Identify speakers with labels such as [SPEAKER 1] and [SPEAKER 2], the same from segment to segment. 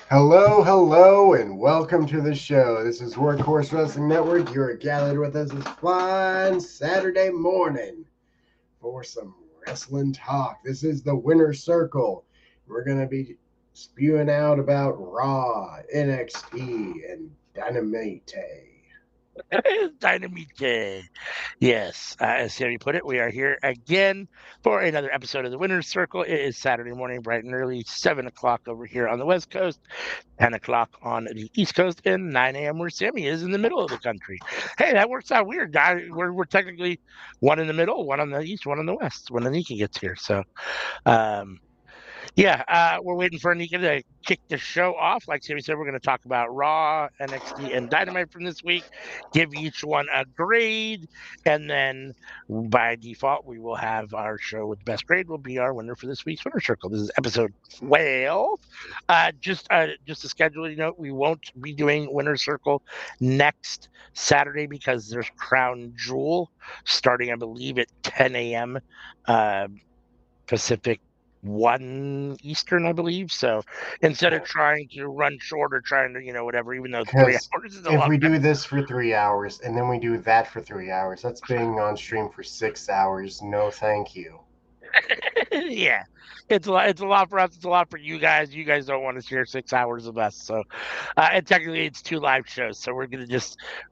[SPEAKER 1] Hello, and welcome to the show. This is Workhorse Wrestling Network. You are gathered with us this fine Saturday morning for some wrestling talk. This is the Winner's Circle. We're going to be spewing out about Raw, NXT, and Dynamite.
[SPEAKER 2] Dynamite. Yes, as Sammy put it, we are here again for another episode of the Winner's Circle. It is Saturday morning, bright and early, 7 o'clock over here on the West Coast, 10 o'clock on the East Coast, and 9 a.m. where Sammy is in the middle of the country. Hey, that works out weird, guy. We're technically one in the middle, one on the East, one on the West when Anika gets here. So, um, yeah, we're waiting for Anika to kick the show off. Like Sammy said, we're going to talk about Raw, NXT, and Dynamite from this week, give each one a grade, and then by default, we will have our show with the best grade will be our winner for this week's Winner Circle. This is episode 12. Just a scheduling note, we won't be doing Winner Circle next Saturday because there's Crown Jewel starting, I believe, at 10 a.m. Uh, Pacific, 1 Eastern, I believe. So instead of trying to run short or trying to, whatever, even though 3
[SPEAKER 1] Because
[SPEAKER 2] hours is a
[SPEAKER 1] if
[SPEAKER 2] long
[SPEAKER 1] we
[SPEAKER 2] time.
[SPEAKER 1] do this for 3 hours and then we do that for 3 hours, that's being on stream for 6 hours. No, thank you.
[SPEAKER 2] Yeah, it's a lot for us. It's a lot for you guys. You guys don't want to share 6 hours of us. So, and technically it's two live shows. So we're going to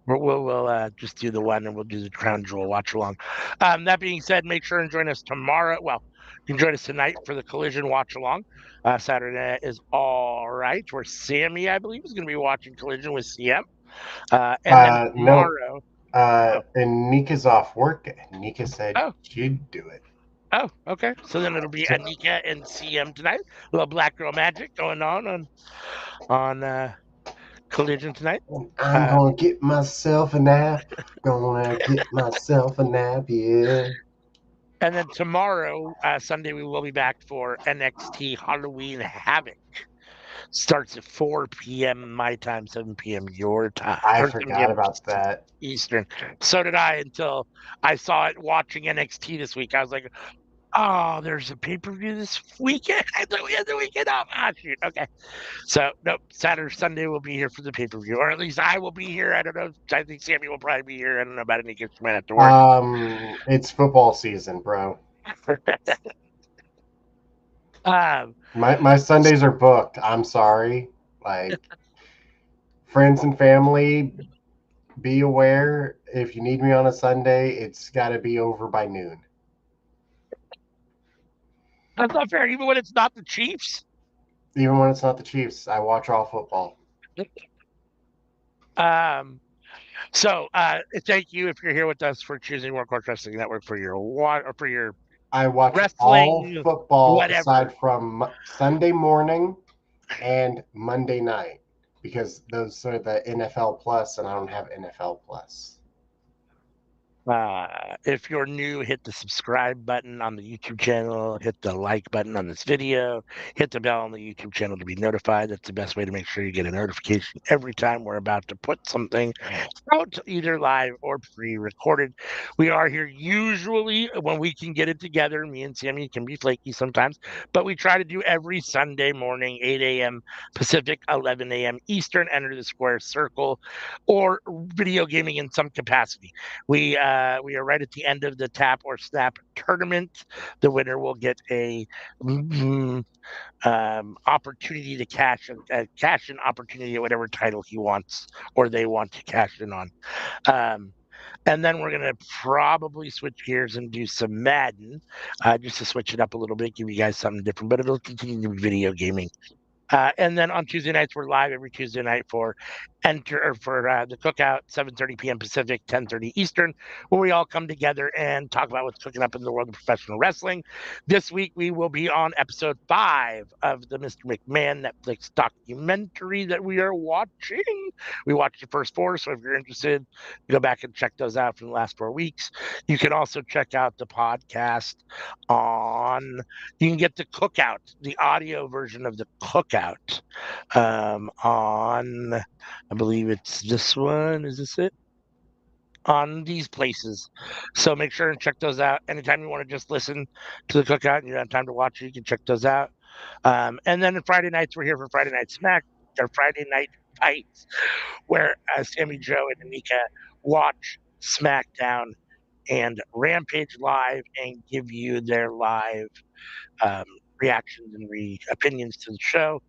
[SPEAKER 2] we'll just do the one and we'll do the Crown Jewel watch along. That being said, make sure and join us tomorrow. Well, you can join us tonight for the Collision watch along. Saturday night is all right. Where Sammy, I believe, is going to be watching Collision with CM. And then
[SPEAKER 1] No,
[SPEAKER 2] tomorrow. Oh,
[SPEAKER 1] and Nika's off work. Nika said
[SPEAKER 2] oh,
[SPEAKER 1] she'd do it.
[SPEAKER 2] oh, okay. So then it'll be
[SPEAKER 1] So
[SPEAKER 2] Anika and CM tonight. A little Black Girl Magic going on Collision tonight.
[SPEAKER 1] I'm
[SPEAKER 2] Um,
[SPEAKER 1] gonna get myself a nap. Gonna get myself a nap, yeah.
[SPEAKER 2] and then tomorrow, Sunday, we will be back for NXT Halloween Havoc. Starts at 4 p.m. my time, 7 p.m. your time,
[SPEAKER 1] I
[SPEAKER 2] or 7
[SPEAKER 1] forgot
[SPEAKER 2] p.m.
[SPEAKER 1] about that.
[SPEAKER 2] Eastern. So did I until I saw it watching NXT this week. I was like, oh, there's a pay per view this weekend. I thought we had the weekend off. Ah, shoot. Okay. So, nope, Saturday, Sunday we'll be here for the pay per view, or at least I will be here. I don't know. I think Sammy will probably be here. I don't know about any kids might have to work.
[SPEAKER 1] It's football season, bro.
[SPEAKER 2] um,
[SPEAKER 1] My Sundays are booked. I'm sorry. Like friends and family, be aware. If you need me on a Sunday, it's got to be over by noon.
[SPEAKER 2] that's not fair, even when it's not the Chiefs.
[SPEAKER 1] Even when it's not the Chiefs, I watch all football.
[SPEAKER 2] Um, thank you if you're here with us for choosing Workhorse Wrestling Network for your or for your
[SPEAKER 1] I watch all
[SPEAKER 2] wrestling,
[SPEAKER 1] football
[SPEAKER 2] whatever.
[SPEAKER 1] aside from Sunday morning and Monday night because those are the NFL Plus, and I don't have NFL Plus.
[SPEAKER 2] If you're new, hit the subscribe button on the YouTube channel, hit the like button on this video, hit the bell on the YouTube channel to be notified. That's the best way to make sure you get a notification every time we're about to put something out, either live or pre-recorded. We are here usually when we can get it together. Me and Sammy can be flaky sometimes, but we try to do every Sunday morning, 8 a.m. Pacific, 11 a.m. Eastern, enter the square circle or video gaming in some capacity. We are right at the end of the tap or snap tournament. The winner will get a mm, opportunity to cash in opportunity at whatever title he wants or they want to cash in on. Um, and then we're gonna probably switch gears and do some Madden, just to switch it up a little bit, give you guys something different. But it'll continue to be video gaming. And then on Tuesday nights, we're live every Tuesday night for the cookout, 7:30 p.m. Pacific, 10:30 Eastern, where we all come together and talk about what's cooking up in the world of professional wrestling. This week, we will be on episode 5 of the Mr. McMahon Netflix documentary that we are watching. We watched the first 4, so if you're interested, go back and check those out from the last 4 weeks. You can also check out the podcast on you can get the cookout, the audio version of the cookout, on, I believe it's this one. Is this it? On these places. So make sure and check those out. Anytime you want to just listen to the cookout and you don't have time to watch it, you can check those out. And then Friday nights, we're here for Friday Night Smack. their Friday night fights, where Sammy Joe and Anika watch SmackDown and Rampage live and give you their live um, reactions and opinions to the show.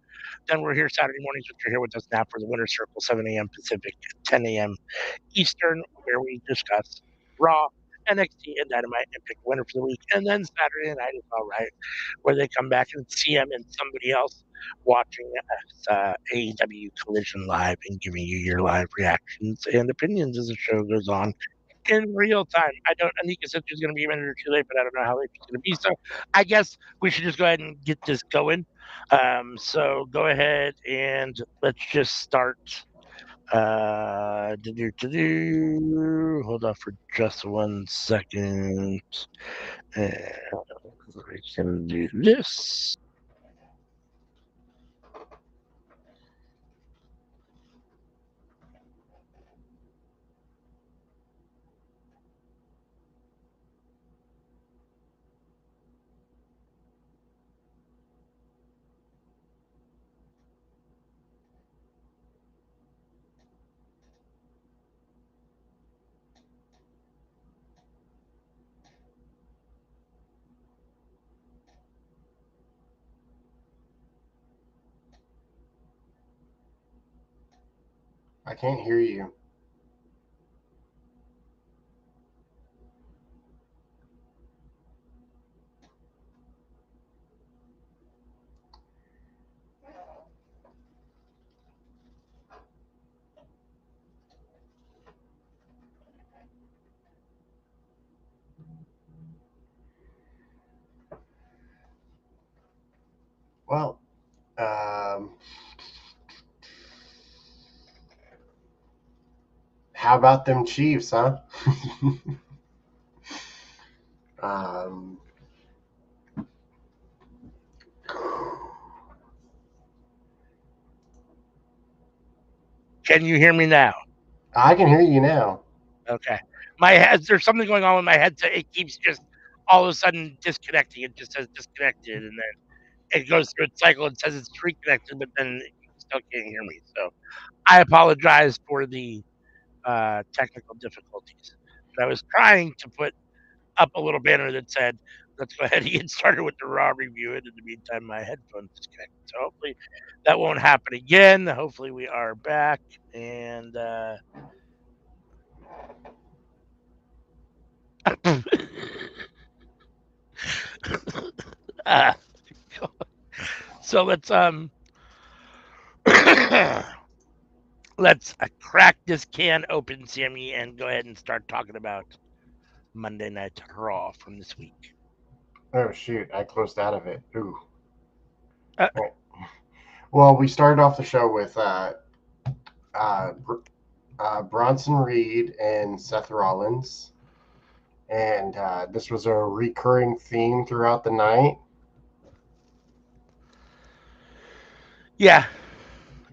[SPEAKER 2] Then we're here Saturday mornings, which you're here with us now for the Winter Circle, 7 a.m. Pacific, 10 a.m. Eastern, where we discuss Raw, NXT, and Dynamite and pick a winner for the week. And then Saturday night is all right, where they come back and CM and somebody else watching AEW Collision live and giving you your live reactions and opinions as the show goes on in real time. I don't. Anika said she's going to be a minute or two late, but I don't know how late she's going to be. So I guess we should just go ahead and get this going. So go ahead and let's just start. Hold on for just 1 second. And we can do this.
[SPEAKER 1] I can't hear you. Well, how about them Chiefs, huh? um,
[SPEAKER 2] Can you hear me now?
[SPEAKER 1] I can hear you now.
[SPEAKER 2] Okay. My head. There's something going on with my headset. It keeps just all of a sudden disconnecting. It just says disconnected, and then it goes through its cycle and says it's reconnected, but then you still can't hear me. So I apologize for the technical difficulties. But I was trying to put up a little banner that said, "Let's go ahead and get started with the Raw review." And in the meantime, my headphones disconnected. So hopefully that won't happen again. Hopefully we are back and. uh, so let's crack this can open, Sammy, and go ahead and start talking about Monday Night Raw from this week.
[SPEAKER 1] Oh shoot, I closed out of it. Ooh.
[SPEAKER 2] Uh,
[SPEAKER 1] Well, we started off the show with Bronson Reed and Seth Rollins, and this was a recurring theme throughout the night.
[SPEAKER 2] yeah,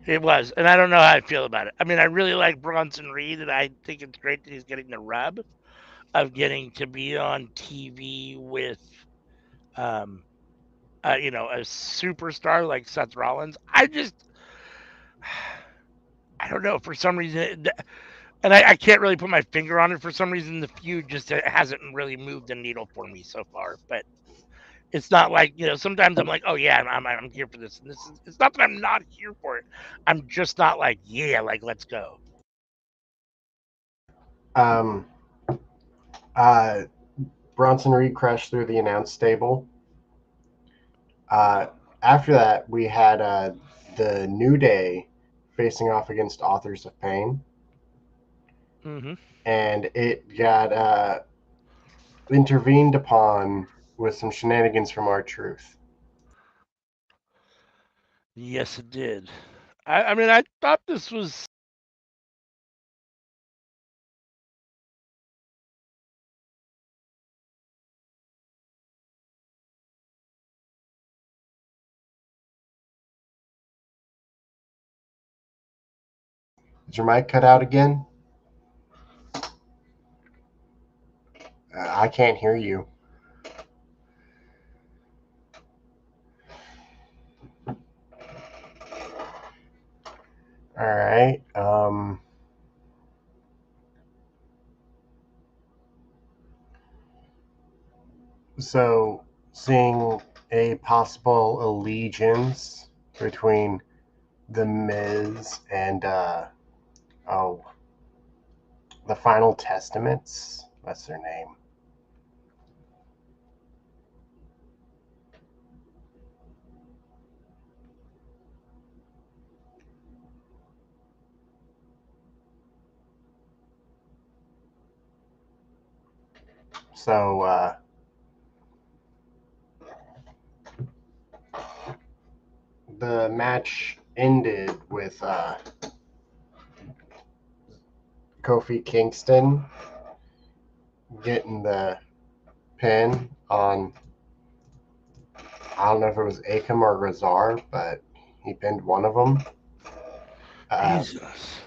[SPEAKER 2] it was, and I don't know how I feel about it. I mean, I really like Bronson Reed, and I think it's great that he's getting the rub of getting to be on TV with, um, a superstar like Seth Rollins. I don't know, for some reason, and I can't really put my finger on it. For some reason, the feud just hasn't really moved the needle for me so far. But it's not like, sometimes I'm like, oh yeah, I'm here for this, and it's not that I'm not here for it. I'm just not like, yeah, like let's go.
[SPEAKER 1] Um, uh, Bronson Reed crashed through the announce table. Uh, After that, we had the New Day facing off against Authors of Pain,
[SPEAKER 2] Mm-hmm.
[SPEAKER 1] and it got intervened upon with some shenanigans from R-Truth.
[SPEAKER 2] Yes, it did. I mean, I thought this was.
[SPEAKER 1] Did your mic cut out again? I can't hear you. All right. So, seeing a possible allegiance between The Miz and oh, the Final Testaments. What's their name? So, the match ended with Kofi Kingston getting the pin on, I don't know if it was Akam or Razar, but he pinned one of them.
[SPEAKER 2] Jesus.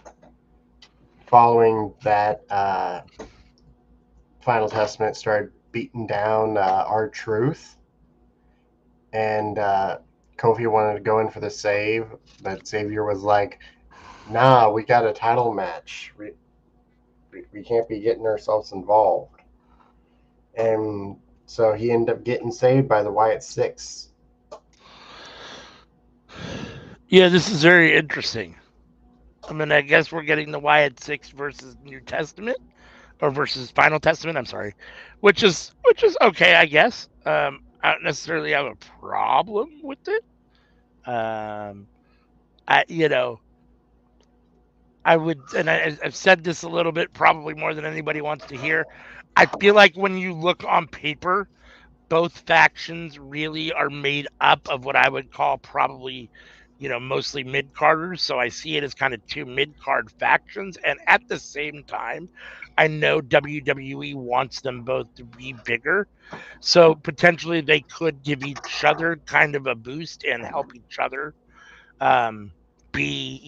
[SPEAKER 1] Following that, Final Testament started beating down R-Truth, and Kofi wanted to go in for the save, but Xavier was like, nah, we got a title match. We can't be getting ourselves involved. And so he ended up getting saved by the Wyatt Six.
[SPEAKER 2] Yeah, this is very interesting. I mean, I guess we're getting the Wyatt Six versus New Testament, or versus Final Testament. I'm sorry, which is okay, I guess. I don't necessarily have a problem with it. I I would, and I've said this a little bit, probably more than anybody wants to hear. I feel like when you look on paper, both factions really are made up of what I would call probably, mostly mid carders. So I see it as kind of two mid card factions. And at the same time, I know WWE wants them both to be bigger. So potentially they could give each other kind of a boost and help each other um, be,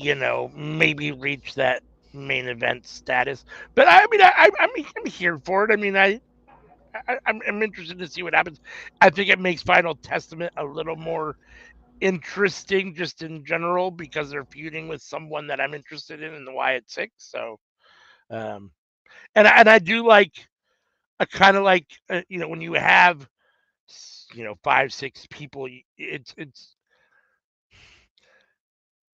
[SPEAKER 2] maybe reach that main event status. But I mean, I'm here for it. I mean, I'm interested to see what happens. I think it makes Final Testament a little more interesting just in general because they're feuding with someone that I'm interested in the Wyatt Six. So, um, and I do like, I kind of like, when you have, 5, 6 people, it's.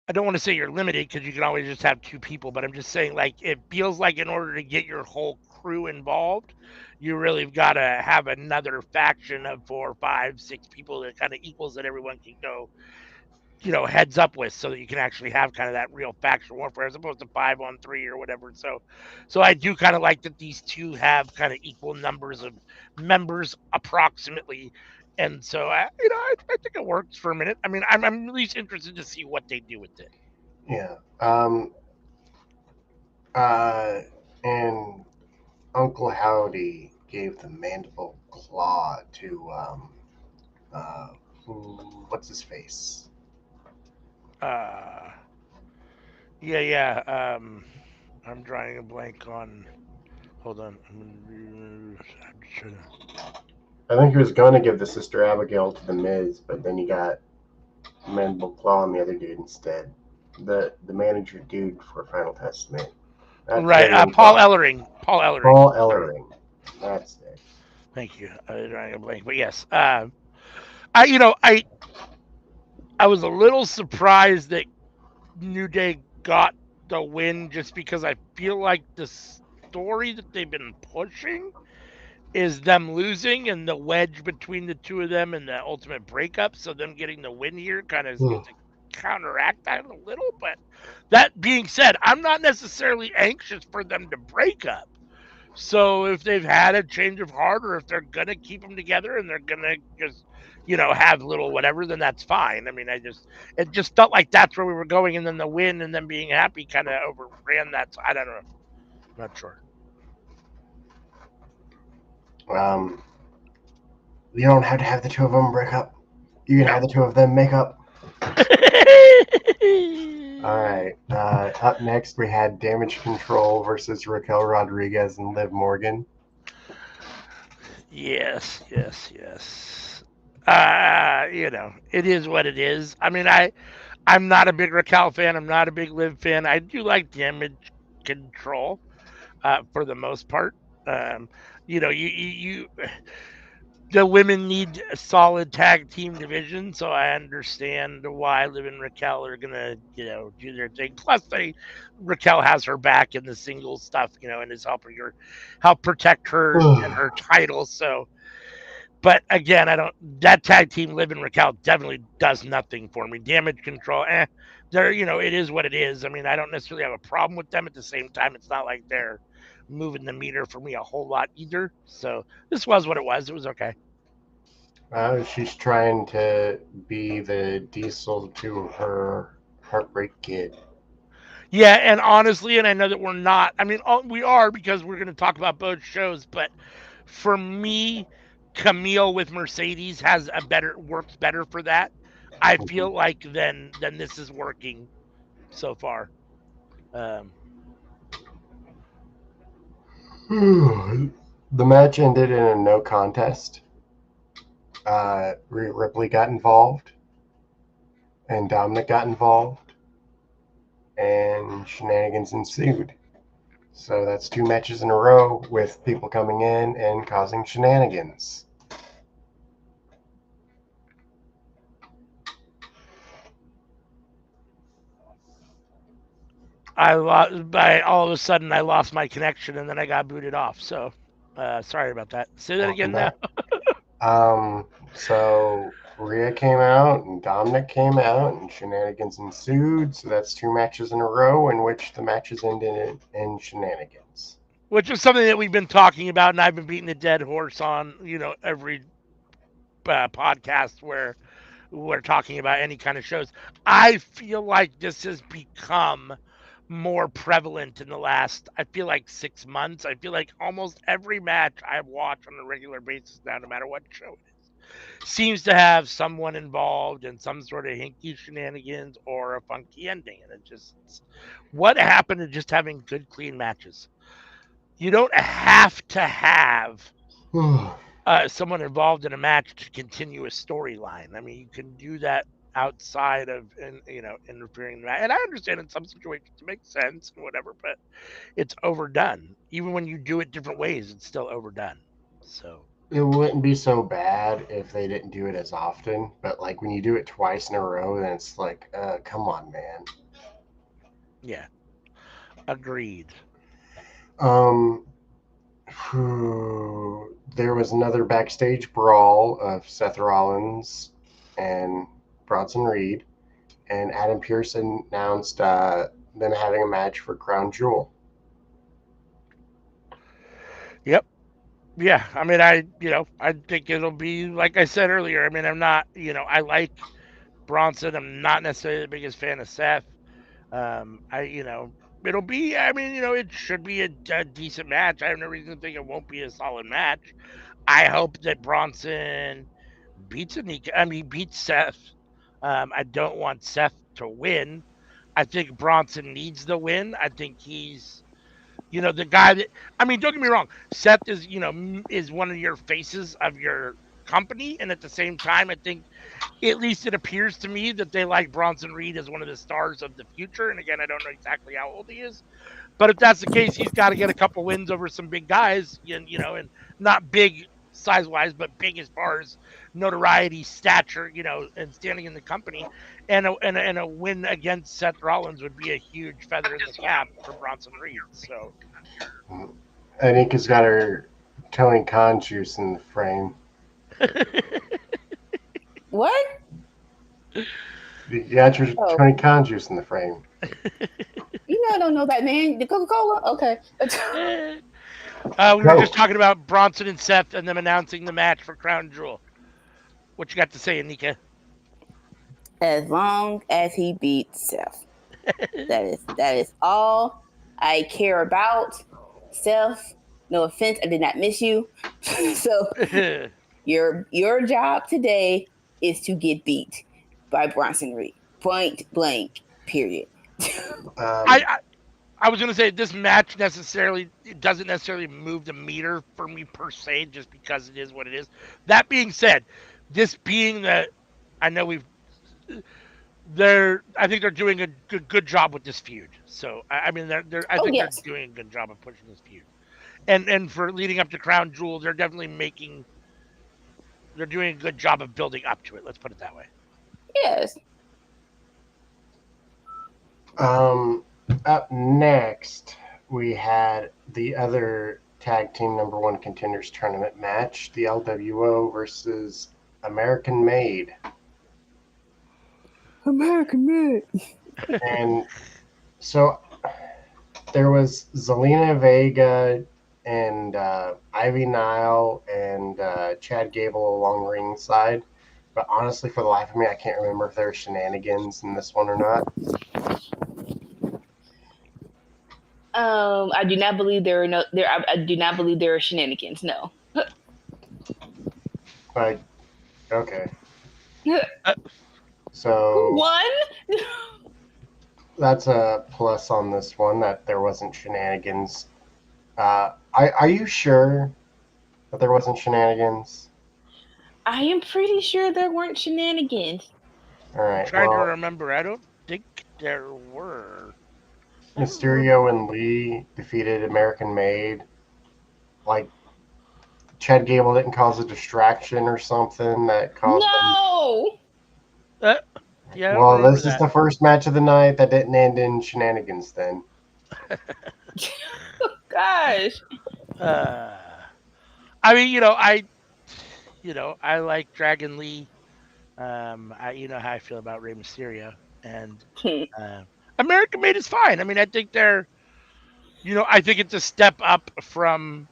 [SPEAKER 2] I don't want to say you're limited because you can always just have 2 people, but I'm just saying, like, it feels like in order to get your whole crew involved, you really got to have another faction of 4, 5, 6 people that kind of equals that everyone can go, heads up with, so that you can actually have kind of that real faction warfare as opposed to 5-on-3 or whatever. So I do kind of like that these two have kind of equal numbers of members approximately. And so I think it works for a minute. I mean, I'm really interested to see what they do with it.
[SPEAKER 1] Yeah. And Uncle Howdy gave the mandible claw to uh, what's his face?
[SPEAKER 2] Uh, yeah. I'm drawing a blank on. Hold on. I'm just trying to.
[SPEAKER 1] I think he was going to give the Sister Abigail to the Miz, but then he got mandible claw on the other dude instead. The manager dude for Final Testament.
[SPEAKER 2] Right. Paul Ellering. Paul Ellering.
[SPEAKER 1] Paul Ellering. That's it.
[SPEAKER 2] Thank you. I was drawing a blank, but yes. I was a little surprised that New Day got the win just because I feel like the story that they've been pushing is them losing and the wedge between the two of them and the ultimate breakup. So them getting the win here kind of seems to counteract that a little. But that being said, I'm not necessarily anxious for them to break up. So if they've had a change of heart, or if they're gonna keep them together and they're gonna just, have little whatever, then that's fine. I mean, it just felt like that's where we were going, and then the win and then being happy kind of overran that. So I don't know. I'm not sure.
[SPEAKER 1] You don't have to have the two of them break up. You can have the two of them make up. All right. Up next, we had Damage Control versus Raquel Rodriguez and Liv Morgan.
[SPEAKER 2] Yes. It is what it is. I mean, I'm not a big Raquel fan. I'm not a big Liv fan. I do like Damage Control for the most part. Um, you the women need a solid tag team division, so I understand why Liv and Raquel are gonna, do their thing. Plus, Raquel has her back in the singles stuff, and is helping her help protect her and her title. So, but again, I don't. That tag team, Liv and Raquel, definitely does nothing for me. Damage Control, they're, it is what it is. I mean, I don't necessarily have a problem with them. At the same time, it's not like they're moving the meter for me a whole lot either. So this was what it was. It was okay.
[SPEAKER 1] She's trying to be the Diesel to her Heartbreak Kid.
[SPEAKER 2] Yeah, and honestly, and I know that we're not. I mean, we are because we're going to talk about both shows. But for me, Camille with Mercedes has a better works better for that. I feel like than this is working so far. Um,
[SPEAKER 1] The match ended in a no contest. Rhea Ripley got involved, and Dominic got involved, and shenanigans ensued. So that's two matches in a row with people coming in and causing shenanigans.
[SPEAKER 2] by all of a sudden I lost my connection and then I got booted off. So sorry about that. Say that again now.
[SPEAKER 1] So Rhea came out and Dominic came out and shenanigans ensued. So that's two matches in a row in which the matches ended in shenanigans.
[SPEAKER 2] Which is something that we've been talking about, and I've been beating a dead horse on, every podcast where we're talking about any kind of shows. I feel like this has become more prevalent in the last, I feel like 6 months. I feel like almost every match I watch on a regular basis now, no matter what show it is, seems to have someone involved in some sort of hinky shenanigans or a funky ending. And it just, what happened to just having good, clean matches? You don't have to have someone involved in a match to continue a storyline. I mean, you can do that outside of interfering in that. And I understand in some situations it makes sense and whatever, but it's overdone. Even when you do it different ways, it's still overdone. So
[SPEAKER 1] It wouldn't be so bad if they didn't do it as often, but like when you do it twice in a row, then it's like, come on, man.
[SPEAKER 2] yeah, agreed.
[SPEAKER 1] Um, there was another backstage brawl of Seth Rollins and Bronson Reed, and Adam Pearce announced them having a match for Crown Jewel.
[SPEAKER 2] Yep. Yeah. I mean, I think it'll be like I said earlier. I mean, I'm not, I like Bronson. I'm not necessarily the biggest fan of Seth. It'll be. I mean, it should be a decent match. I have no reason to think it won't be a solid match. I hope that Bronson beats Anika. I mean, beats Seth. I don't want Seth to win. I think Bronson needs the win. I think he's, the guy that. I mean, don't get me wrong. Seth is, is one of your faces of your company, and at the same time, I think at least it appears to me that they like Bronson Reed as one of the stars of the future. And again, I don't know exactly how old he is, but if that's the case, he's got to get a couple wins over some big guys, and not big size wise, but big as far as notoriety, stature, and standing in the company. And a win against Seth Rollins would be a huge feather in the cap for Bronson Reed. So
[SPEAKER 1] Anika's got her Tony Khan juice in the frame.
[SPEAKER 3] What?
[SPEAKER 1] You got your Tony Khan juice in the frame.
[SPEAKER 3] I don't know that man. The Coca-Cola? Okay.
[SPEAKER 2] We were just talking about Bronson and Seth and them announcing the match for Crown Jewel. What you got to say, Anika?
[SPEAKER 3] As long as he beats Seth. that is all I care about. Seth, no offense, I did not miss you. So your job today is to get beat by Bronson Reed. Point blank, period.
[SPEAKER 2] I was going to say this match doesn't necessarily move the meter for me per se, just because it is what it is. That being said, this being I know I think they're doing a good job with this feud. So I mean, I
[SPEAKER 3] Oh
[SPEAKER 2] think they're
[SPEAKER 3] yes,
[SPEAKER 2] doing a good job of pushing this feud. And for leading up to Crown Jewel, they're doing a good job of building up to it. Let's put it that way.
[SPEAKER 3] yes.
[SPEAKER 1] Up next, we had the other tag team number one contenders tournament match, the LWO versus American Made.
[SPEAKER 3] American made.
[SPEAKER 1] And so there was Zelina Vega and Ivy Nile and Chad Gable along ringside. But honestly, for the life of me, I can't remember if there were shenanigans in this one or not.
[SPEAKER 3] I do not believe there are no there. I do not believe there are shenanigans. No.
[SPEAKER 1] But okay,
[SPEAKER 2] Uh,
[SPEAKER 1] so
[SPEAKER 3] One.
[SPEAKER 1] that's a plus on this one that there wasn't shenanigans. Are you sure that there wasn't shenanigans?
[SPEAKER 3] I am pretty sure there weren't shenanigans.
[SPEAKER 1] All
[SPEAKER 2] I'm
[SPEAKER 1] right.
[SPEAKER 2] trying to
[SPEAKER 1] Well,
[SPEAKER 2] remember. I don't think there were. I don't
[SPEAKER 1] Mysterio and Lee defeated American Made. Like Chad Gable didn't cause a distraction or something that caused them.
[SPEAKER 3] No.
[SPEAKER 2] Uh, yeah, I don't
[SPEAKER 1] Well,
[SPEAKER 2] remember
[SPEAKER 1] this is
[SPEAKER 2] that.
[SPEAKER 1] the first match of the night that didn't end in shenanigans. Then
[SPEAKER 3] Gosh.
[SPEAKER 2] Uh, I mean, I like Dragon Lee. You know how I feel about Rey Mysterio, and uh, American Made is fine. I mean, I think it's a step up from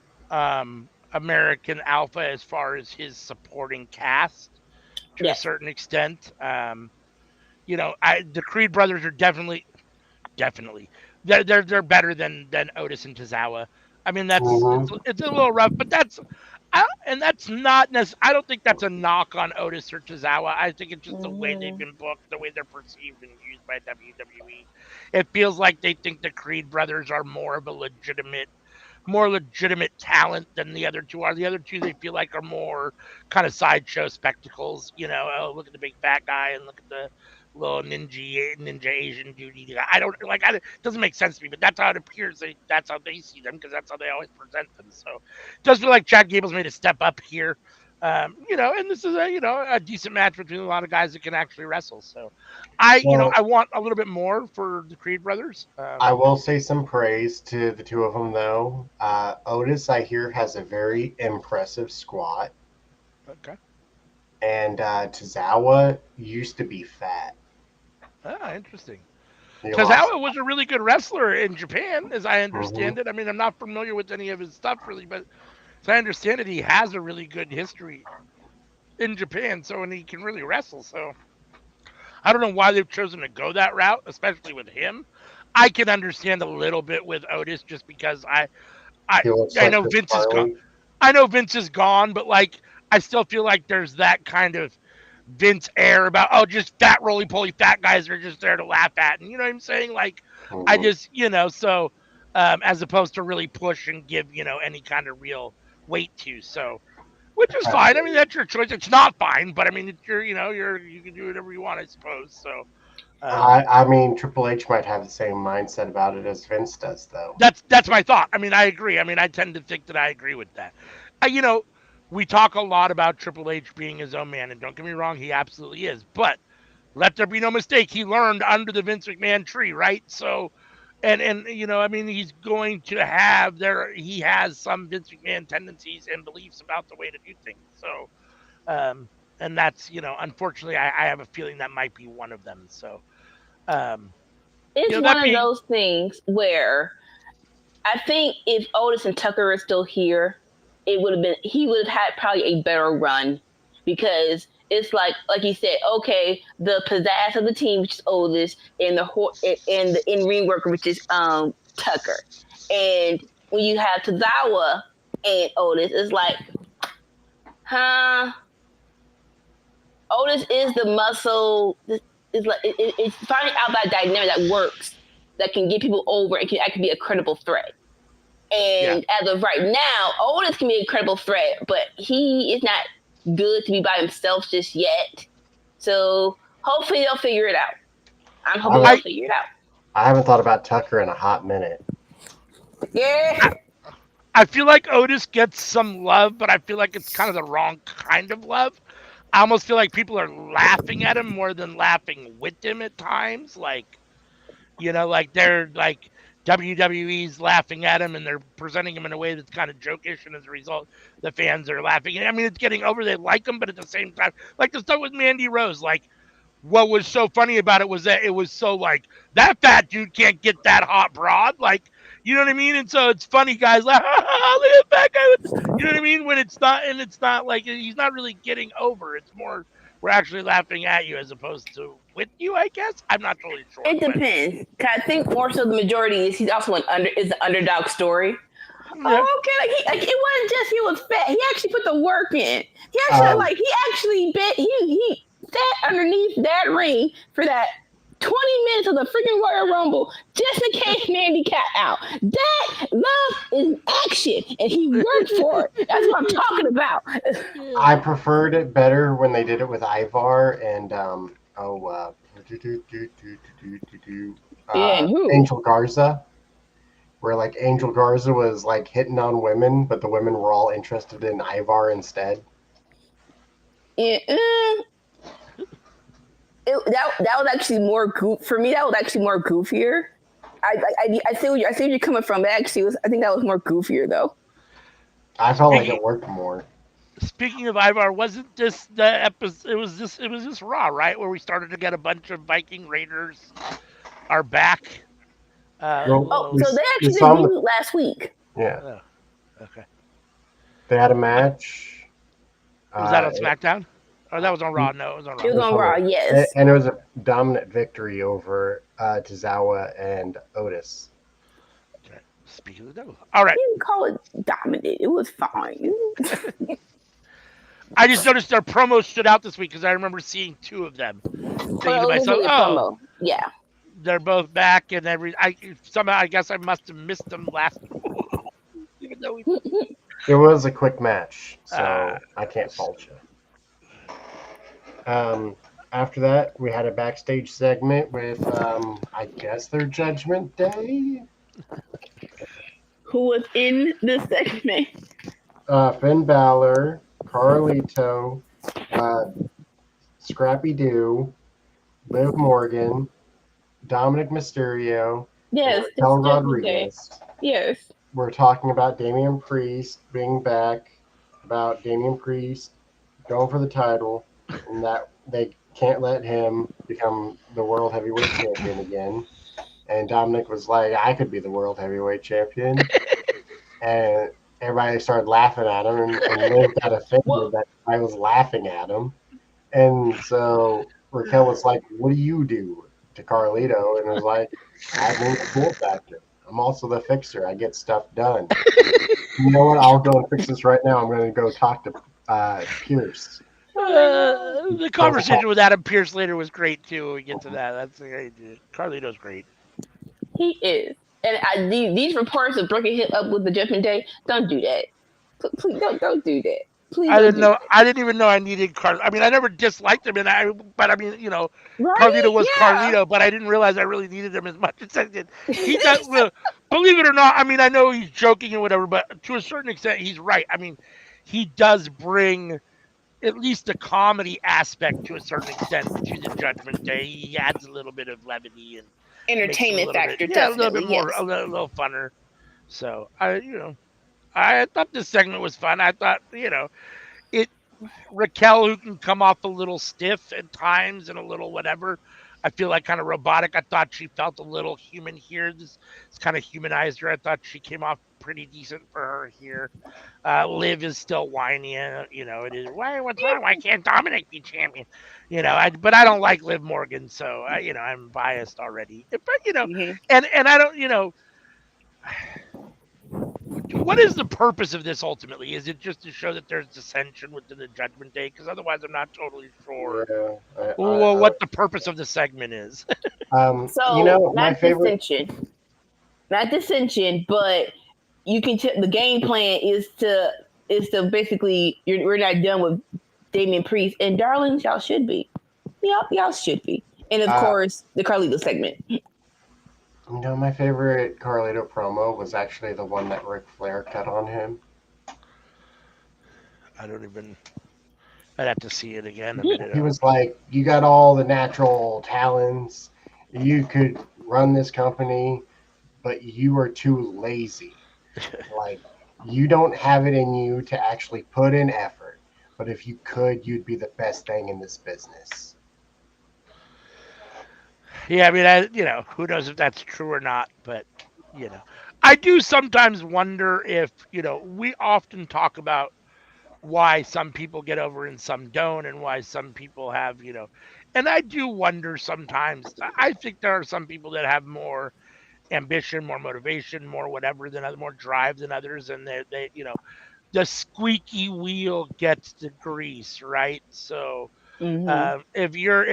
[SPEAKER 2] American Alpha as far as his supporting cast to a
[SPEAKER 3] Yes.
[SPEAKER 2] certain extent. The Creed brothers are definitely they're better than Otis and Tozawa. I mean,
[SPEAKER 1] mm-hmm.
[SPEAKER 2] it's a little rough, but that's not I don't think that's a knock on Otis or Tozawa. I think it's just the way they've
[SPEAKER 3] Mm,
[SPEAKER 2] been booked, the way they're perceived and used by WWE. It feels like they think the Creed brothers are more legitimate talent than the other two are. The other two they feel like are more kind of sideshow spectacles. Oh, look at the big fat guy and look at the little ninja Asian dude. I don't like. It doesn't make sense to me, but that's how it appears. That's how they see them because that's how they always present them. So it does feel like Chad Gable's made a step up here. And this is a decent match between a lot of guys that can actually wrestle. So
[SPEAKER 1] Well,
[SPEAKER 2] I want a little bit more for the Creed brothers.
[SPEAKER 1] I will say some praise to the two of them, though. Otis, I hear, has a very impressive squat,
[SPEAKER 2] Okay.
[SPEAKER 1] and Tozawa used to be fat.
[SPEAKER 2] Interesting.
[SPEAKER 1] He lost.
[SPEAKER 2] Tozawa was a really good wrestler in Japan, as I
[SPEAKER 1] Mm-hmm.
[SPEAKER 2] understand it. I mean, I'm not familiar with any of his stuff really, but as I understand it, he has a really good history in Japan. So, and he can really wrestle. So, I don't know why they've chosen to go that route, especially with him. I can understand a little bit with Otis just because I
[SPEAKER 1] He looks
[SPEAKER 2] I
[SPEAKER 1] like
[SPEAKER 2] know
[SPEAKER 1] Chris
[SPEAKER 2] Vince is gone.
[SPEAKER 1] Farley.
[SPEAKER 2] I know Vince is gone, but like I still feel like there's that kind of Vince air about just fat roly poly fat guys are just there to laugh at, and you know what I'm saying? Like I
[SPEAKER 1] Mm-hmm.
[SPEAKER 2] just so as opposed to really push and give any kind of real weight to. So which is fine. I mean that's your choice. It's not fine, but I mean it's you can do whatever you want, I suppose. So
[SPEAKER 1] I mean, Triple H might have the same mindset about it as Vince does, though.
[SPEAKER 2] that's my thought. I mean I agree. I mean I tend to think that I agree with that. We talk a lot about Triple H being his own man, and don't get me wrong, he absolutely is. But let there be no mistake, he learned under the Vince McMahon tree, right? So, and I mean, he's going to have he has some Vince McMahon tendencies and beliefs about the way to do things. So, and that's unfortunately, I have a feeling that might be one of them. So, um,
[SPEAKER 3] it's one
[SPEAKER 2] that
[SPEAKER 3] of
[SPEAKER 2] being
[SPEAKER 3] those things where I think if Otis and Tucker were still here, it would have been he would have had probably a better run because it's like you said, okay, the pizzazz of the team, which is Otis, and the in ring worker, which is Tucker, and when you have Tozawa and Otis, it's like, huh? Otis is the muscle. It's like it's finding out that dynamic that works, that can get people over and can be a credible threat.
[SPEAKER 2] yeah.
[SPEAKER 3] And as of right now, Otis can be a credible threat, but he is not good to be by himself just yet. So hopefully they'll figure it out. I'm hoping they'll figure it out.
[SPEAKER 1] I haven't thought about Tucker in a hot minute.
[SPEAKER 3] Yeah.
[SPEAKER 2] I feel like Otis gets some love, but I feel like it's kind of the wrong kind of love. I almost feel like people are laughing at him more than laughing with him at times. Like, like they're like WWE's laughing at him and they're presenting him in a way that's kind of jokish, and as a result, the fans are laughing. I mean, it's getting over. They like him, but at the same time, like the stuff with Mandy Rose, like what was so funny about it was that it was so like that fat dude can't get that hot broad, like you know what I mean. And so it's funny, guys like look at that fat guy with, you know what I mean, when it's not like he's not really getting over. It's more we're actually laughing at you as opposed to with you, I guess. I'm not totally sure.
[SPEAKER 3] It depends. I think more so the majority is he's also an underdog story. Yeah. Oh, okay. Like it wasn't just he was fat. He actually put the work in. He actually he actually bet he sat underneath that ring for that 20 minutes of the freaking Royal Rumble just in case Mandy got out. That love is action, and he worked for it. That's what I'm talking about.
[SPEAKER 1] I preferred it better when they did it with Ivar and Angel Garza, where like Angel Garza was like hitting on women, but the women were all interested in Ivar instead.
[SPEAKER 3] Yeah. That was actually more for me. That was actually more goofier. I see where you're coming from. But actually, I think that was more goofier though.
[SPEAKER 1] I felt like it worked more.
[SPEAKER 2] Speaking of Ivar, wasn't this the episode? It was this Raw, right, where we started to get a bunch of Viking Raiders are back.
[SPEAKER 3] So they actually debuted last week.
[SPEAKER 1] Yeah.
[SPEAKER 2] Oh, okay.
[SPEAKER 1] They had a match.
[SPEAKER 2] Was that on SmackDown? Or that was on Raw? No, it was on Raw.
[SPEAKER 3] It was on Raw, yes.
[SPEAKER 1] And it was a dominant victory over Tozawa and Otis.
[SPEAKER 2] Okay. Speaking of the devil. All right.
[SPEAKER 3] You can call it dominant. It was fine.
[SPEAKER 2] I just noticed their promo stood out this week because I remember seeing two of them. Thinking to myself,
[SPEAKER 3] yeah.
[SPEAKER 2] They're both back and somehow I guess I must have missed them last even though
[SPEAKER 1] it was a quick match, so I can't fault you. After that, we had a backstage segment with, I guess, their Judgment Day.
[SPEAKER 3] Who was in this segment?
[SPEAKER 1] Finn Balor, Carlito, Scrappy Doo, Liv Morgan, Dominic Mysterio,
[SPEAKER 3] yes,
[SPEAKER 1] Raquel Rodriguez.
[SPEAKER 3] Yes.
[SPEAKER 1] We're talking about Damian Priest being back, about Damian Priest going for the title, and that they can't let him become the World Heavyweight Champion again. And Dominic was like, I could be the World Heavyweight Champion. And everybody started laughing at him, and Liv got offended that I was laughing at him. And so Raquel was like, what do you do to Carlito? And it was like, I bring the cool factor. I'm also the fixer. I get stuff done. You know what? I'll go and fix this right now. I'm going to go talk to Pierce.
[SPEAKER 2] The conversation with Adam Pierce later was great too. When we get to that, that's great. Carlito's great.
[SPEAKER 3] He is, and these reports of Brooke hit up with the Judgment Day. Don't do that. Please don't do that. Please.
[SPEAKER 2] I didn't even know I needed Carlito. I mean, I never disliked him, but I mean, right? Carlito was Carlito, but I didn't realize I really needed him as much as I did. He does. Believe it or not, I mean, I know he's joking and whatever, but to a certain extent, he's right. I mean, he does bring at least a comedy aspect to a certain extent to the Judgment Day. He adds a little bit of levity and
[SPEAKER 3] entertainment factor,
[SPEAKER 2] a little bit more, a little funner. So I thought this segment was fun. I thought Raquel, who can come off a little stiff at times and a little whatever. I feel like kind of robotic. I thought she felt a little human here. This kind of humanized her. I thought she came off pretty decent for her here. Liv is still whiny. It is. What's wrong? Why can't Dominic be champion? But I don't like Liv Morgan, so I'm biased already. But and I don't. What is the purpose of this ultimately? Is it just to show that there's dissension within the Judgment Day? Because otherwise, I'm not totally sure what the purpose of the segment is.
[SPEAKER 1] My favorite
[SPEAKER 3] not dissension, but you can the game plan is to basically we're not done with Damian Priest and darlings, y'all should be. Y'all should be. And of course, the Carlito segment.
[SPEAKER 1] My favorite Carlito promo was actually the one that Ric Flair cut on him.
[SPEAKER 2] I don't even. I'd have to see it again. I mean,
[SPEAKER 1] He was like, "You got all the natural talents. You could run this company, but you are too lazy. Like, you don't have it in you to actually put in effort. But if you could, you'd be the best thing in this business."
[SPEAKER 2] yeah, I mean, who knows if that's true or not, but I do sometimes wonder if we often talk about why some people get over and some don't, and why some people have, and I do wonder sometimes. I think there are some people that have more ambition, more motivation, more whatever than other, more drive than others, and they the squeaky wheel gets the grease, right? So if you're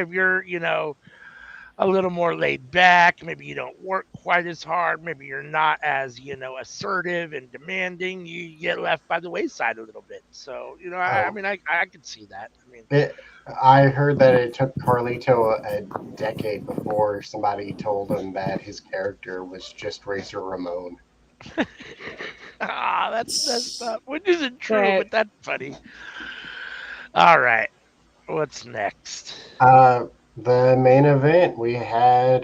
[SPEAKER 2] a little more laid back, maybe you don't work quite as hard, maybe you're not as assertive and demanding, you get left by the wayside a little bit. So I
[SPEAKER 1] Oh,
[SPEAKER 2] mean, I could see that. I mean,
[SPEAKER 1] I heard that it took Carlito a decade before somebody told him that his character was just Razor Ramon.
[SPEAKER 2] that's messed up, which isn't true,
[SPEAKER 3] That
[SPEAKER 2] but that's funny. All right, what's next?
[SPEAKER 1] The main event, we had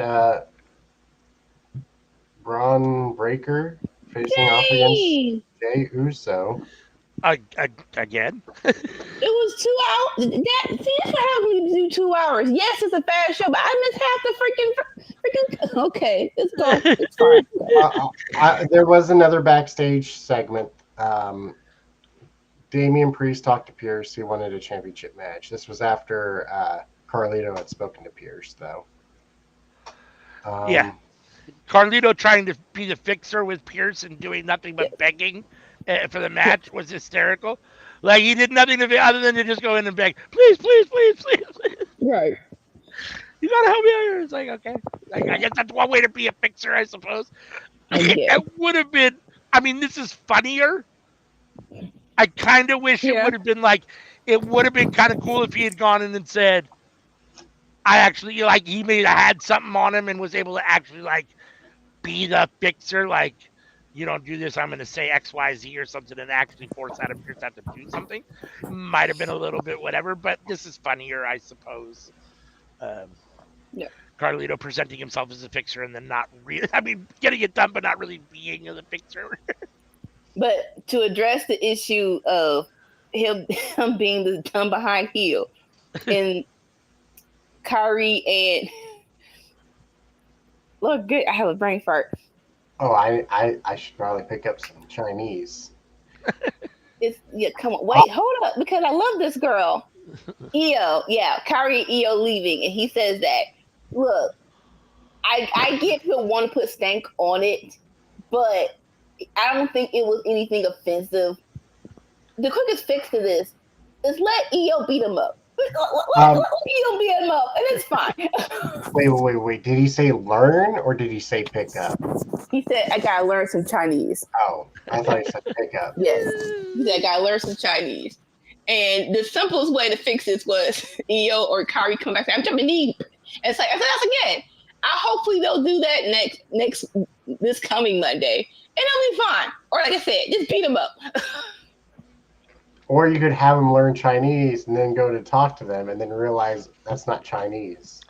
[SPEAKER 1] Braun Breaker facing off against
[SPEAKER 3] yay!
[SPEAKER 1] Jay Uso.
[SPEAKER 2] Again?
[SPEAKER 3] It was 2 hours. See, that's what happens when you do 2 hours. Yes, it's a fast show, but I missed half the freaking. Okay, let's go. It's fine.
[SPEAKER 1] There was another backstage segment. Damian Priest talked to Pierce. He wanted a championship match. This was after Carlito had spoken to Pierce, though.
[SPEAKER 2] Yeah, Carlito trying to be the fixer with Pierce and doing nothing but begging for the match was hysterical. Like he did nothing other than to just go in and beg, please, please, please, please, please.
[SPEAKER 3] Right.
[SPEAKER 2] You gotta help me out here. It's like, okay, I guess that's one way to be a fixer, I suppose.
[SPEAKER 3] Yeah.
[SPEAKER 2] It would have been. I mean, this is funnier. I kind of wish it
[SPEAKER 3] Yeah.
[SPEAKER 2] would have been like. It would have been kind of cool if he had gone in and said, "I actually like." He may have had something on him and was able to actually like be the fixer. Like, you don't do this, I'm going to say XYZ or something, and actually force Adam Pierce to have to do something. Might have been a little bit whatever, but this is funnier, I suppose.
[SPEAKER 3] Yeah.
[SPEAKER 2] Carlito presenting himself as a fixer and then not really, I mean, getting it done, but not really being the fixer.
[SPEAKER 3] But to address the issue of him being the dumb behind heel and Kyrie and look good, I have a brain fart.
[SPEAKER 1] Oh, I should probably pick up some Chinese.
[SPEAKER 3] Come on, wait, hold up, because I love this girl. Kyrie and Io leaving, and he says that. Look, I get he'll want to put stank on it, but I don't think it was anything offensive. The quickest fix to this is let Io beat him up. Let Io beat him up, and it's fine.
[SPEAKER 1] Wait. Did he say learn or did he say pick up?
[SPEAKER 3] He said, I gotta learn some Chinese.
[SPEAKER 1] Oh, I thought he said pick up.
[SPEAKER 3] Yes. He said, I gotta learn some Chinese. And the simplest way to fix this was Io or Kyrie come back and say, I'm jumping deep. And it's like, I said, that's again. Hopefully they'll do that this coming Monday. And it'll be fine. Or like I said, just beat them up.
[SPEAKER 1] Or you could have him learn Chinese and then go to talk to them and then realize that's not Chinese.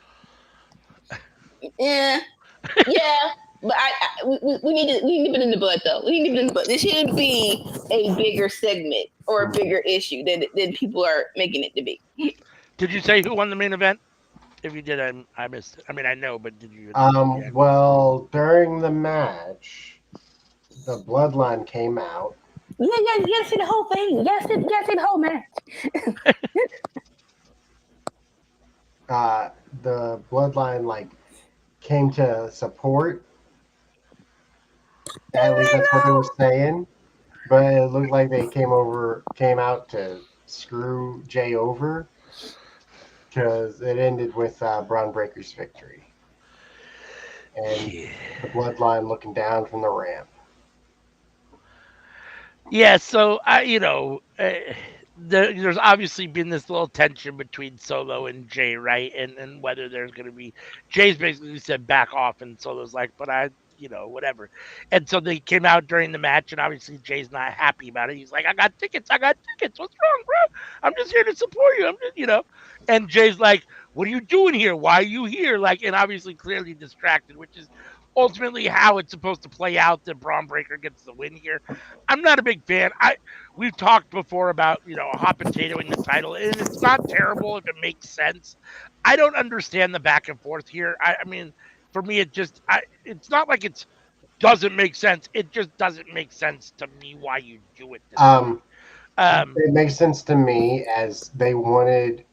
[SPEAKER 3] Yeah. But we need to nip it in the bud, though. We need to nip it in the bud. This shouldn't be a bigger segment or a bigger issue than people are making it to be.
[SPEAKER 2] Did you say who won the main event? If you did, I missed it. I mean, I know, but did you?
[SPEAKER 1] Well, during the match, the Bloodline came out.
[SPEAKER 3] You gotta see the whole thing. You gotta see the whole match.
[SPEAKER 1] The Bloodline came to support. At least that's what they were saying. But it looked like they came out to screw Jay over because it ended with Braun Breaker's victory. And the Bloodline looking down from the ramp.
[SPEAKER 2] Yeah, so there's obviously been this little tension between Solo and Jay, right? And whether there's going to be Jay's basically said back off, and Solo's like, but whatever. And so they came out during the match, and obviously Jay's not happy about it. He's like, I got tickets. What's wrong, bro? I'm just here to support you. I'm just. And Jay's like, what are you doing here? Why are you here? Like, and obviously clearly distracted, which is ultimately how it's supposed to play out that Braun Breaker gets the win here. I'm not a big fan. We've talked before about a hot potatoing the title, and it's not terrible if it makes sense. I don't understand the back and forth here. I mean, for me, it's not like it doesn't make sense. It just doesn't make sense to me why you do it this way.
[SPEAKER 1] It makes sense to me as they wanted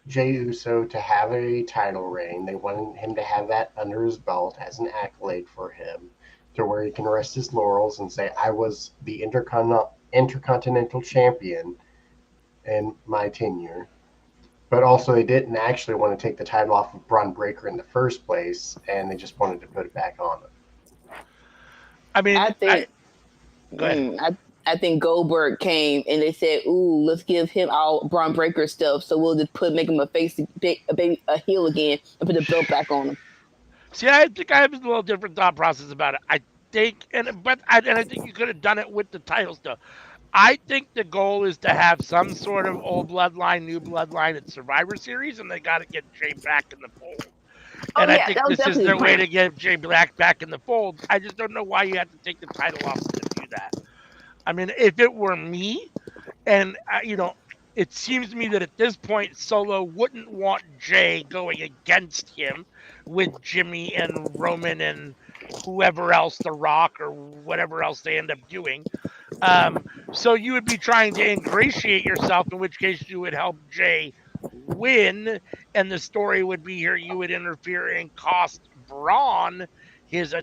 [SPEAKER 1] Jey Uso to have a title reign. They wanted him to have that under his belt as an accolade for him, to where he can rest his laurels and say, I was the Intercontinental Champion in my tenure. But also, they didn't actually want to take the title off of Braun Breaker in the first place, and they just wanted to put it back on him.
[SPEAKER 2] I mean,
[SPEAKER 3] go ahead. I think Goldberg came and they said, "Ooh, let's give him all Braun Breaker stuff, so we'll just make him a heel again and put the belt back on him."
[SPEAKER 2] See, I think I have a little different thought process about it. I think, I think you could have done it with the title stuff. I think the goal is to have some sort of old bloodline, new bloodline at Survivor Series, and they got to get Jay back in the fold. And I think this is their way to get Jay Black back in the fold. I just don't know why you have to take the title off to do that. I mean, if it were me, and it seems to me that at this point, Solo wouldn't want Jay going against him with Jimmy and Roman and whoever else, The Rock or whatever else they end up doing. So you would be trying to ingratiate yourself, in which case you would help Jay win, and the story would be here you would interfere and cost Braun his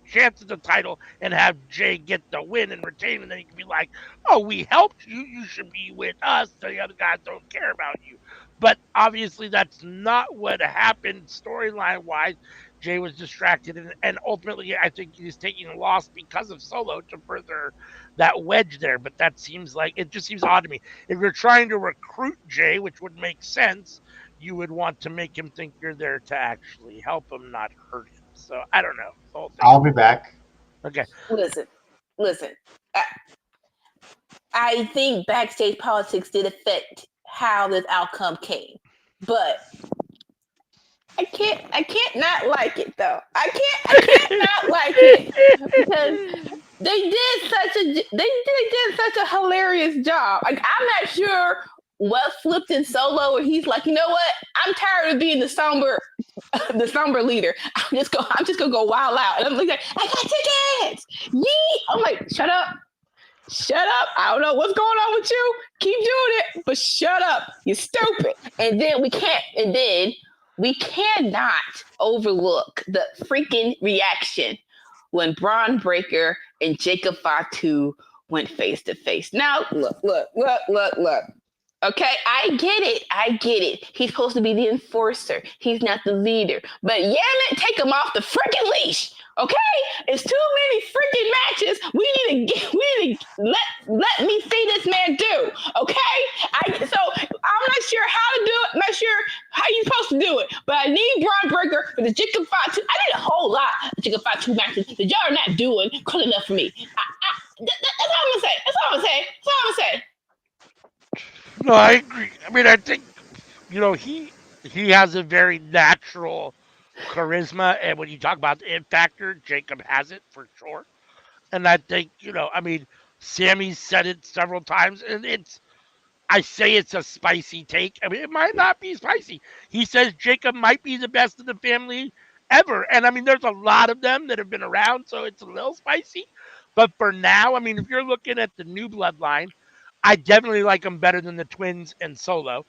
[SPEAKER 2] chance at the title and have Jay get the win and retain, and then he can be like, oh, we helped you, you should be with us, the other guys don't care about you. But obviously that's not what happened storyline wise. Jay was distracted, and ultimately I think he's taking a loss because of Solo to further that wedge there. But it just seems odd to me. If you're trying to recruit Jay, which would make sense, you would want to make him think you're there to actually help him, not hurt him. So I don't know.
[SPEAKER 1] I'll be back.
[SPEAKER 2] Okay.
[SPEAKER 3] Listen. I think backstage politics did affect how this outcome came, but I can't not like it though. I can't not like it because they did such a hilarious job. Like, I'm not sure what flipped in Solo, where he's like, you know what? I'm tired of being the somber leader. I'm just gonna go wild out. And I'm like, I got tickets. Yee! I'm like, shut up. I don't know what's going on with you. Keep doing it, but shut up. You're stupid. And then we cannot overlook the freaking reaction when Braun Breaker and Jacob Fatu went face to face. Now, look. Okay, I get it. He's supposed to be the enforcer. He's not the leader. But damn it, take him off the freaking leash. Okay, it's too many freaking matches. We need to let me see this man do. Okay, so I'm not sure how to do it. I'm not sure how you're supposed to do it. But I need Braun Breaker for the Chicken Fatu. I need a whole lot of Chicken Fatu matches that y'all are not doing cool enough for me. That's all I'm gonna say.
[SPEAKER 2] No, I agree. I mean, I think he has a very natural charisma, and when you talk about the it factor, Jacob has it for sure. And I think I mean, Sammy said it several times, and I say it's a spicy take. I mean, it might not be spicy. He says Jacob might be the best of the family ever, and I mean, there's a lot of them that have been around, so it's a little spicy. But for now, I mean, if you're looking at the new bloodline, I definitely like them better than the twins and Solo.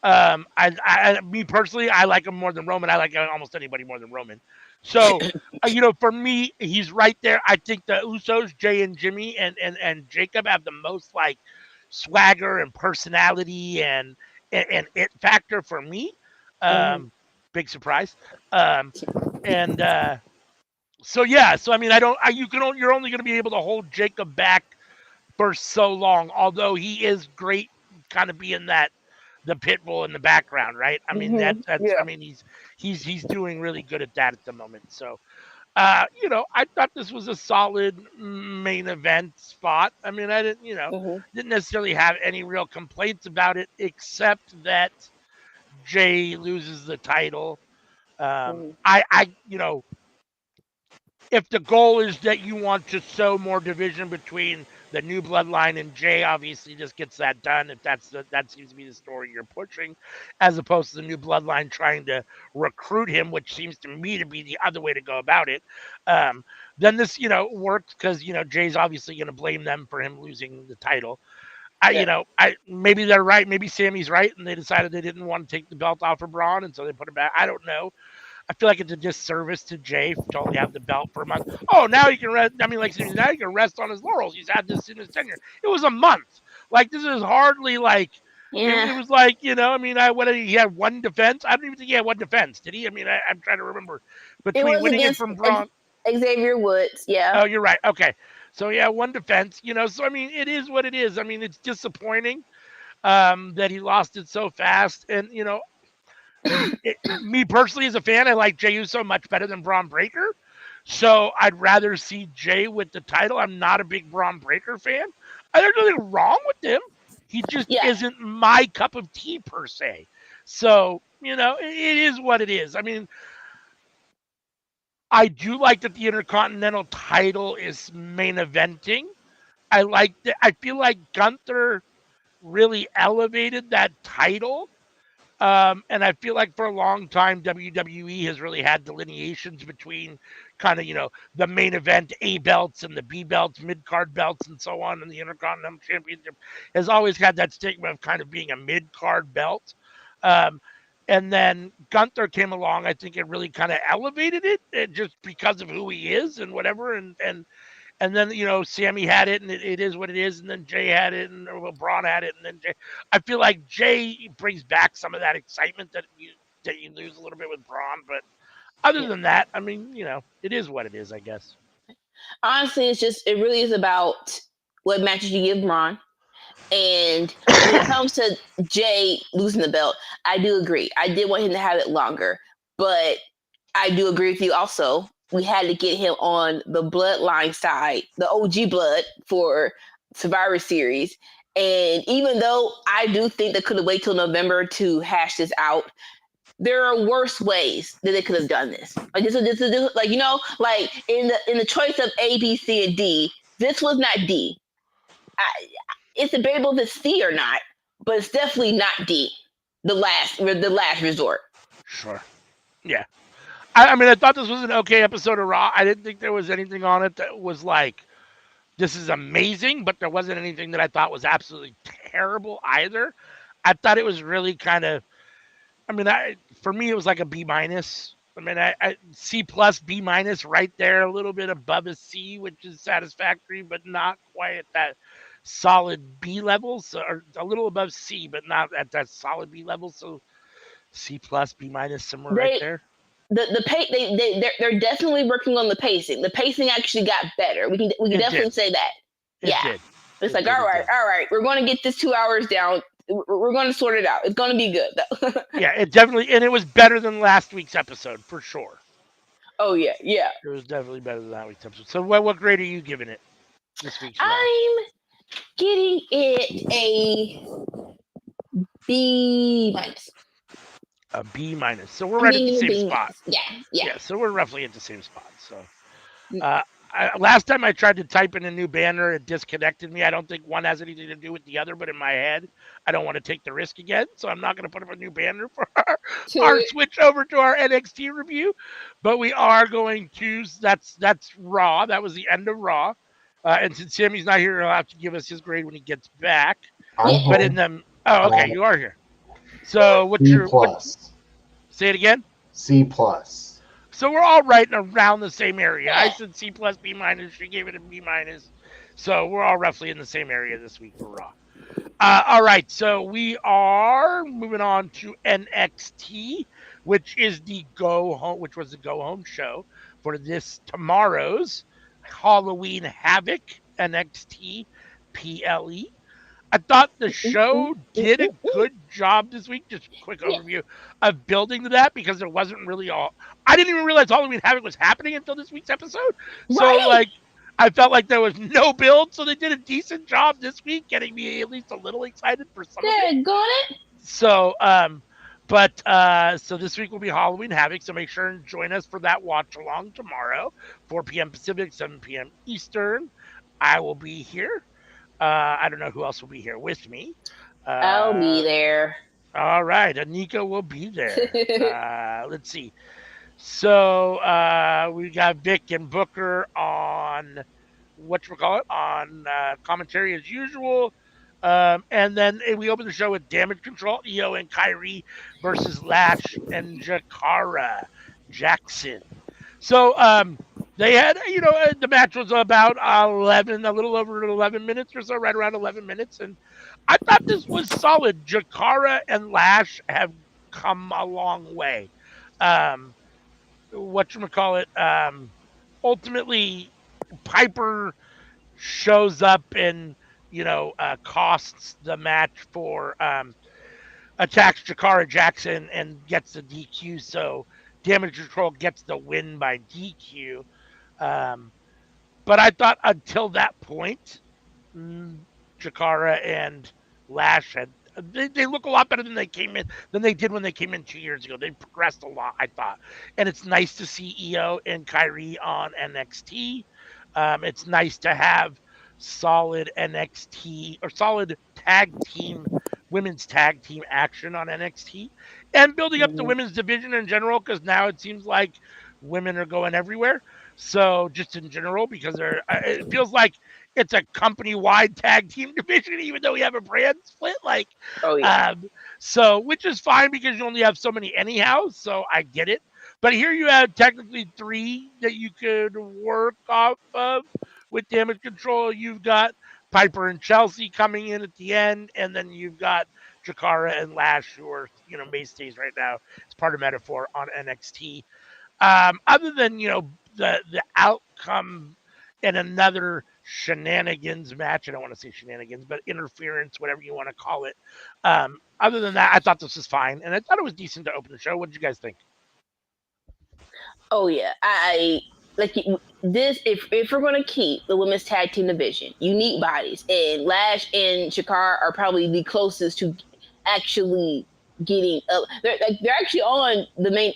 [SPEAKER 2] Me personally, I like him more than Roman. I like almost anybody more than Roman. So, for me, he's right there. I think the Usos, Jay and Jimmy and Jacob have the most like swagger and personality and it factor for me. Big surprise. So yeah. So I mean, you're only going to be able to hold Jacob back for so long. Although he is great, kind of being the pit bull in the background, right? I mean that's I
[SPEAKER 3] Yeah.
[SPEAKER 2] mean he's doing really good at that at the moment. So I thought this was a solid main event spot. I mean, I didn't,
[SPEAKER 3] Hmm.
[SPEAKER 2] didn't necessarily have any real complaints about it, except that Jay loses the title.
[SPEAKER 3] Hmm.
[SPEAKER 2] If the goal is that you want to sow more division between the new bloodline and Jay, obviously this gets that done. If that seems to be the story you're pushing, as opposed to the new bloodline trying to recruit him, which seems to me to be the other way to go about it. Um, then this, works because Jay's obviously going to blame them for him losing the title.
[SPEAKER 3] Yeah.
[SPEAKER 2] I maybe they're right, maybe Sammy's right, and they decided they didn't want to take the belt off of Braun, and so they put it back. I don't know. I feel like it's a disservice to Jay to only have the belt for a month. Oh, now he can rest. I mean, like now he can rest on his laurels. He's had this in his tenure. It was a month. Like this is hardly like it
[SPEAKER 3] Yeah.
[SPEAKER 2] was like I mean, he had one defense. I don't even think he had one defense. Did he? I mean, I'm trying to remember
[SPEAKER 3] It
[SPEAKER 2] between
[SPEAKER 3] was
[SPEAKER 2] winning it
[SPEAKER 3] against
[SPEAKER 2] from Braun.
[SPEAKER 3] Xavier Woods. Yeah.
[SPEAKER 2] Oh, you're right. Okay, so yeah, one defense. So I mean, it is what it is. I mean, it's disappointing that he lost it so fast, and me personally as a fan, I like Jey Uso much better than Braun Breaker. So I'd rather see Jay with the title. I'm not a big Braun Breaker fan. There's nothing wrong with him. He just
[SPEAKER 3] Yeah.
[SPEAKER 2] isn't my cup of tea per se. So, it is what it is. I mean, I do like that the Intercontinental title is main eventing. I feel like Gunther really elevated that title. And I feel like for a long time, WWE has really had delineations between kind of, the main event A belts and the B belts, mid card belts, and so on. And the Intercontinental Championship has always had that stigma of kind of being a mid card belt. Um, and then Gunther came along. I think it really kind of elevated it just because of who he is and whatever. And then Sammy had it, and it is what it is. And then Jay had it, and well, Braun had it, and then Jay. I feel like Jay brings back some of that excitement that you lose a little bit with Braun. But other
[SPEAKER 3] Yeah.
[SPEAKER 2] than that, I mean, it is what it is, I guess.
[SPEAKER 3] Honestly, it really is about what matches you give Braun. And when it comes to Jay losing the belt, I do agree. I did want him to have it longer, but I do agree with you also. We had to get him on the bloodline side, the OG blood for Survivor Series. And even though I do think they could have waited till November to hash this out, there are worse ways that they could have done this. Like this like like in the choice of A, B, C, and D, this was not D. I, it's debatable if it's C or not, but it's definitely not D. The last resort.
[SPEAKER 2] Sure. Yeah. I mean, I thought this was an okay episode of Raw. I didn't think there was anything on it that was like, this is amazing, but there wasn't anything that I thought was absolutely terrible either. I thought it was really kind of, I mean, for me, it was like a B minus. I mean, C plus, B minus, right there, a little bit above a C, which is satisfactory, but not quite at that solid B level. So, or a little above C, but not at that solid B level. So, C plus, B minus, somewhere right
[SPEAKER 3] They
[SPEAKER 2] there.
[SPEAKER 3] the pace they're definitely working on the pacing. The pacing actually got better. We can
[SPEAKER 2] It
[SPEAKER 3] definitely
[SPEAKER 2] did.
[SPEAKER 3] say that.
[SPEAKER 2] It
[SPEAKER 3] Yeah,
[SPEAKER 2] did.
[SPEAKER 3] it's
[SPEAKER 2] It
[SPEAKER 3] like
[SPEAKER 2] did. It did.
[SPEAKER 3] all right, we're going to get this 2 hours down. We're going to sort it out. It's going to be good though.
[SPEAKER 2] Yeah, it definitely, and it was better than last week's episode for sure.
[SPEAKER 3] Oh yeah, yeah.
[SPEAKER 2] It was definitely better than last week's episode. So, what grade are you giving it this week's Raw?
[SPEAKER 3] I'm getting it a B minus.
[SPEAKER 2] A B minus. So we're
[SPEAKER 3] I'm
[SPEAKER 2] right at the
[SPEAKER 3] getting a
[SPEAKER 2] same
[SPEAKER 3] B
[SPEAKER 2] spot.
[SPEAKER 3] minus. Yeah, yeah.
[SPEAKER 2] Yeah, so we're roughly at the same spot. So,
[SPEAKER 3] Mm.
[SPEAKER 2] last time I tried to type in a new banner, it disconnected me. I don't think one has anything to do with the other, but in my head, I don't want to take the risk again. So I'm not going to put up a new banner for our switch over to our NXT review. But we are going to. That's Raw. That was the end of Raw. And since Sammy's not here, he'll have to give us his grade when he gets back.
[SPEAKER 1] I'm
[SPEAKER 3] Yeah.
[SPEAKER 2] But
[SPEAKER 1] home.
[SPEAKER 2] in them, oh, okay, you are here. So what's
[SPEAKER 1] C
[SPEAKER 2] your what?
[SPEAKER 1] plus.
[SPEAKER 2] Say it again.
[SPEAKER 1] C plus.
[SPEAKER 2] So we're all right in around the same area. I
[SPEAKER 3] Yeah.
[SPEAKER 2] said C plus, B minus. She gave it a B minus. So we're all roughly in the same area this week for Raw. All right, so we are moving on to NXT, which is the go home, which was the go home show for this tomorrow's Halloween Havoc NXT PLE. I thought the show did a good job this week. Just a quick overview of building to that because there wasn't really all. I didn't even realize Halloween Havoc was happening until this week's episode. So like, I felt like there was no build. So they did a decent job this week, getting me at least a little excited for some of it.
[SPEAKER 3] Got it.
[SPEAKER 2] So so this week will be Halloween Havoc. So make sure and join us for that watch along tomorrow, 4 p.m. Pacific, 7 p.m. Eastern. I will be here. I don't know who else will be here with me.
[SPEAKER 3] I'll be there.
[SPEAKER 2] All right. Anika will be there. Let's see. So we got Vic and Booker on on commentary as usual. And then we open the show with Damage Control, Io and Kyrie versus Lash and Jakara Jackson. So they had, the match was about a little over 11 minutes or so, right around 11 minutes. And I thought this was solid. Jakara and Lash have come a long way. Ultimately, Piper shows up and, costs the match for attacks Jakara Jackson and gets the DQ. So Damage Control gets the win by DQ. But I thought until that point, Jakara and Lash they look a lot better than they did when they came in 2 years ago. They progressed a lot, I thought. And it's nice to see Io and Kyrie on NXT. It's nice to have solid NXT or solid women's tag team action on NXT and building up the women's division in general, because now it seems like women are going everywhere. So just in general, because it feels like it's a company-wide tag team division, even though we have a brand split. So which is fine because you only have so many anyhow. So I get it. But here you have technically 3 that you could work off of with Damage Control. You've got Piper and Chelsea coming in at the end, and then you've got Jakara and Lash, who are mainstays right now. It's part of Metaphor on NXT. Other than the outcome in another shenanigans match, I don't want to say shenanigans, but interference, whatever you want to call it. Other than that, I thought this was fine, and I thought it was decent to open the show. What did you guys think?
[SPEAKER 3] Oh yeah, I like this. If we're gonna keep the women's tag team division, unique bodies, and Lash and Shakar are probably the closest to actually getting up. They're actually on the main.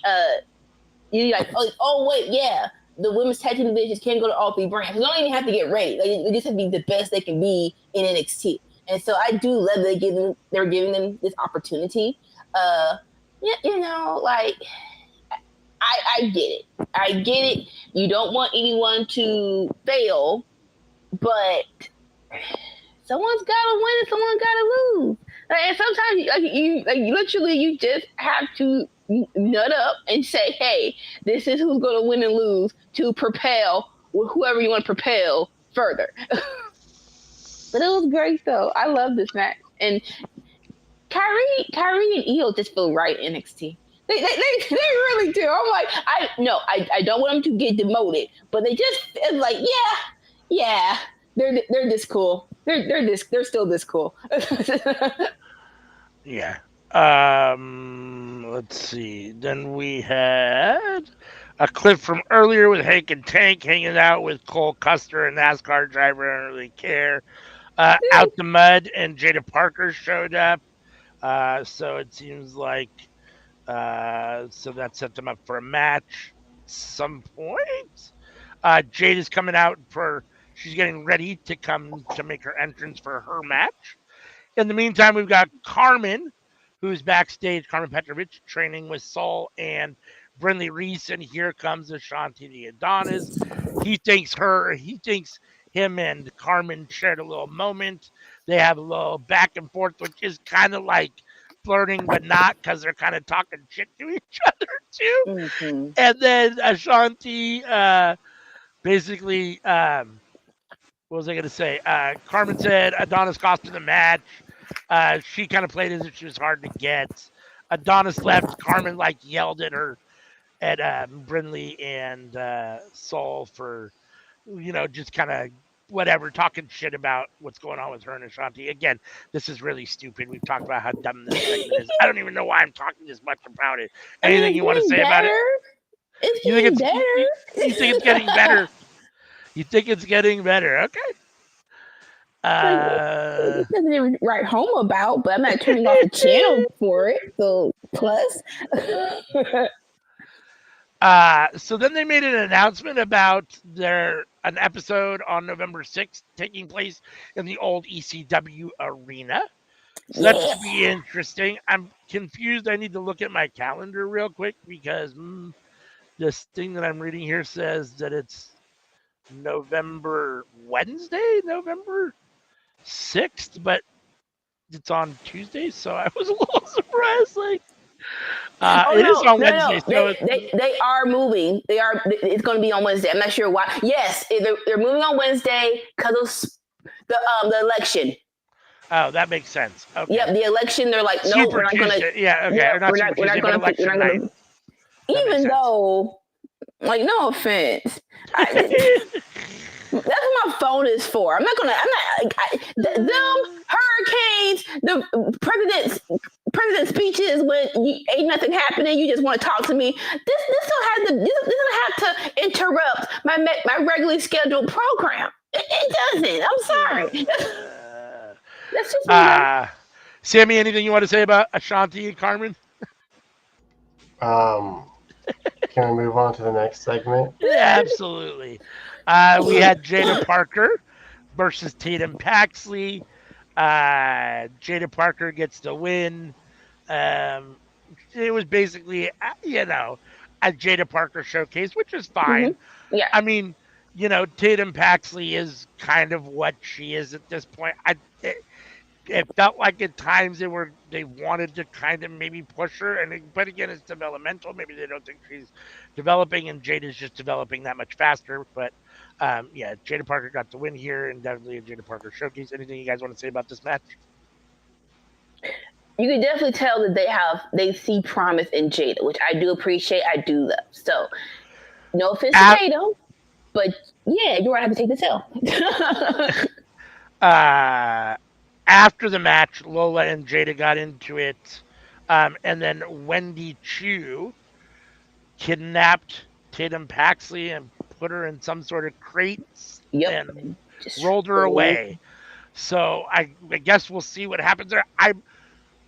[SPEAKER 3] The women's tag team divisions can go to all 3 brands. They don't even have to get ready. They just have to be the best they can be in NXT. And so I do love that they're giving them this opportunity. I get it. I get it. You don't want anyone to fail, but someone's got to win and someone's got to lose. And sometimes you just have to nut up and say, hey, this is who's going to win and lose to propel whoever you want to propel further. But it was great, though. I love this match. And Kyrie and Io just feel right in NXT. They really do. I'm like, I don't want them to get demoted, but they just feel like, yeah, they're this cool. They're still this cool.
[SPEAKER 2] Yeah. Let's see. Then we had a clip from earlier with Hank and Tank hanging out with Cole Custer, a NASCAR driver. I don't really care. Out the Mud and Jada Parker showed up. So it seems like so that set them up for a match at some point. Jade is coming out she's getting ready to come to make her entrance for her match. In the meantime, we've got Carmen, who's backstage, Carmen Petrovich, training with Saul and Brindley Reese, and here comes Ashanti the Adonis. He thinks him and Carmen shared a little moment. They have a little back and forth, which is kind of like flirting, but not, because they're kind of talking shit to each other too. Mm-hmm. And then Ashanti basically, what was I going to say? Carmen said Adonis cost her the match. She kind of played as if she was hard to get. Adonis left. Carmen yelled at her, at Brindley and Saul for, just kind of whatever, talking shit about what's going on with her and Ashanti. Again, this is really stupid. We've talked about how dumb this segment is. I don't even know why I'm talking this much about it.
[SPEAKER 3] I mean,
[SPEAKER 2] Anything
[SPEAKER 3] it's
[SPEAKER 2] you want to
[SPEAKER 3] getting
[SPEAKER 2] say about it?
[SPEAKER 3] better. It's
[SPEAKER 2] You think
[SPEAKER 3] getting
[SPEAKER 2] it's
[SPEAKER 3] better.
[SPEAKER 2] you think it's getting better? You think it's getting better? Okay.
[SPEAKER 3] Like, it's nothing to write home about, but I'm not turning off the channel for it. So plus.
[SPEAKER 2] So then they made an announcement about an episode on November 6th taking place in the old ECW arena. So that should be interesting. I'm confused. I need to look at my calendar real quick because this thing that I'm reading here says that it's November 6th, but it's on Tuesday, so I was a little surprised. Like, it is on Wednesday, so
[SPEAKER 3] they are moving. They are. It's going to be on Wednesday. I'm not sure why. Yes, they're moving on Wednesday because of the election.
[SPEAKER 2] Oh, that makes sense. Okay.
[SPEAKER 3] Yep, the election. They're like, no,
[SPEAKER 2] Super
[SPEAKER 3] we're not going
[SPEAKER 2] Tuesday.
[SPEAKER 3] to.
[SPEAKER 2] Yeah, okay.
[SPEAKER 3] Yep,
[SPEAKER 2] Or not Super Tuesday, but election night.
[SPEAKER 3] Even though, like, no offense, that's what my phone is for. I'm not. Them hurricanes, the president's speeches when ain't nothing happening. You just want to talk to me. This don't have to interrupt my regularly scheduled program. It doesn't. I'm sorry. That's just me.
[SPEAKER 2] Sammy, anything you want to say about Ashanti and Carmen?
[SPEAKER 1] Can we move on to the next segment?
[SPEAKER 2] Yeah, absolutely. We had Jada Parker versus Tatum Paxley. Jada Parker gets the win. It was basically, a Jada Parker showcase, which is fine.
[SPEAKER 3] Mm-hmm. Yeah.
[SPEAKER 2] I mean, Tatum Paxley is kind of what she is at this point. It felt like at times they wanted to kind of maybe push her, but again, it's developmental. Maybe they don't think she's developing, and Jada's just developing that much faster. But Jada Parker got the win here, and definitely a Jada Parker showcase. Anything you guys want to say about this match?
[SPEAKER 3] You can definitely tell that they see promise in Jada, which I do appreciate. I do love. So, no offense to Jada, but yeah, you're gonna have to take the
[SPEAKER 2] L. After the match, Lola and Jada got into it, and then Wendy Chu kidnapped Tatum Paxley and put her in some sort of crate and rolled her away. So I guess we'll see what happens there.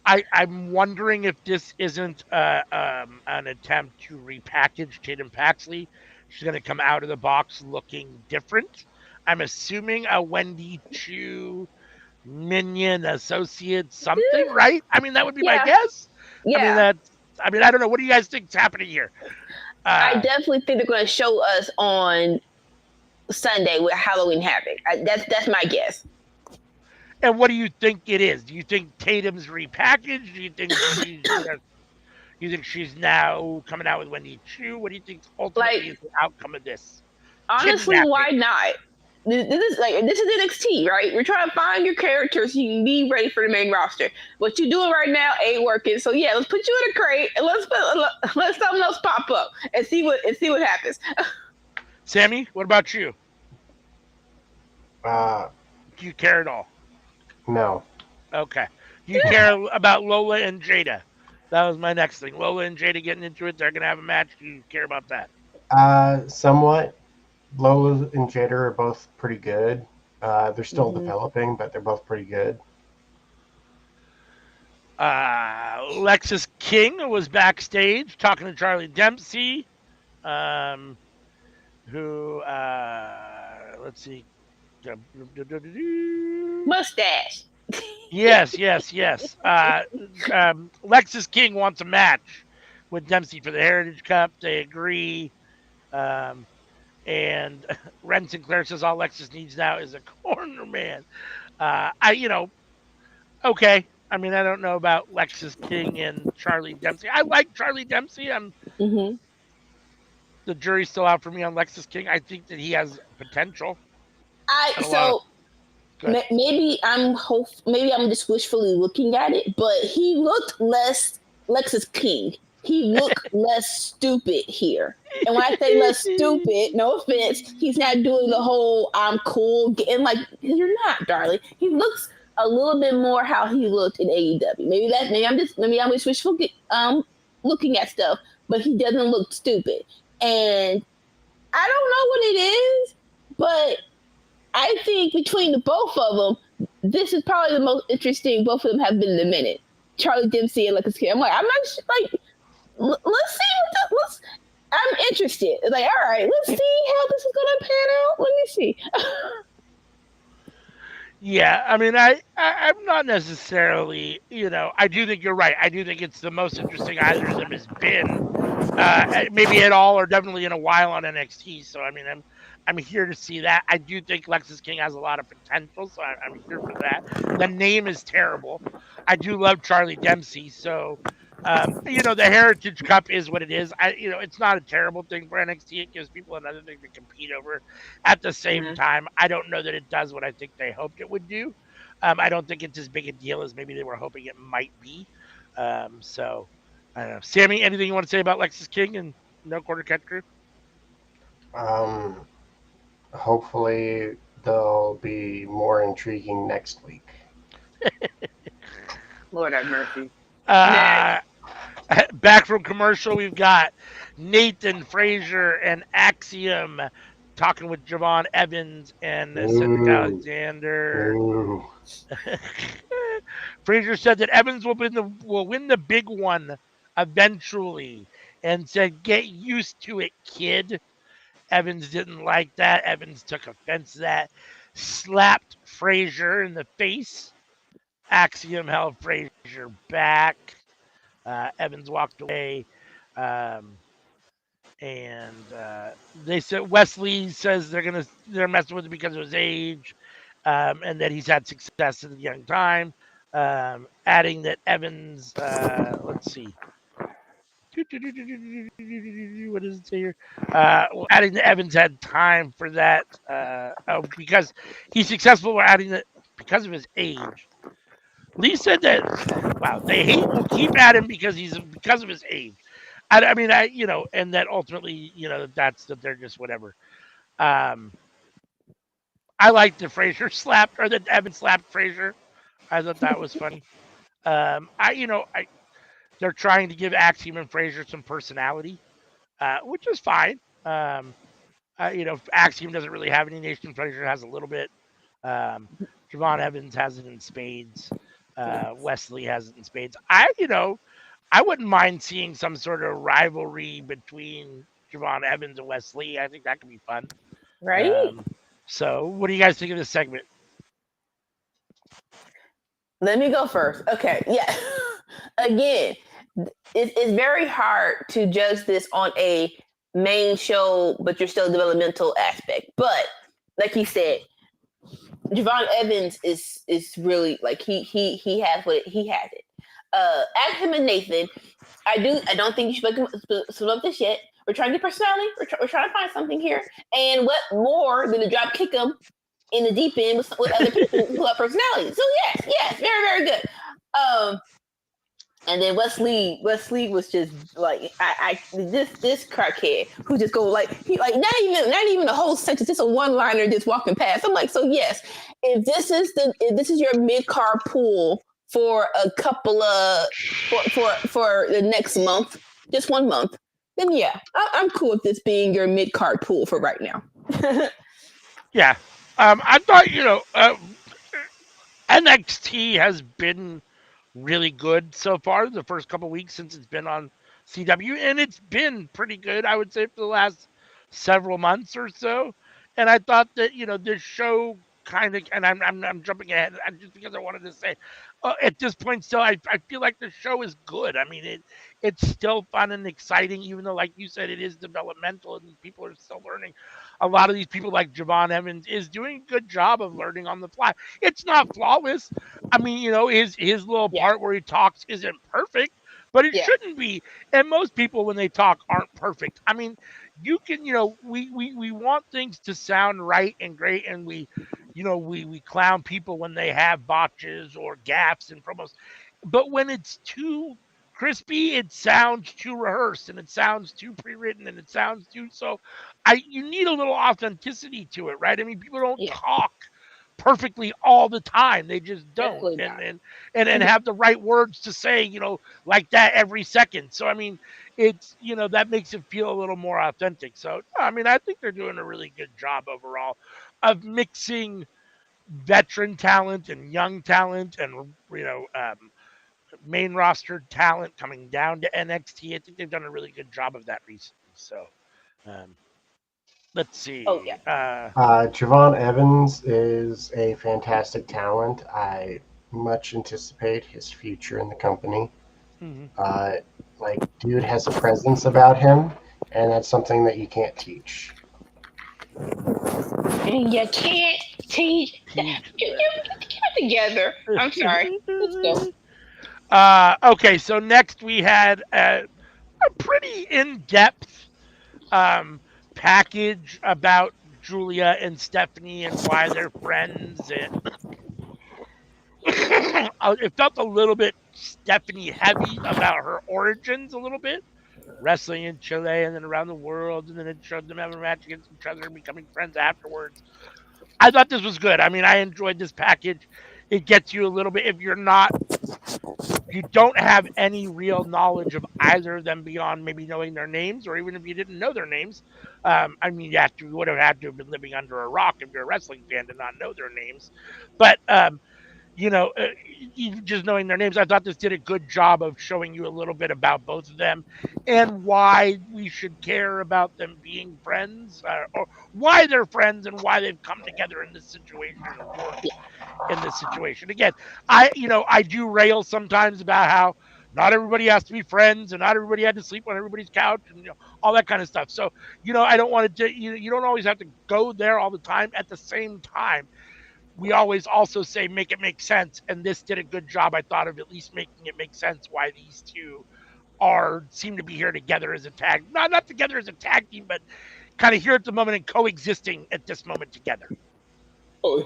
[SPEAKER 2] I'm wondering if this isn't an attempt to repackage Tatum Paxley. She's going to come out of the box looking different. I'm assuming a Wendy Chu minion associate something, right? I mean, that would be my guess.
[SPEAKER 3] Yeah.
[SPEAKER 2] I don't know. What do you guys think is happening here?
[SPEAKER 3] I definitely think they're going to show us on Sunday with Halloween Havoc. That's my guess.
[SPEAKER 2] And what do you think it is? Do you think Tatum's repackaged? Do you think she's now coming out with Wendy Chu? What do you think ultimately is the outcome of this?
[SPEAKER 3] Honestly, why not? This is NXT, right? We're trying to find your characters so you can be ready for the main roster. What you're doing right now ain't working. So yeah, let's put you in a crate and let something else pop up and see what happens.
[SPEAKER 2] Sammy, what about you? Do you care at all?
[SPEAKER 1] No.
[SPEAKER 2] Okay. Do you care about Lola and Jada? That was my next thing. Lola and Jada getting into it. They're going to have a match. Do you care about that?
[SPEAKER 1] Somewhat. Lola and Jada are both pretty good. They're still developing, but they're both pretty good.
[SPEAKER 2] Lexis King was backstage talking to Charlie Dempsey, who, let's see.
[SPEAKER 3] Mustache.
[SPEAKER 2] Yes. Lexis King wants a match with Dempsey for the Heritage Cup. They agree. And Ren Sinclair says all Lexis needs now is a corner man. Okay. I mean, I don't know about Lexis King and Charlie Dempsey. I like Charlie Dempsey. The jury's still out for me on Lexis King. I think that he has potential.
[SPEAKER 3] Maybe I'm just wishfully looking at it, but he looked less Lexis King he looked less stupid here. And when I say less stupid, no offense, he's not doing the whole "I'm cool" getting like you're not, darling. He looks a little bit more how he looked in AEW. Maybe I'm just wishful looking at stuff, but he doesn't look stupid. And I don't know what it is, but I think between the both of them, this is probably the most interesting both of them have been in a minute. Charlie Dempsey and Lucas Kid. I'm like, I'm not like, let's see what the, let's. I'm interested. It's like, all right, let's see how this is gonna pan out. Let me see.
[SPEAKER 2] Yeah, I mean, I'm not necessarily, I do think you're right. I do think it's the most interesting either of them has been, maybe at all or definitely in a while on NXT. So I mean, I'm here to see that. I do think Lexus King has a lot of potential, so I'm here for that. The name is terrible. I do love Charlie Dempsey, so the Heritage Cup is what it is. It's not a terrible thing for NXT. It gives people another thing to compete over. At the same time, I don't know that it does what I think they hoped it would do. I don't think it's as big a deal as maybe they were hoping it might be. So I don't know. Sammy, anything you want to say about Lexus King and No Quarter Catch Crew?
[SPEAKER 1] Hopefully they'll be more intriguing next week.
[SPEAKER 3] Lord have mercy.
[SPEAKER 2] Back from commercial, we've got Nathan Frazier and Axiom talking with Javon Evans and Cedric Alexander. Frazier said that Evans will win the big one eventually, and said, "Get used to it, kid." Evans didn't like that. Evans took offense to that, slapped Frazier in the face. Axiom held Frazier back. Evans walked away. And they said Wesley says they're messing with him because of his age, and that he's had success at a young time. Adding that Evans, let's see, what does it say here? Adding that Evans had time for that because he's successful. We're adding that because of his age. Lee said that, wow, they will keep at him because of his age. I mean, and that ultimately, that they're just whatever. I liked the Frazier slapped, or that Evan slapped Frazier. I thought that was funny. They're trying to give Axiom and Frazier some personality, which is fine. Axiom doesn't really have any nation. Frazier has a little bit. Javon Evans has it in spades. Wesley has it in spades. I wouldn't mind seeing some sort of rivalry between Javon Evans and Wesley. I think that could be fun.
[SPEAKER 3] Right?
[SPEAKER 2] So, what do you guys think of this segment?
[SPEAKER 3] Let me go first. Okay, yeah. Again, it's very hard to judge this on a main show, but you're still developmental aspect. But like he said, Javon Evans is really like he has it. At him and Nathan, I don't think you should split up this yet. We're trying to get personality. We're trying to find something here. And what more than to drop kick them in the deep end with other people who have personality? So yes, very, very good. And then Wesley was just like this crackhead who just go like he like not even a whole sentence, just a one-liner just walking past. I'm like, so yes, if this is your mid-card pool for a couple of for the next month, just 1 month, then yeah, I'm cool with this being your mid-card pool for right now.
[SPEAKER 2] Yeah, I thought NXT has been really good so far the first couple weeks since it's been on CW, and it's been pretty good, I would say, for the last several months or so. And I thought that this show kind of, and I'm jumping ahead just because I wanted to say, at this point still, I feel like the show is good. I mean, it's still fun and exciting, even though, like you said, it is developmental and people are still learning. A lot of these people, like Javon Evans, is doing a good job of learning on the fly. It's not flawless. I mean, his little part where he talks isn't perfect, but it shouldn't be. And most people, when they talk, aren't perfect. I mean, you can, we want things to sound right and great, and we clown people when they have botches or gaffes and promos. But when it's too crispy, it sounds too rehearsed and it sounds too pre-written and it sounds too so. You need a little authenticity to it, right? I mean, people don't
[SPEAKER 3] Yeah,
[SPEAKER 2] talk perfectly all the time. They just don't,
[SPEAKER 3] definitely
[SPEAKER 2] and
[SPEAKER 3] not.
[SPEAKER 2] have the right words to say, like that every second. So I mean, it's that makes it feel a little more authentic. So I mean, I think they're doing a really good job overall of mixing veteran talent and young talent and main roster talent coming down to NXT. I think they've done a really good job of that recently. So um, let's
[SPEAKER 3] Oh
[SPEAKER 2] see.
[SPEAKER 3] yeah.
[SPEAKER 1] Javon Evans is a fantastic talent. I much anticipate his future in the company.
[SPEAKER 2] Mhm.
[SPEAKER 1] Uh, dude has a presence about him, and that's something that you can't teach.
[SPEAKER 3] And you can't teach that.
[SPEAKER 2] Teach
[SPEAKER 3] Get it together. I'm sorry. Let's go.
[SPEAKER 2] that. Okay, so next we had a pretty in-depth um, package about Julia and Stephanie and why they're friends, and it felt a little bit Stephanie heavy about her origins, a little bit wrestling in Chile and then around the world, and then it showed them having a match against each other and becoming friends afterwards. I thought this was good. I mean, I enjoyed this package. It gets you a little bit if you don't have any real knowledge of either of them beyond maybe knowing their names, or even if you didn't know their names. I mean, you would have had to have been living under a rock if you're a wrestling fan to not know their names. But you know, uh, just knowing their names, I thought this did a good job of showing you a little bit about both of them and why we should care about them being friends, or why they're friends and why they've come together in this situation and worked in this situation. Again, I do rail sometimes about how not everybody has to be friends and not everybody had to sleep on everybody's couch and all that kind of stuff. So, I don't want to, you don't always have to go there all the time. At the same time, we always also say make it make sense, and this did a good job, I thought, of at least making it make sense why these two seem to be here together as a tag, not together as a tag team, but kind of here at the moment and coexisting at this moment together.
[SPEAKER 3] Oh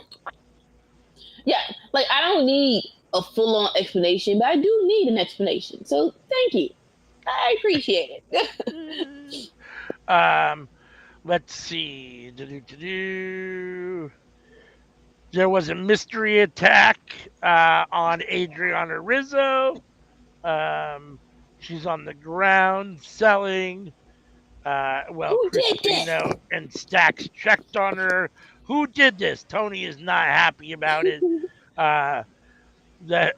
[SPEAKER 3] yeah. Like I don't need a full on explanation, but I do need an explanation. So thank you. I appreciate it.
[SPEAKER 2] um, let's see. There was a mystery attack on Adriana Rizzo. Um, she's on the ground selling.
[SPEAKER 3] Who
[SPEAKER 2] Chris
[SPEAKER 3] did this?
[SPEAKER 2] Sabino and Stacks checked on her. Who did this? Tony is not happy about it. Uh, the,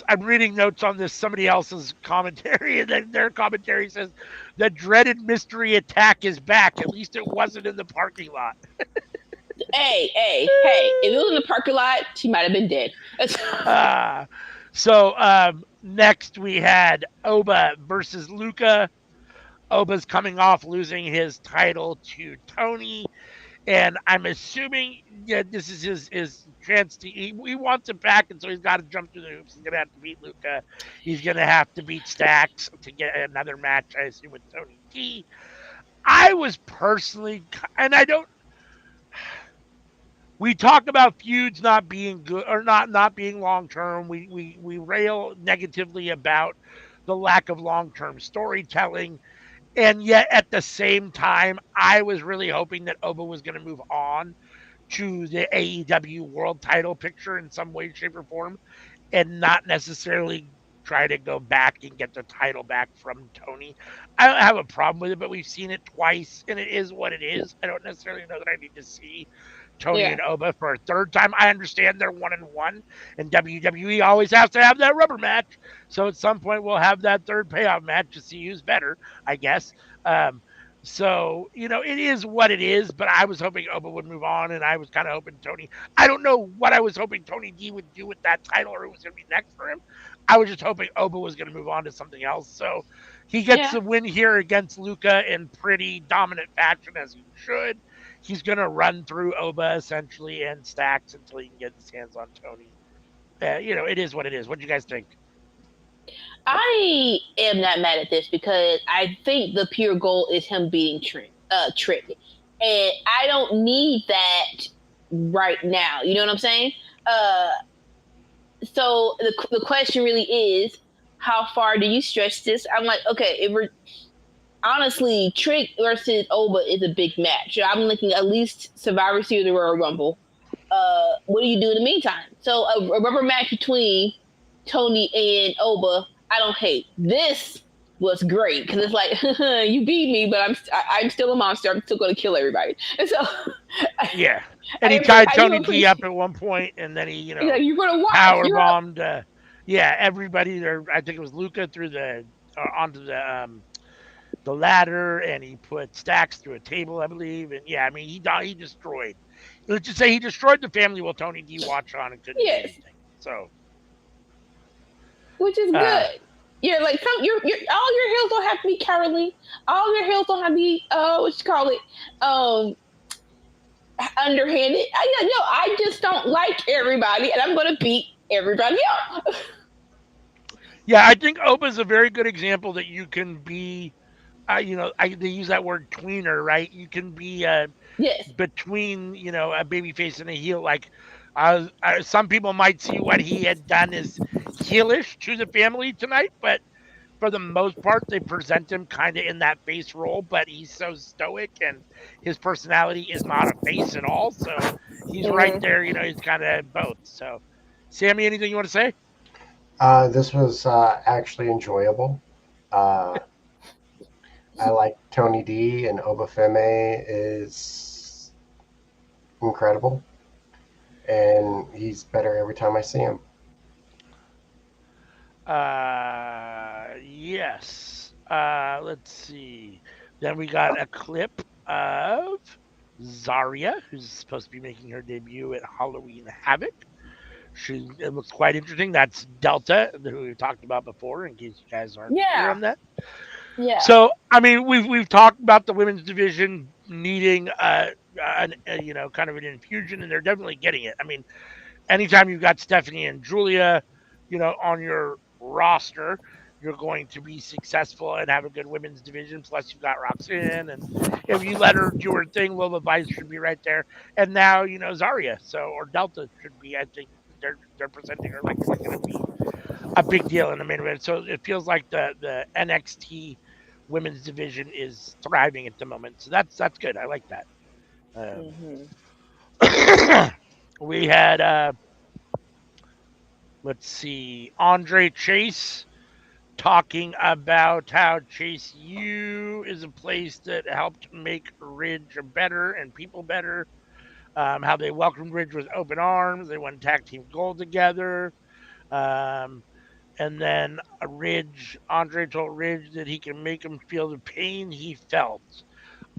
[SPEAKER 2] I'm reading notes on this somebody else's commentary, and then their commentary says the dreaded mystery attack is back. At least it wasn't in the parking lot.
[SPEAKER 3] Hey! If it was in the parking lot, she might have been dead.
[SPEAKER 2] Next we had Oba versus Luca. Oba's coming off losing his title to Tony, and I'm assuming this is his chance to. He wants it back, and so he's got to jump through the hoops. He's gonna have to beat Luca. He's gonna have to beat Stacks to get another match, I assume, with Tony T. I was personally, and I don't. We talk about feuds not being good or not being long term. We rail negatively about the lack of long term storytelling. And yet at the same time, I was really hoping that Oba was going to move on to the AEW world title picture in some way, shape, or form, and not necessarily try to go back and get the title back from Tony. I don't have a problem with it, but we've seen it twice, and it is what it is. I don't necessarily know that I need to see Tony
[SPEAKER 3] Yeah.
[SPEAKER 2] and Oba for a third time. I understand they're 1-1, and WWE always has to have that rubber match. So at some point, we'll have that third payoff match to see who's better, I guess. So, it is what it is, but I was hoping Oba would move on, and I was kind of hoping Tony. I don't know what I was hoping Tony D would do with that title or who was going to be next for him. I was just hoping Oba was going to move on to something else. So he gets
[SPEAKER 3] Yeah.
[SPEAKER 2] the win here against Luca in pretty dominant fashion, as he should. He's going to run through Oba essentially and Stacks until he can get his hands on Tony. It is what it is. What do you guys think?
[SPEAKER 3] I am not mad at this because I think the pure goal is him beating Trick. And I don't need that right now. You know what I'm saying? So the question really is, how far do you stretch this? I'm like, okay, if we're honestly, Trick versus Oba is a big match. I'm looking at least Survivor Series or Royal Rumble. What do you do in the meantime? So a rubber match between Tony and Oba, I don't hate. This was great because it's like you beat me, but I'm still a monster. I'm still going to kill everybody. And so
[SPEAKER 2] Yeah, and he tied
[SPEAKER 3] I do
[SPEAKER 2] Tony D up
[SPEAKER 3] appreciate.
[SPEAKER 2] at one point, and then he,
[SPEAKER 3] Like, you're going to watch.
[SPEAKER 2] power
[SPEAKER 3] You're
[SPEAKER 2] bombed. Yeah, everybody there. I think it was Luca through onto the ladder, and he put Stacks through a table, I believe. And yeah, I mean, he destroyed. Let's just say he destroyed the family while Tony D watched on and couldn't do
[SPEAKER 3] yes,
[SPEAKER 2] anything. So,
[SPEAKER 3] which is
[SPEAKER 2] uh,
[SPEAKER 3] good. Yeah, like your all your heels don't have to be Caroline. All your heels don't have to be what you call it, um, underhanded. I just don't like everybody, and I'm gonna beat everybody up.
[SPEAKER 2] yeah, I think Opa's a very good example that you can be. They use that word tweener, right? You can be
[SPEAKER 3] Yes.
[SPEAKER 2] between a baby face and a heel. Like some people might see what he had done as heelish to the family tonight, but for the most part, they present him kind of in that face role. But he's so stoic, and his personality is not a face at all. So he's right
[SPEAKER 3] Mm-hmm.
[SPEAKER 2] there. He's kind of both. So, Sammy, anything you want to say?
[SPEAKER 1] This was actually enjoyable. Uh, I like Tony D, and Obafemi is incredible, and he's better every time I see him.
[SPEAKER 2] Yes. Let's see. Then we got a clip of Zarya, who's supposed to be making her debut at Halloween Havoc. It looks quite interesting. That's Delta, who we talked about before, in case you guys aren't clear
[SPEAKER 3] Yeah.
[SPEAKER 2] on that.
[SPEAKER 3] Yeah.
[SPEAKER 2] So, I mean, we've talked about the women's division needing kind of an infusion, and they're definitely getting it. I mean, anytime you've got Stephanie and Julia, on your roster, you're going to be successful and have a good women's division. Plus, you've got Roxanne, and if you let her do her thing, Lola Vice should be right there. And now, Zarya, or Delta should be. I think they're presenting her like she's going to be a big deal in the main event. So it feels like the NXT women's division is thriving at the moment. So that's good. I like that.
[SPEAKER 3] Mm-hmm.
[SPEAKER 2] We had let's see, Andre Chase talking about how Chase U is a place that helped make Ridge better and people better. How they welcomed Ridge with open arms. They won tag team gold together. Um, and then Andre told Ridge that he can make him feel the pain he felt.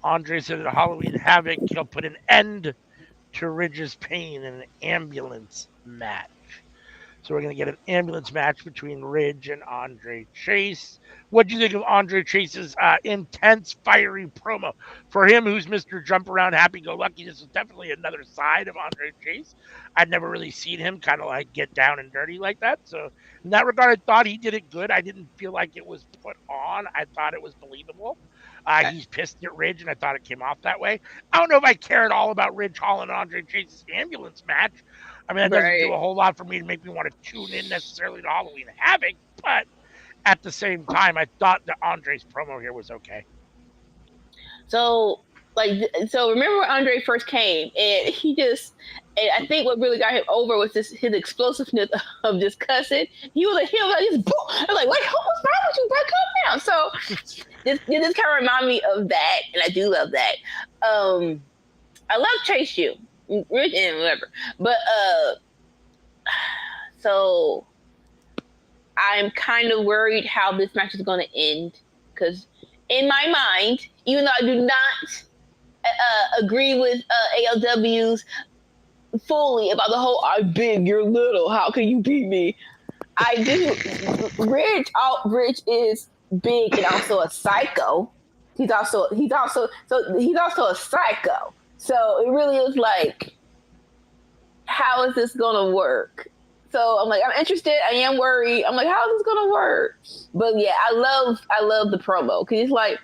[SPEAKER 2] Andre said at Halloween Havoc, he'll put an end to Ridge's pain in an ambulance match. So we're going to get an ambulance match between Ridge and Andre Chase. What do you think of Andre Chase's intense, fiery promo? For him, who's Mr. Jump Around, happy-go-lucky, this is definitely another side of Andre Chase. I'd never really seen him kind of like get down and dirty like that. So in that regard, I thought he did it good. I didn't feel like it was put on. I thought it was believable. He's pissed at Ridge, and I thought it came off that way. I don't know if I care at all about Ridge Hall and Andre Chase's ambulance match. I mean, that doesn't do
[SPEAKER 3] Right.
[SPEAKER 2] a whole lot for me to make me want to tune in necessarily to Halloween Havoc, but at the same time, I thought that Andre's promo here was okay.
[SPEAKER 3] So so remember when Andre first came and and I think what really got him over was his explosiveness of just cussing. He was like, just boom. I was like, what's wrong with you, bro? Calm down. So this kind of remind me of that, and I do love that. I love Chase U, Rich and whatever, but so I'm kind of worried how this match is going to end because in my mind, even though I do not agree with ALW's fully about the whole "I'm big, you're little, how can you beat me?" I do. Rich is big and also a psycho. He's also a psycho. So it really is like, how is this gonna work? So I'm like, I'm interested. I am worried. I'm like, how is this gonna work? But yeah, I love the promo because it's like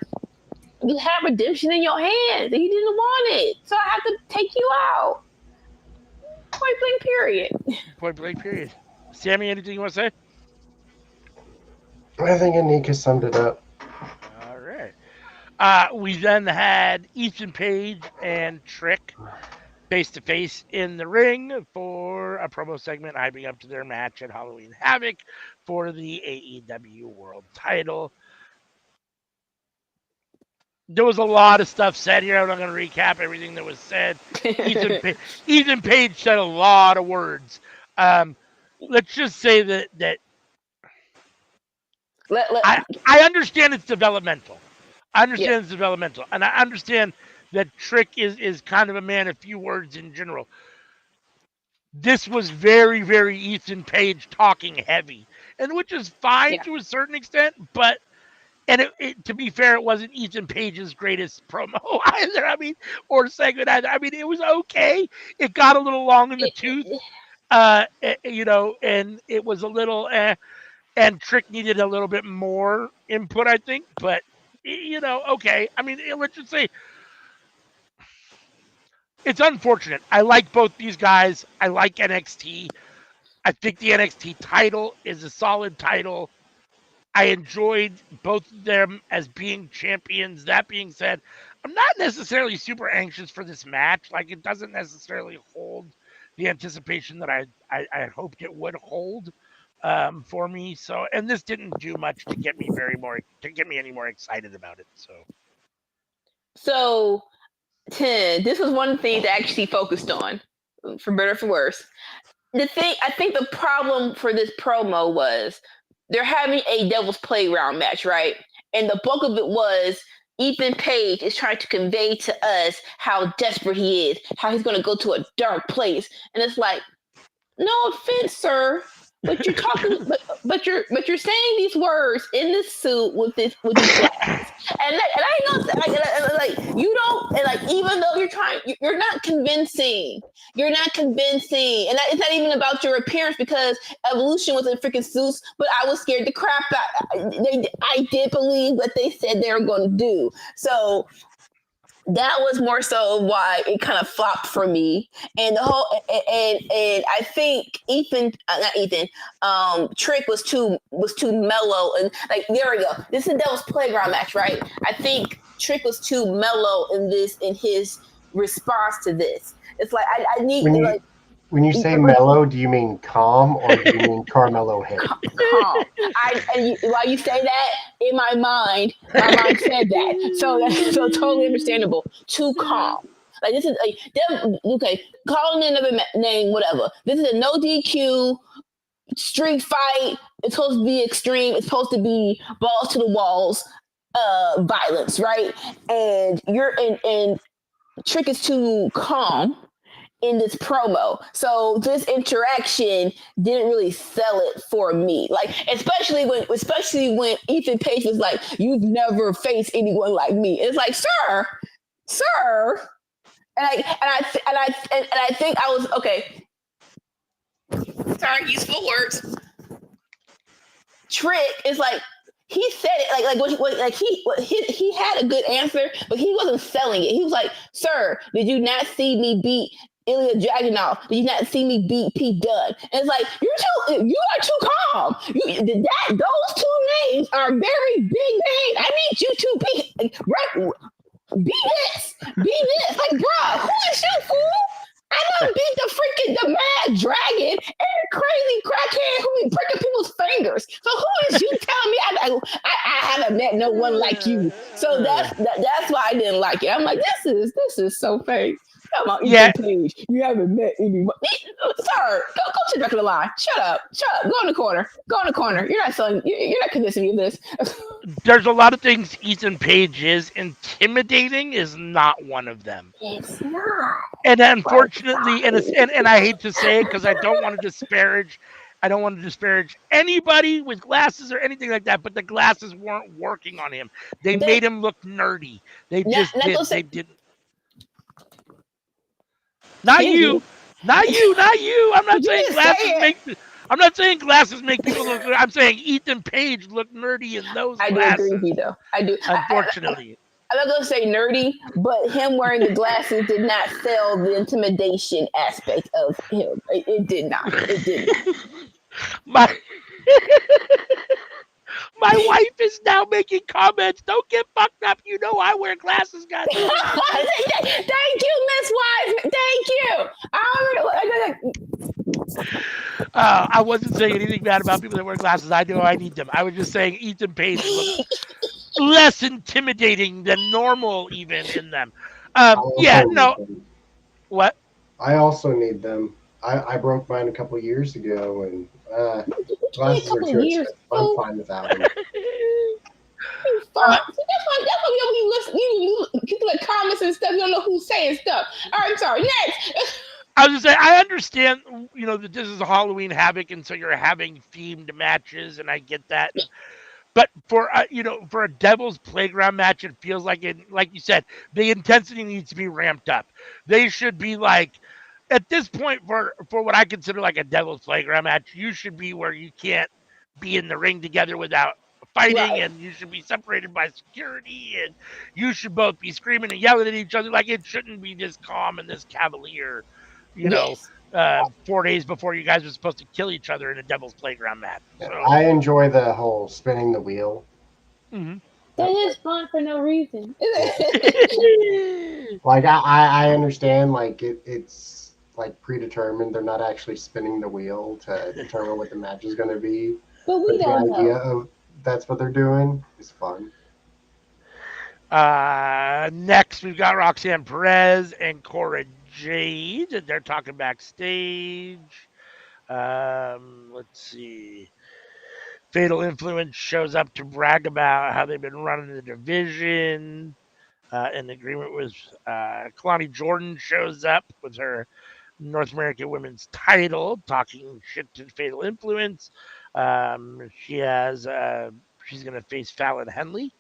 [SPEAKER 3] you have redemption in your hands and you didn't want it, so I have to take you out. Point blank. Period.
[SPEAKER 2] Point blank, period. Sammy, anything you want to say?
[SPEAKER 1] I think Anika summed it up.
[SPEAKER 2] All right. We then had Ethan Page and Trick face to face in the ring for a promo segment hyping up to their match at Halloween Havoc for the AEW World Title. There was a lot of stuff said here. I'm not going to recap everything that was said. Ethan Page said a lot of words. Let's just say that I understand it's developmental. It's developmental, and I understand that Trick is kind of a man of few words in general. This was very, very Ethan Page talking heavy, and which is fine to a certain extent, but. And to be fair, it wasn't Ethan Page's greatest promo either. I mean, or segment either. I mean, it was okay. It got a little long in the tooth, you know, and it was a little. And Trick needed a little bit more input, I think. But you know, okay. I mean, let's just say it's unfortunate. I like both these guys. I like NXT. I think the NXT title is a solid title. I enjoyed both of them as being champions. That being said, I'm not necessarily super anxious for this match. Like, it doesn't necessarily hold the anticipation that I hoped it would hold for me. So, and this didn't do much to get me any more excited about it.
[SPEAKER 3] So, this was one thing that I actually focused on, for better or for worse. I think the problem for this promo was they're having a Devil's Playground match, right? And the bulk of it was Ethan Page is trying to convey to us how desperate he is, how he's going to go to a dark place. And it's like, no offense, sir, but you're talking, but you're saying these words in this suit with these glasses, and I know like you don't, and like even though you're not convincing. You're not convincing, and it's not even about your appearance because Evolution was in freaking suits. But I was scared the crap out. I did believe what they said they were going to do, so. That was more so why it kind of flopped for me, and the whole and I think Trick was too mellow, and like there we go. This is Devil's Playground match, right? I think Trick was too mellow in his response to this. It's like I need
[SPEAKER 1] When you say mellow, do you mean calm or do you mean Carmelo Hayes?
[SPEAKER 3] Calm. While you say that, in my mind said that. So that's so totally understandable. Too calm. Like this is okay. Calling another name, whatever. This is a no DQ street fight. It's supposed to be extreme. It's supposed to be balls to the walls, violence, right? And and Trick is too calm in this promo, so this interaction didn't really sell it for me. Like, especially when Ethan Page was like, "You've never faced anyone like me." It's like, sir, and I think I was okay. Sorry, useful words. Trick is like. He said it he had a good answer, but he wasn't selling it. He was like, "Sir, did you not see me beat Ilya Dragunov? Did you not see me beat Pete Dunne?" And it's like, you are too calm. Those two names are very big names. I need you to be this. Like, bro, who is you, fool? I done beat the mad dragon and crazy crackhead who be breaking people's fingers. So who is you telling me I haven't met no one like you? So that's why I didn't like it. I'm like, this is so fake. Come on, Ethan Page. You haven't met anyone. Sir, go sit back in the line. Shut up. Go in the corner. You're not convincing me of this.
[SPEAKER 2] There's a lot of things Ethan Page is. Intimidating is not one of them.
[SPEAKER 3] It's not.
[SPEAKER 2] And unfortunately, and I hate to say it because I don't want to disparage anybody with glasses or anything like that, but the glasses weren't working on him. They made him look nerdy. They didn't. Not you. I'm not saying glasses make people look good. I'm saying Ethan Page looked nerdy in those glasses.
[SPEAKER 3] I do agree with you, though. I do.
[SPEAKER 2] Unfortunately.
[SPEAKER 3] I'm not going to say nerdy, but him wearing the glasses did not sell the intimidation aspect of him. It did not. It didn't.
[SPEAKER 2] My My wife is now making comments. Don't get fucked up. You know I wear glasses, guys.
[SPEAKER 3] Thank you, Miss Wise. Thank you.
[SPEAKER 2] I wasn't saying anything bad about people that wear glasses. I know I need them. I was just saying Ethan Page looks less intimidating than normal, even in them. Yeah, no. What?
[SPEAKER 1] I also need them. I broke mine a couple years ago, and glasses are too expensive. I'm fine without them.
[SPEAKER 3] That's why you listen. You people like comments and stuff. You don't know who's saying stuff. All right, I'm sorry. Next.
[SPEAKER 2] I was just saying, I understand, that this is a Halloween Havoc, and so you're having themed matches, and I get that. But for for a Devil's Playground match, it feels like like you said, the intensity needs to be ramped up. They should be like, at this point, for what I consider like a Devil's Playground match, you should be where you can't be in the ring together without fighting, right. And you should be separated by security, and you should both be screaming and yelling at each other. Like, it shouldn't be this calm and this cavalier,
[SPEAKER 3] yes.
[SPEAKER 2] 4 days before you guys were supposed to kill each other in a Devil's Playground match. So.
[SPEAKER 1] I enjoy the whole spinning the wheel.
[SPEAKER 3] Mm-hmm. That is fun for no reason.
[SPEAKER 1] Like, I understand, like, it's like predetermined. They're not actually spinning the wheel to determine what the match is going to be.
[SPEAKER 3] But we don't
[SPEAKER 1] know. The idea of that's what they're doing is fun.
[SPEAKER 2] Next, we've got Roxanne Perez and Cora Jade, and they're talking backstage. Let's see. Fatal Influence shows up to brag about how they've been running the division. In agreement with Kalani Jordan shows up with her North American Women's title, talking shit to Fatal Influence. She has she's going to face Fallon Henley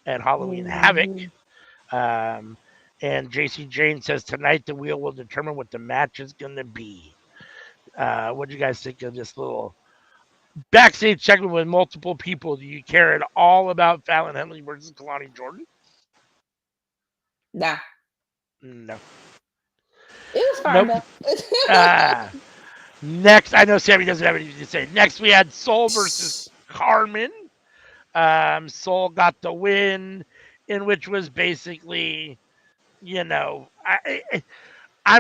[SPEAKER 2] at Halloween Havoc. And JC Jane says tonight the wheel will determine what the match is going to be. What do you guys think of this little backstage segment with multiple people? Do you care at all about Fallon Henley versus Kalani Jordan?
[SPEAKER 3] Nah.
[SPEAKER 2] No.
[SPEAKER 3] It was fine,
[SPEAKER 2] though. Next, I know Sammy doesn't have anything to say. Next, we had Soul versus Carmen. Soul got the win, in which was basically, I'm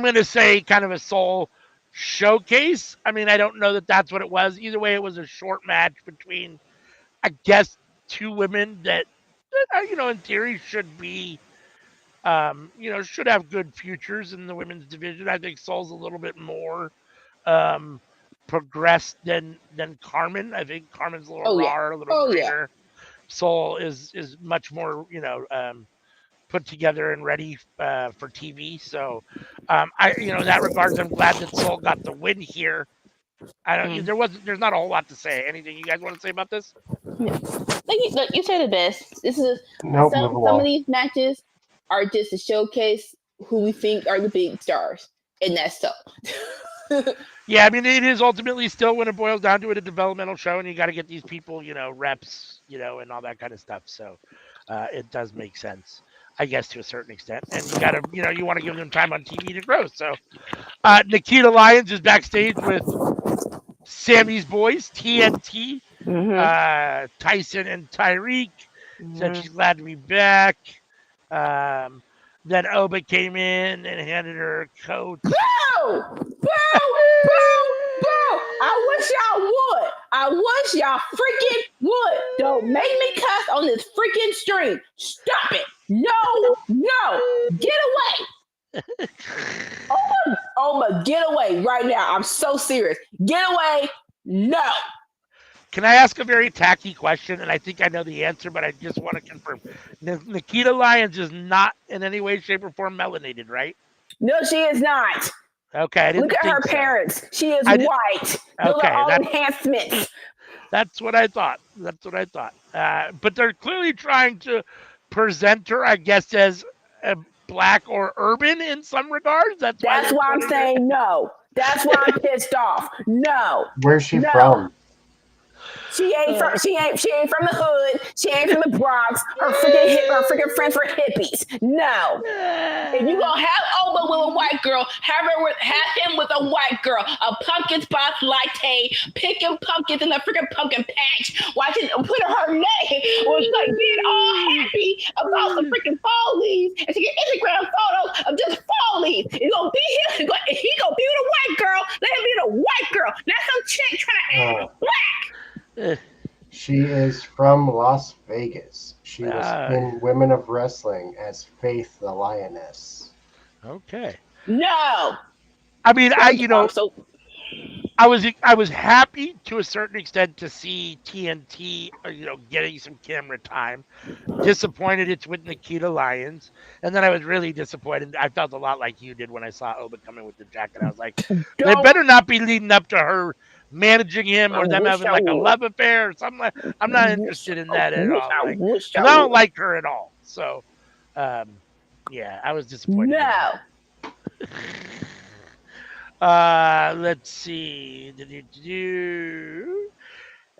[SPEAKER 2] going to say kind of a Soul showcase. I mean, I don't know that that's what it was. Either way, it was a short match between, I guess, two women that in theory should be, should have good futures in the women's division. I think Soul's a little bit more progressed than Carmen. I think Carmen's a little raw, a little greener. Yeah. Soul is much more, put together and ready for TV. So, in that regards, I'm glad that Soul got the win here. There's not a whole lot to say. Anything you guys want to say about this?
[SPEAKER 3] Yeah. Like you said it best. This is
[SPEAKER 1] some
[SPEAKER 3] of these matches are just to showcase who we think are the big stars, and that's so.
[SPEAKER 2] Yeah, I mean, it is ultimately still, when it boils down to it, a developmental show, and you got to get these people, reps, and all that kind of stuff. So it does make sense, I guess, to a certain extent. And you got to, you want to give them time on TV to grow. So Nikita Lyons is backstage with Sammy's boys, TNT, Tyson and Tyreek. Said she's glad to be back. Then Oba came in and handed her a coat.
[SPEAKER 3] Boo! I wish y'all freaking would. Don't make me cuss on this freaking stream. Stop it. No. Get away. Oma, get away right now. I'm so serious. Get away. No.
[SPEAKER 2] Can I ask a very tacky question? And I think I know the answer, but I just want to confirm. Nikita Lyons is not in any way, shape, or form melanated, right?
[SPEAKER 3] No, she is not.
[SPEAKER 2] Okay.
[SPEAKER 3] Look at her parents. She is white. Those are all enhancements.
[SPEAKER 2] That's what I thought. But they're clearly trying to present her, I guess, as a black or urban in some regards. That's
[SPEAKER 3] why I'm saying no. That's why I'm pissed off. No.
[SPEAKER 1] Where's she from?
[SPEAKER 3] She ain't from the hood. She ain't from the Bronx. Her freaking friends were hippies. No. If you gonna have Oba with a white girl, have him with a white girl. A pumpkin spice latte, picking pumpkins in a freaking pumpkin patch, watching putting her name was like being all happy about some freaking fall leaves, and she get Instagram photos of just fall leaves. It's gonna be him. He gonna be with a white girl. Let him be with a white girl, not some chick trying to act black.
[SPEAKER 1] She is from Las Vegas. She was in Women of Wrestling as Faith the Lioness.
[SPEAKER 2] Okay.
[SPEAKER 3] No.
[SPEAKER 2] I mean, I was happy to a certain extent to see TNT, getting some camera time. Disappointed it's with Nikita Lyons, and then I was really disappointed. I felt a lot like you did when I saw Oba come in with the jacket. I was like, they better not be leading up to her managing him or them having like a love affair or something. I'm not interested in that at all. Because I don't like her at all. So, yeah, I was disappointed.
[SPEAKER 3] No.
[SPEAKER 2] Let's see.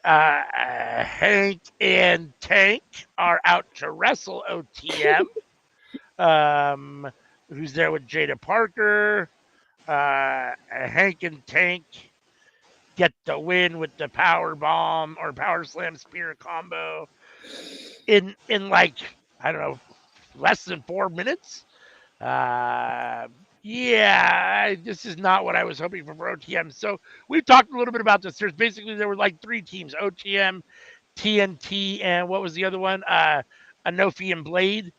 [SPEAKER 2] Hank and Tank are out to wrestle OTM. Who's there with Jada Parker? Hank and Tank get the win with the power bomb or power slam spear combo in like, I don't know, less than 4 minutes. Yeah, this is not what I was hoping for OTM. So we've talked a little bit about this. There were like 3 teams: OTM, TNT, and what was the other one? Anofi and Blade.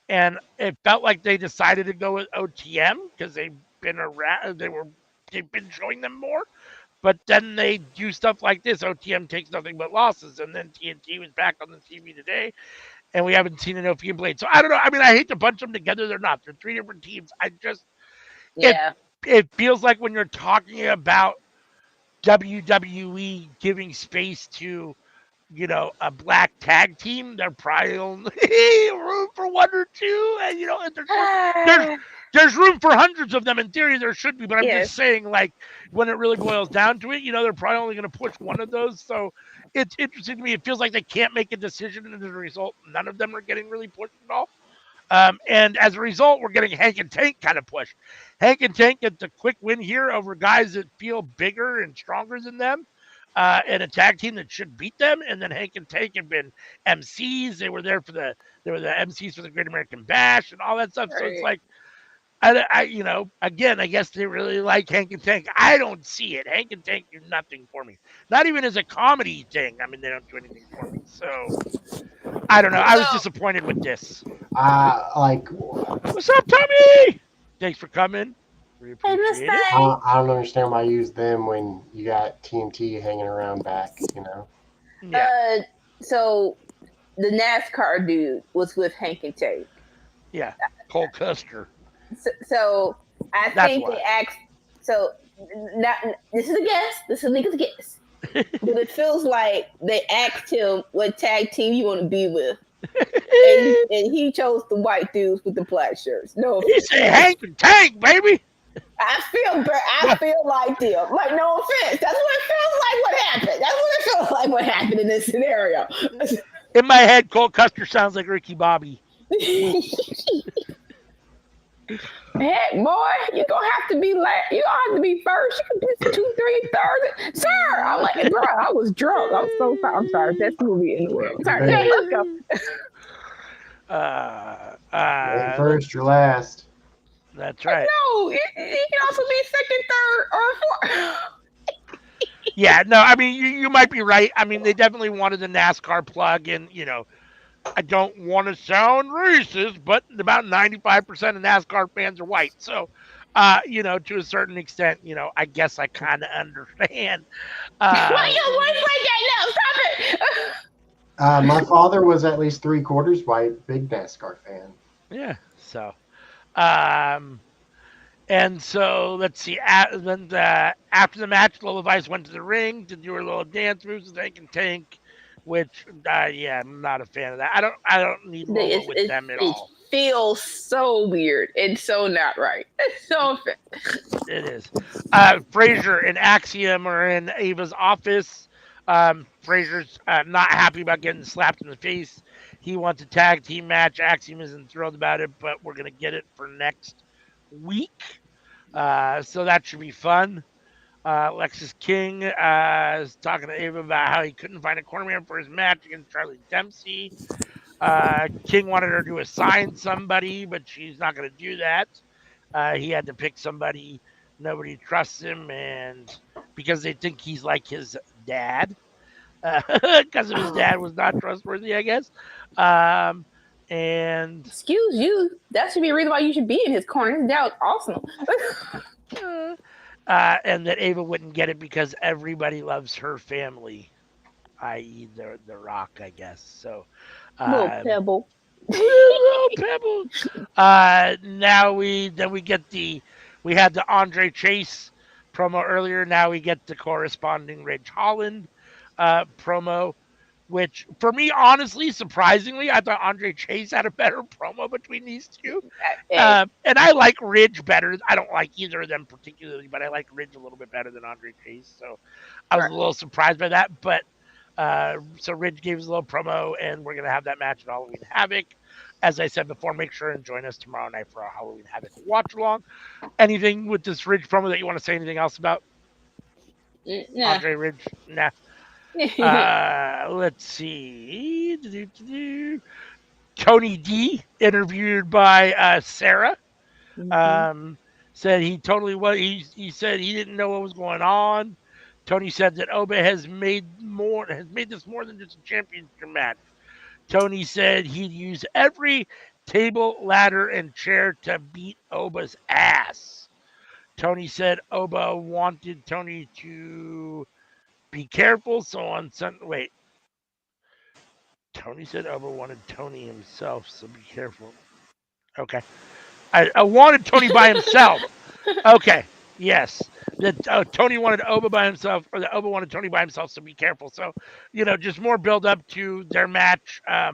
[SPEAKER 2] And it felt like they decided to go with OTM because they've been around. They've been showing them more. But then they do stuff like this. OTM takes nothing but losses, and then TNT was back on the TV today. And we haven't seen Anofi and Blade. So I don't know. I mean, I hate to bunch them together. They're not. They're 3 different teams. It feels like when you're talking about WWE giving space to, a black tag team, they're probably only room for 1 or 2. And, there's room for hundreds of them. In theory, there should be. But I'm just saying, like, when it really boils down to it, they're probably only going to push one of those. So it's interesting to me. It feels like they can't make a decision. And as a result, none of them are getting really pushed at all. And as a result, we're getting Hank and Tank kind of pushed. Hank and Tank get the quick win here over guys that feel bigger and stronger than them, and a tag team that should beat them. And then Hank and Tank have been MCs. They were the MCs for the Great American Bash and all that stuff. Right. So it's like, again, I guess they really like Hank and Tank. I don't see it. Hank and Tank do nothing for me. Not even as a comedy thing. I mean, they don't do anything for me. So I don't know. I was disappointed with this.
[SPEAKER 1] What's
[SPEAKER 2] up, Tommy? Thanks for coming. We appreciate it.
[SPEAKER 1] I don't understand why you use them when you got TNT hanging around back,
[SPEAKER 2] Yeah.
[SPEAKER 3] So the NASCAR dude was with Hank and Tank.
[SPEAKER 2] Yeah. Cole Custer.
[SPEAKER 3] So I think they asked. So this is a guess. This is a nigga's guess. But it feels like they asked him what tag team you want to be with. and he chose the white dudes with the black shirts. No,
[SPEAKER 2] he said Hank and Tank, baby.
[SPEAKER 3] I feel like them. Like, no offense. That's what it feels like. What happened? That's what it feels like. What happened in this scenario?
[SPEAKER 2] In my head, Cole Custer sounds like Ricky Bobby.
[SPEAKER 3] Heck, boy, you're gonna have to be last. You don't have to be first. You can be 2, 3, third. Sir, I'm like, bro, I was drunk. I'm so sorry. I'm sorry. Best movie in the world. Sorry. Yeah, let's
[SPEAKER 1] go. First, you're last.
[SPEAKER 2] That's right.
[SPEAKER 3] No, you can also be second, third, or fourth.
[SPEAKER 2] Yeah, no, I mean, you might be right. I mean, they definitely wanted the NASCAR plug, and I don't want to sound racist, but about 95% of NASCAR fans are white. So, to a certain extent, I guess I kind of understand.
[SPEAKER 3] Why your voice like that now? Stop
[SPEAKER 1] it. My father was at least 3/4 white, big NASCAR fan.
[SPEAKER 2] Yeah. So, and so let's see. After the match, Lola Vice went to the ring to do her little dance moves with Hank and Tank. Which, I'm not a fan of that. I don't need Lola with them at all.
[SPEAKER 3] It feels so weird. It's so not right. It's so
[SPEAKER 2] It is. Frazier and Axiom are in Ava's office. Frazier's not happy about getting slapped in the face. He wants a tag team match. Axiom isn't thrilled about it, but we're going to get it for next week. So that should be fun. Lexus King is talking to Ava about how he couldn't find a cornerman for his match against Charlie Dempsey. King wanted her to assign somebody, but she's not going to do that. He had to pick somebody. Nobody trusts him, and because they think he's like his dad, because of his dad was not trustworthy, I guess. Um, and
[SPEAKER 3] Excuse you. That should be a reason why you should be in his corner. His dad was awesome.
[SPEAKER 2] and that Ava wouldn't get it because everybody loves her family, i.e., the Rock, I guess. So,
[SPEAKER 3] Little
[SPEAKER 2] uh,
[SPEAKER 3] pebble.
[SPEAKER 2] little pebble. Now we get we had the Andre Chase promo earlier. Now we get the corresponding Ridge Holland promo, which for me, honestly, surprisingly, I thought Andre Chase had a better promo between these two.
[SPEAKER 3] Hey,
[SPEAKER 2] And I like Ridge better. I don't like either of them particularly, but I like Ridge a little bit better than Andre Chase. So I was
[SPEAKER 3] right.
[SPEAKER 2] a little surprised by that. But so Ridge gave us a little promo, and we're gonna have that match at Halloween Havoc. As I said before, make sure and join us tomorrow night for our Halloween Havoc watch along. Anything with this Ridge promo that you want to say anything else about?
[SPEAKER 3] Nah.
[SPEAKER 2] Andre Ridge? Nah. Let's see. Tony D, interviewed by Sarah,
[SPEAKER 3] Mhm.
[SPEAKER 2] um, said he totally was. He said he didn't know what was going on. Tony said that Oba has made this more than just a championship match. Tony said he'd use every table, ladder, and chair to beat Oba's ass. Tony said Oba wanted Tony to be careful. So on Sunday, wait, Tony said Oba wanted Tony himself. So be careful. Okay. I wanted Tony by himself. Okay. Yes. That Tony wanted Oba by himself, or that Oba wanted Tony by himself. So be careful. So, just more build up to their match at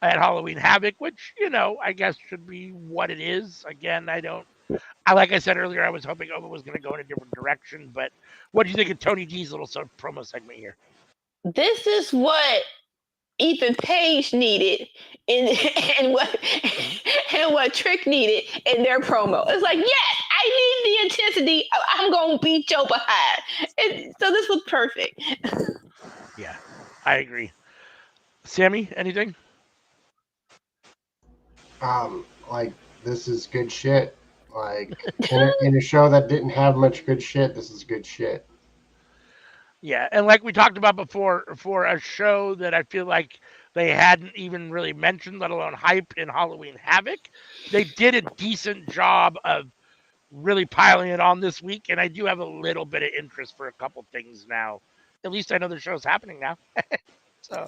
[SPEAKER 2] Halloween Havoc, which I guess should be what it is. Again, I don't. I like I said earlier, I was hoping Oba was going to go in a different direction. But what do you think of Tony D's little promo segment here?
[SPEAKER 3] This is what Ethan Page needed in and what and what Trick needed in their promo. It's like, yes, I need the intensity. I'm gonna beat Joe behind. So this was perfect.
[SPEAKER 2] Yeah, I agree. Sammy, anything?
[SPEAKER 1] Like this is good shit. Like in a show that didn't have much good shit, this is good shit.
[SPEAKER 2] Yeah, and like we talked about before, for a show that I feel like they hadn't even really mentioned, let alone hype in Halloween Havoc, they did a decent job of really piling it on this week, and I do have a little bit of interest for a couple things now. At least I know the show's happening now. So,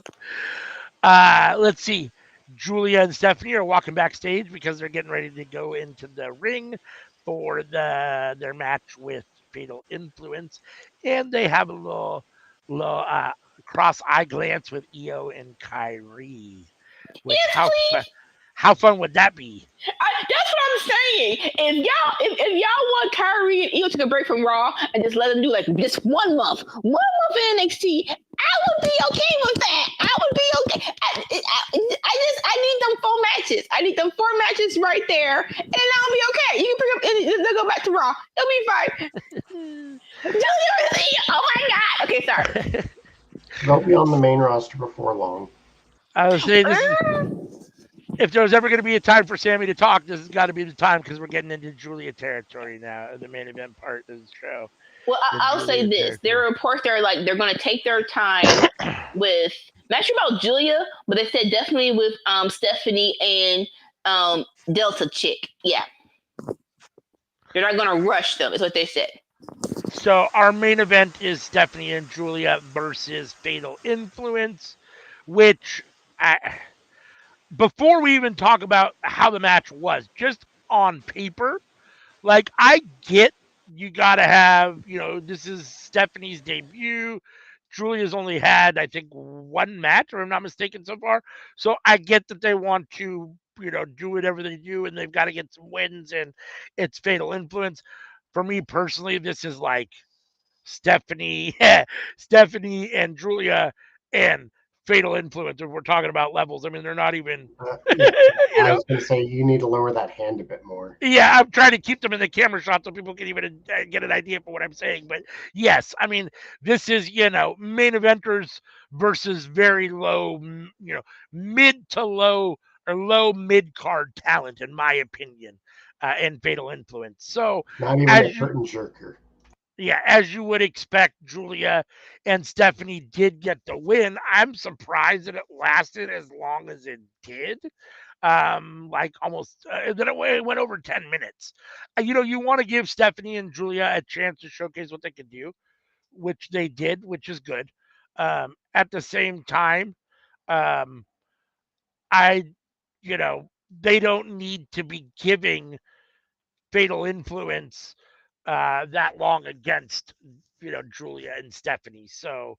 [SPEAKER 2] let's see. Julia and Stephanie are walking backstage because they're getting ready to go into the ring for their match with Fatal Influence, and they have a little cross eye glance with Io and Kyrie. Which
[SPEAKER 3] Yes, please.
[SPEAKER 2] how fun would that be?
[SPEAKER 3] That's what I'm saying. If y'all want Kyrie and Io to take a break from Raw and just let them do like just 1 month in NXT, I would be okay with that. I would be okay. I need them 4 matches. I need them 4 matches right there, and I'll be okay. You can pick up and they'll go back to Raw. It'll be fine. Oh my god. Okay, sorry.
[SPEAKER 1] They'll be on the main roster before long.
[SPEAKER 2] I would say this is if there was ever going to be a time for Sammy to talk, this has got to be the time because we're getting into Julia territory now, the main event part of the show.
[SPEAKER 3] Well, I'll say this: there are reports that are like they're going to take their time with. Not sure about Julia, but they said definitely with Stephanie and Delta chick. Yeah, they're not going to rush them. Is what they said.
[SPEAKER 2] So our main event is Stephanie and Julia versus Fatal Influence, which before we even talk about how the match was, just on paper, like I get you got to have, this is Stephanie's debut. Julia's only had, I think, one match, if I'm not mistaken, so far. So I get that they want to, do whatever they do, and they've got to get some wins, and it's Fatal Influence. For me personally, this is like Stephanie, Stephanie and Julia and Fatal Influence. If we're talking about levels, I mean, they're not even,
[SPEAKER 1] Yeah,
[SPEAKER 2] you
[SPEAKER 1] I
[SPEAKER 2] know.
[SPEAKER 1] was going to say you need to lower that hand a bit more.
[SPEAKER 2] Yeah, I'm trying to keep them in the camera shot so people can even get an idea for what I'm saying. But yes, I mean, this is, main eventers versus very low, mid to low or low mid card talent, in my opinion, and Fatal Influence. So,
[SPEAKER 1] Not even a
[SPEAKER 2] as you,
[SPEAKER 1] curtain jerker.
[SPEAKER 2] yeah, as you would expect, Julia and Stephanie did get the win. I'm surprised that it lasted as long as it did. Like almost then it went over 10 minutes. You want to give Stephanie and Julia a chance to showcase what they can do, which they did, which is good. At the same time, um, I, they don't need to be giving Fatal Influence that long against Julia and Stephanie. So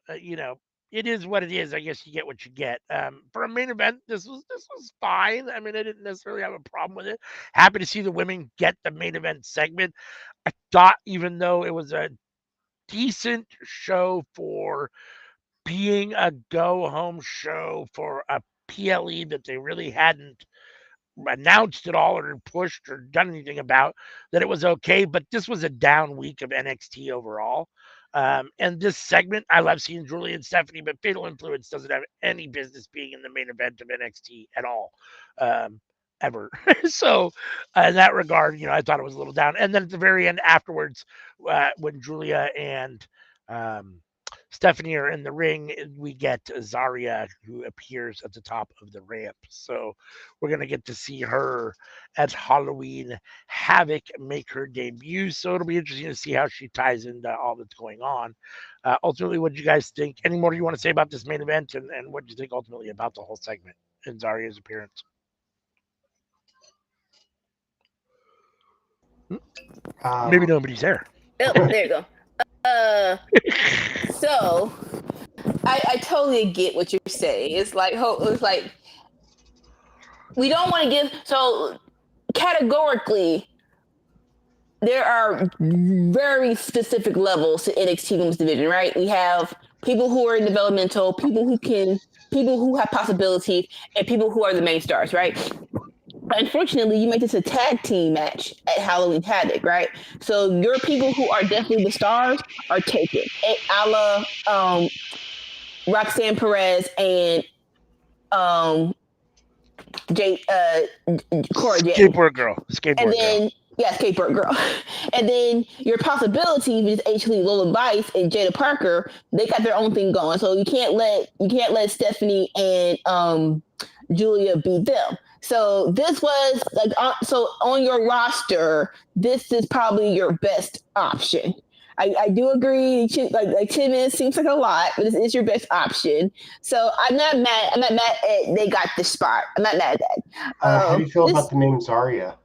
[SPEAKER 2] uh, you know it is what it is. I guess you get what you get. For a main event, this was fine. I mean, I didn't necessarily have a problem with it. Happy to see the women get the main event segment. I thought, even though it was a decent show for being a go home show for a PLE that they really hadn't announced at all or pushed or done anything about, that it was okay. But this was a down week of NXT overall. And this segment, I love seeing Julie and Stephanie, but Fatal Influence doesn't have any business being in the main event of NXT at all, ever. So, in that regard, I thought it was a little down. And then at the very end, afterwards, when Julia and um, Stephanie are in the ring, we get Zarya, who appears at the top of the ramp. So we're going to get to see her at Halloween Havoc make her debut. So it'll be interesting to see how she ties into all that's going on. Ultimately, what do you guys think? Any more you want to say about this main event, and what do you think ultimately about the whole segment and Zarya's appearance? Maybe
[SPEAKER 1] Um,
[SPEAKER 2] nobody's there.
[SPEAKER 3] Oh, there you go. So I totally get what you're saying. It's like we don't want to give, so categorically there are very specific levels to NXT Women's Division, right? We have people who are in developmental, people who have possibilities, and people who are the main stars, right? Unfortunately, you make this a tag team match at Halloween Havoc, right? So your people who are definitely the stars are taken, a la Roxanne Perez and um, Cora Jade.
[SPEAKER 2] Skateboard girl.
[SPEAKER 3] And
[SPEAKER 2] Skateboard girl.
[SPEAKER 3] then, yeah, skateboard girl. And then your possibility is actually Lola Vice and Jada Parker. They got their own thing going, so you can't let Stephanie and Julia beat them. So this was like so on your roster. This is probably your best option. I do agree. Like 10 minutes seems like a lot, but this is your best option. So I'm not mad. I'm not mad at they got this spot. I'm not mad at that.
[SPEAKER 1] how do you feel
[SPEAKER 3] This
[SPEAKER 1] about the name Zarya?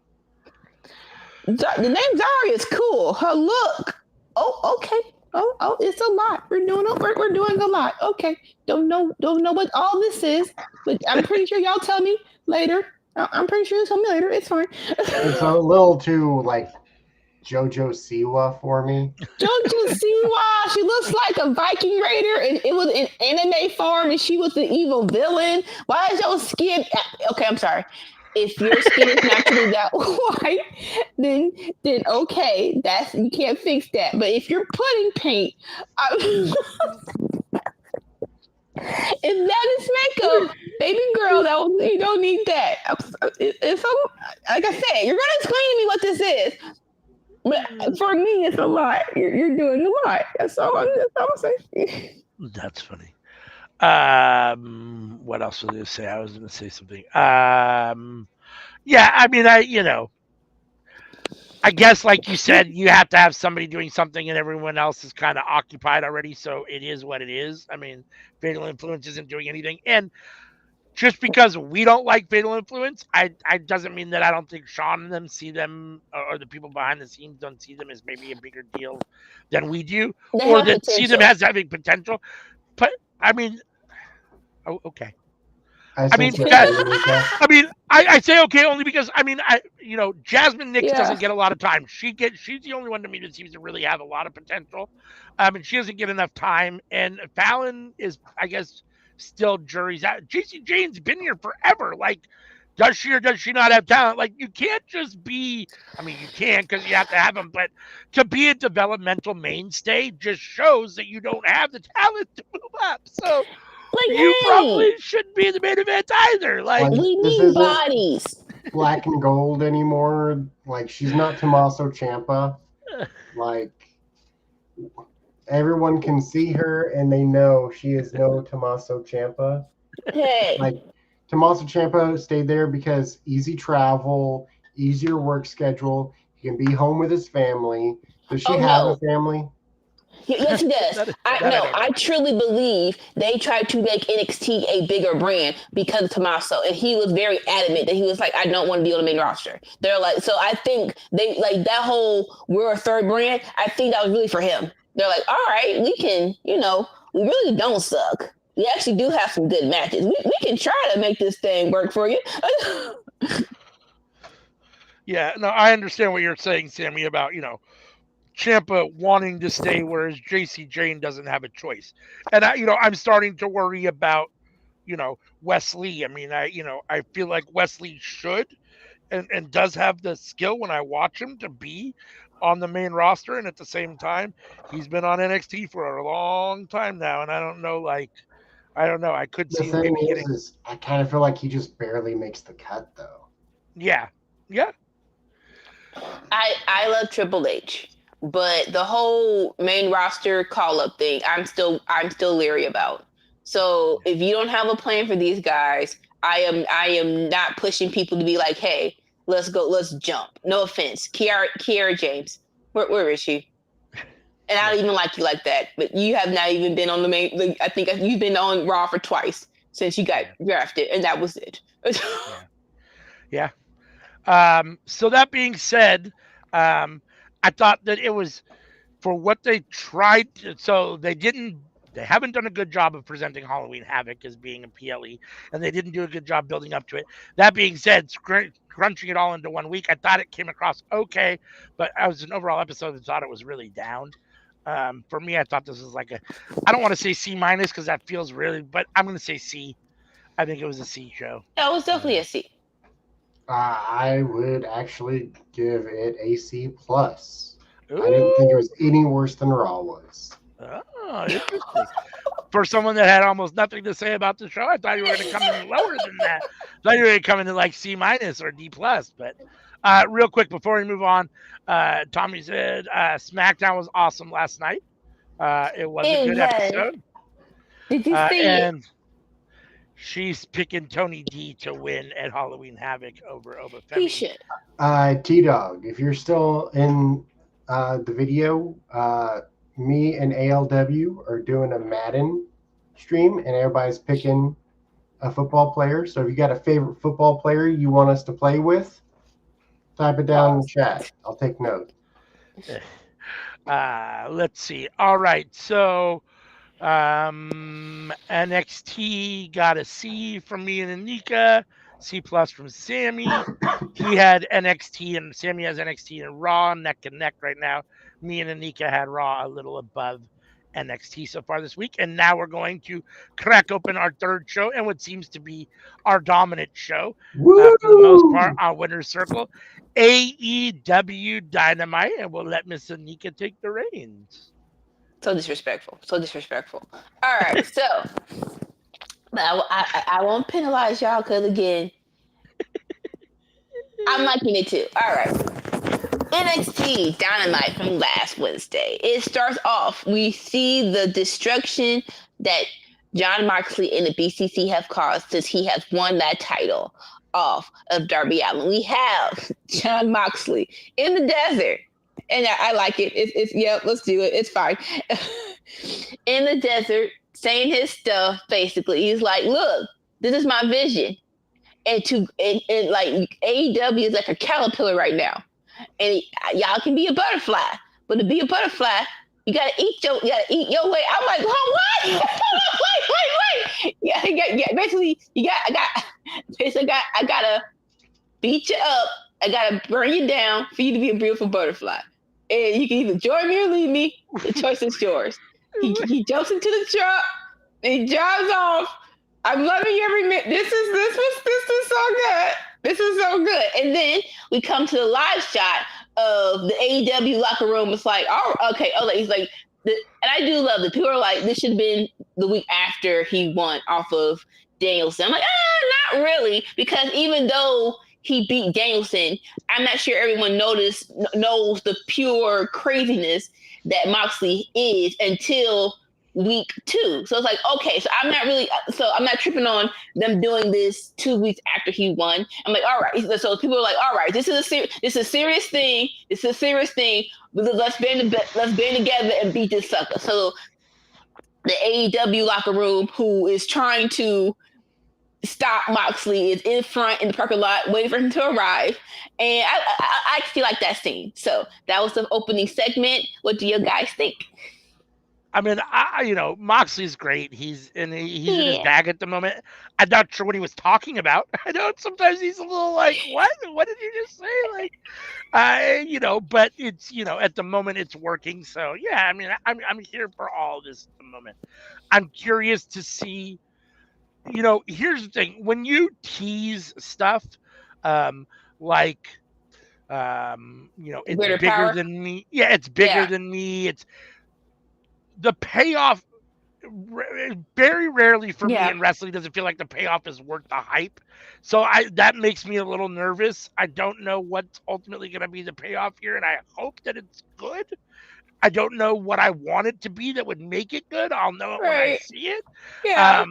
[SPEAKER 3] The name Zarya is cool. Her look. Oh, okay. Oh, it's a lot. We're doing a lot. Okay. Don't know what all this is, but I'm pretty sure y'all tell me later. I'm pretty sure you'll tell me later. It's fine.
[SPEAKER 1] It's a little too like JoJo Siwa for me.
[SPEAKER 3] Jojo Siwa, she looks like a Viking raider, and it was in anime form, and she was the evil villain. Why is your skin? Okay, I'm sorry. If your skin is naturally that white, then okay, that's you can't fix that. But if you're putting paint, if that is makeup, baby girl, you don't need that. It's like I said, you're gonna explain to me what this is. But for me, it's a lot. You're doing a lot. That's all I'm saying.
[SPEAKER 2] That's funny. What else was I going to say? I was going to say something. Yeah, I mean, I guess, like you said, you have to have somebody doing something, and everyone else is kind of occupied already. So it is what it is. I mean, Fatal Influence isn't doing anything, and just because we don't like Fatal Influence, I doesn't mean that I don't think Sean and them see them, or the people behind the scenes don't see them as maybe a bigger deal than we do,
[SPEAKER 3] They
[SPEAKER 2] or
[SPEAKER 3] have
[SPEAKER 2] that see them
[SPEAKER 3] potential.
[SPEAKER 2] as having potential. But I mean, okay. I mean, I say okay only because Jasmine Nix doesn't get a lot of time. She's the only one to me that seems to really have a lot of potential. And she doesn't get enough time. And Fallon is, I guess, still jury's out. JC Jane's been here forever. Like, does she or does she not have talent? Like, you can't just be. I mean, you can because you have to have them, but to be a developmental mainstay just shows that you don't have the talent to move up. So.
[SPEAKER 3] Like,
[SPEAKER 2] you probably shouldn't be in the main event either. Like
[SPEAKER 3] we need bodies.
[SPEAKER 1] Black and gold anymore. Like, she's not Tommaso Ciampa. Like, everyone can see her and they know she is no Tommaso Ciampa.
[SPEAKER 3] Hey.
[SPEAKER 1] Like, Tommaso Ciampa stayed there because easy travel, easier work schedule. He can be home with his family. Does she have a family?
[SPEAKER 3] Yes, he does. I truly believe they tried to make NXT a bigger brand because of Tommaso, and he was very adamant that he was like, I don't want to be on the main roster. They're like, so I think they like that whole we're a third brand. I think that was really for him. They're like, all right, we can, we really don't suck. We actually do have some good matches. We can try to make this thing work for you.
[SPEAKER 2] Yeah, no, I understand what you're saying, Sammy, about, Ciampa wanting to stay, whereas JC Jane doesn't have a choice. And I'm starting to worry about, Wesley. I mean, I feel like Wesley should and does have the skill when I watch him to be on the main roster. And at the same time, he's been on NXT for a long time now. And I don't know, I could see him maybe getting.
[SPEAKER 1] I kind of feel like he just barely makes the cut, though.
[SPEAKER 2] Yeah. Yeah.
[SPEAKER 3] I love Triple H. But the whole main roster call-up thing, I'm still leery about. So if you don't have a plan for these guys, I am not pushing people to be like, hey, let's go, let's jump. No offense, Kiara James, where is she? And I don't even like you like that. But you have not even been on the main. I think you've been on Raw for twice since you got drafted, and that was it.
[SPEAKER 2] Yeah. So that being said, I thought that it was for what they tried. So they haven't done a good job of presenting Halloween Havoc as being a PLE, and they didn't do a good job building up to it. That being said, crunching it all into 1 week, I thought it came across okay, but as an overall episode, I thought it was really down. For me, I thought this was I don't want to say C- because that feels really, but I'm going to say C. I think it was a C show.
[SPEAKER 3] That was definitely a C.
[SPEAKER 1] I would actually give it a C+. Ooh. I didn't think it was any worse than Raw was.
[SPEAKER 2] Oh, interesting. For someone that had almost nothing to say about the show, I thought you were going to come in lower than that. I thought you were going to come into C- or D+. But real quick, before we move on, Tommy said SmackDown was awesome last night. It was a good episode.
[SPEAKER 3] Did you see
[SPEAKER 2] and she's picking Tony D to win at Halloween Havoc over Femi.
[SPEAKER 3] He should.
[SPEAKER 1] T-Dog, if you're still in the video, me and ALW are doing a Madden stream, and everybody's picking a football player. So if you got a favorite football player you want us to play with, type it down in the chat. I'll take note.
[SPEAKER 2] Let's see. All right. So NXT got a C from me and Anika, C+ from Sammy. He had NXT and Sammy has NXT and Raw neck and neck right now. Me and Anika had Raw a little above NXT so far this week. And now we're going to crack open our third show and what seems to be our dominant show for the most part on Winner's Circle, AEW Dynamite. And we'll let Miss Anika take the reins.
[SPEAKER 3] So disrespectful. All right, so I won't penalize y'all because, again, I'm liking it too. All right. NXT Dynamite from last Wednesday. It starts off, we see the destruction that Jon Moxley and the BCC have caused since he has won that title off of Darby Allin. We have Jon Moxley in the desert. And I like it. It's let's do it. It's fine. In the desert, saying his stuff, basically. He's like, look, this is my vision. And AEW is like a caterpillar right now. And y'all can be a butterfly. But to be a butterfly, you gotta eat your way. I'm like, oh, what? wait. yeah, basically, I gotta beat you up. I gotta burn you down for you to be a beautiful butterfly. And you can either join me or leave me. The choice is yours. He jumps into the truck and he drives off. I'm loving every minute. This is so good. This is so good. And then we come to the live shot of the AEW locker room. It's like, oh, okay. Oh, he's like, and I do love it. People are like, this should have been the week after he won off of Danielson. I'm like, not really, because even though he beat Danielson, I'm not sure everyone knows the pure craziness that Moxley is until week 2. So it's like, okay, so I'm not tripping on them doing this 2 weeks after he won. I'm like, all right. So people are like, all right, this is a serious thing. This is a serious thing. Let's band together and beat this sucker. So the AEW locker room, who is trying to stop Moxley, is in front in the parking lot waiting for him to arrive, and I feel like that scene. So that was the opening segment. What do you guys think?
[SPEAKER 2] I mean, Moxley's great. He's in his bag at the moment. I'm not sure what he was talking about. I know sometimes he's a little like, what? What did you just say? Like, but it's, at the moment it's working. So yeah, I mean, I'm here for all this at the moment. I'm curious to see. Here's the thing: when you tease stuff, like, it's
[SPEAKER 3] Greater
[SPEAKER 2] bigger
[SPEAKER 3] power?
[SPEAKER 2] than me. Yeah, it's bigger than me. It's the payoff. Very rarely for me in wrestling does it feel like the payoff is worth the hype. So that makes me a little nervous. I don't know what's ultimately going to be the payoff here, and I hope that it's good. I don't know what I want it to be that would make it good. I'll know it when I see it.
[SPEAKER 3] Yeah.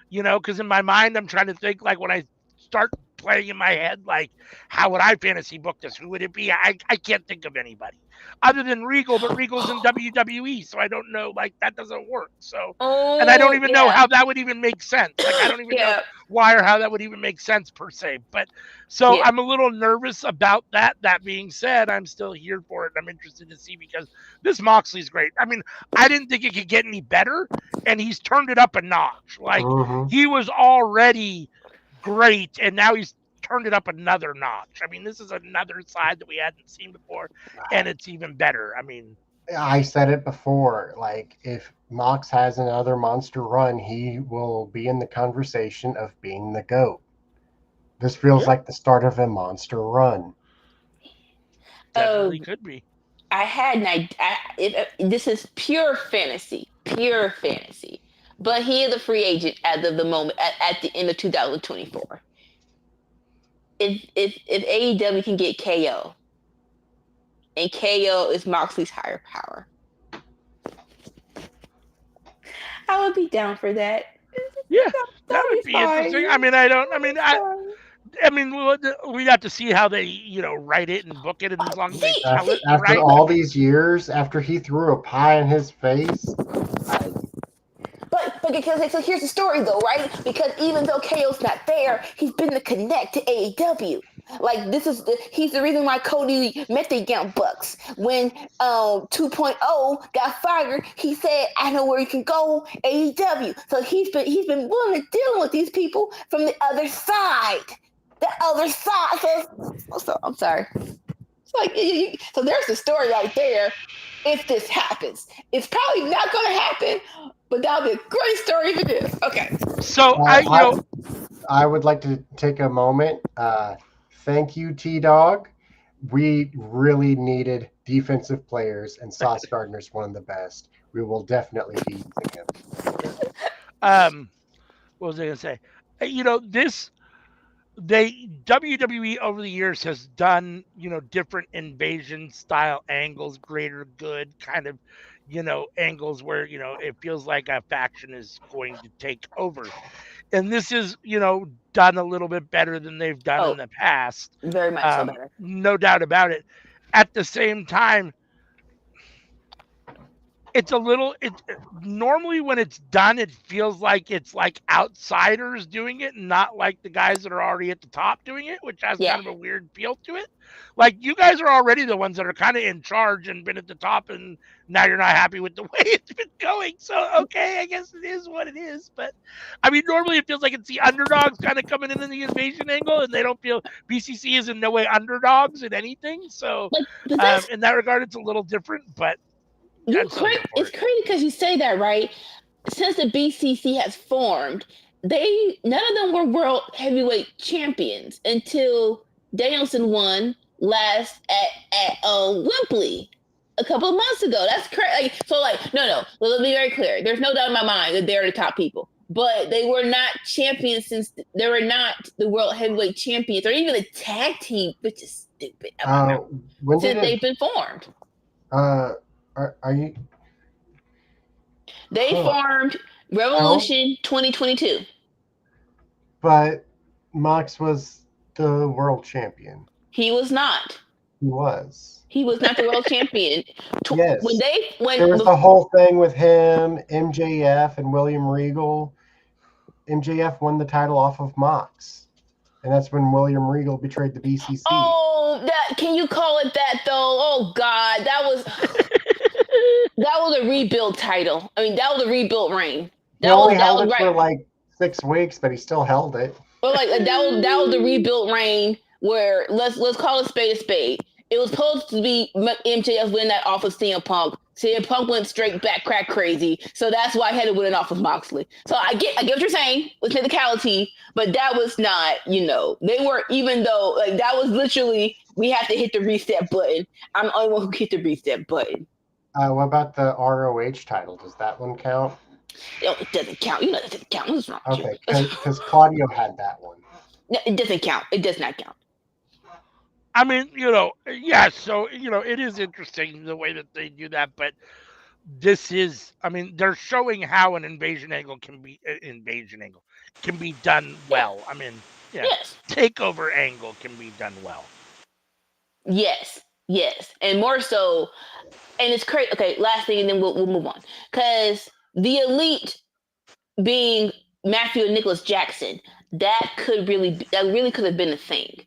[SPEAKER 2] Because in my mind, I'm trying to think, like, when I start playing in my head, like, how would I fantasy book this? Who would it be? I can't think of anybody other than Regal, but Regal's in WWE, so I don't know, like, that doesn't work. So, and I don't even know how that would even make sense. Like, I don't even know why or how that would even make sense per se. But so I'm a little nervous about that. That being said, I'm still here for it. I'm interested to see, because this Moxley's great. I mean, I didn't think it could get any better, and he's turned it up a notch. Like, he was already great, and now he's turned it up another notch. I mean, this is another side that we hadn't seen before, and it's even better. I mean,
[SPEAKER 1] I said it before, like, if Mox has another monster run, he will be in the conversation of being the GOAT. This feels like the start of a monster run.
[SPEAKER 2] Definitely could be.
[SPEAKER 3] I had an idea. This is pure fantasy, but he is a free agent as of the moment at the end of 2024. If AEW can get KO, and KO is Moxley's higher power, I would be down for that.
[SPEAKER 2] Yeah, that would be interesting. I mean, we have to see how they, write it and book it, and as long as they tell it
[SPEAKER 1] after
[SPEAKER 2] right.
[SPEAKER 1] all these years, after he threw a pie in his face.
[SPEAKER 3] But because so here's the story though, right? Because even though KO's not there, he's been the connect to AEW. Like, he's the reason why Cody met the Young Bucks. When 2.0 got fired, he said, "I know where you can go, AEW." So he's been willing to deal with these people from the other side. The other side. So I'm sorry. It's like, so there's the story right there. If this happens, it's probably not going to happen, but that'll be a great story if it is. Okay.
[SPEAKER 2] So
[SPEAKER 1] I would like to take a moment. Thank you, T-Dog. We really needed defensive players, and Sauce Gardner's one of the best. We will definitely be using
[SPEAKER 2] him. What was I going to say? WWE over the years has done, different invasion style angles, greater good kind of, angles where, it feels like a faction is going to take over. And this is, done a little bit better than they've done in the past.
[SPEAKER 3] Very much so better.
[SPEAKER 2] No doubt about it. At the same time, it's a little. Normally when it's done, it feels like it's like outsiders doing it, and not like the guys that are already at the top doing it, which has
[SPEAKER 3] Yeah.
[SPEAKER 2] kind of a weird feel to it. Like you guys are already the ones that are kind of in charge and been at the top, and now you're not happy with the way it's been going. So okay, I guess it is what it is. But I mean, normally it feels like it's the underdogs kind of coming in the invasion angle, and they don't feel BCC is in no way underdogs in anything. So
[SPEAKER 3] But that's
[SPEAKER 2] in that regard, it's a little different, but.
[SPEAKER 3] it's crazy because you say that, right? Since the BCC has formed, none of them were world heavyweight champions until Danielson won last at Wembley a couple of months ago. That's crazy. So no. Let's be very clear. There's no doubt in my mind that they're the top people, but they were not champions since they were not the world heavyweight champions or even a tag team, which is stupid. Since they've been formed.
[SPEAKER 1] Are you?
[SPEAKER 3] They formed Revolution 2022.
[SPEAKER 1] But Mox was the world champion.
[SPEAKER 3] He was not.
[SPEAKER 1] He was.
[SPEAKER 3] He was not the world champion.
[SPEAKER 1] Yes.
[SPEAKER 3] When
[SPEAKER 1] there was the whole thing with him, MJF, and William Regal. MJF won the title off of Mox. And that's when William Regal betrayed the BCC.
[SPEAKER 3] Oh, can you call it that though? Oh God, that was a rebuild title. I mean, that was a rebuild reign.
[SPEAKER 1] He only held it for like 6 weeks, but he still held it.
[SPEAKER 3] Well, that was the rebuild reign where let's call it a spade. It was supposed to be MJF winning that off of CM Punk. CM Punk went straight back crack crazy, so that's why I had to win it off of Moxley. So I get what you're saying with technicality, but that was not, they were, even though that was literally we have to hit the reset button. I'm the only one who hit the reset button.
[SPEAKER 1] What about the ROH title? Does that one count?
[SPEAKER 3] It doesn't count. It doesn't count. What's wrong with
[SPEAKER 1] you? Okay, because Claudio had that one.
[SPEAKER 3] No, it doesn't count. It does not count.
[SPEAKER 2] I mean, yeah, so, it is interesting the way that they do that, but they're showing how an invasion angle can be done well. I mean, yes. Takeover angle can be done well.
[SPEAKER 3] Yes. And more so, and it's crazy. Okay, last thing, and then we'll move on. Because the Elite being Matthew and Nicholas Jackson, that really could have been a thing.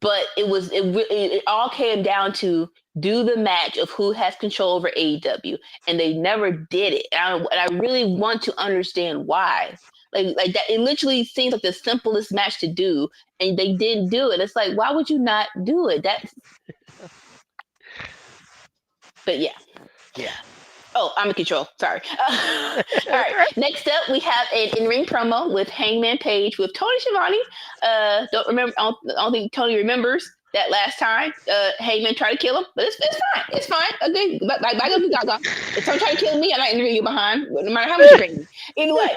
[SPEAKER 3] But it all came down to do the match of who has control over AEW, and they never did it. And I really want to understand why. Like that, it literally seems like the simplest match to do, and they didn't do it. It's like, why would you not do it? But yeah. Oh, I'm in control. Sorry. All right. Next up, we have an in-ring promo with Hangman Page with Tony Schiavone. Don't remember. I don't think Tony remembers that last time Hangman tried to kill him, but it's fine. It's fine. Okay. If Tony tried to kill me, I'm not interviewing you behind, no matter how much you pay me. Anyway.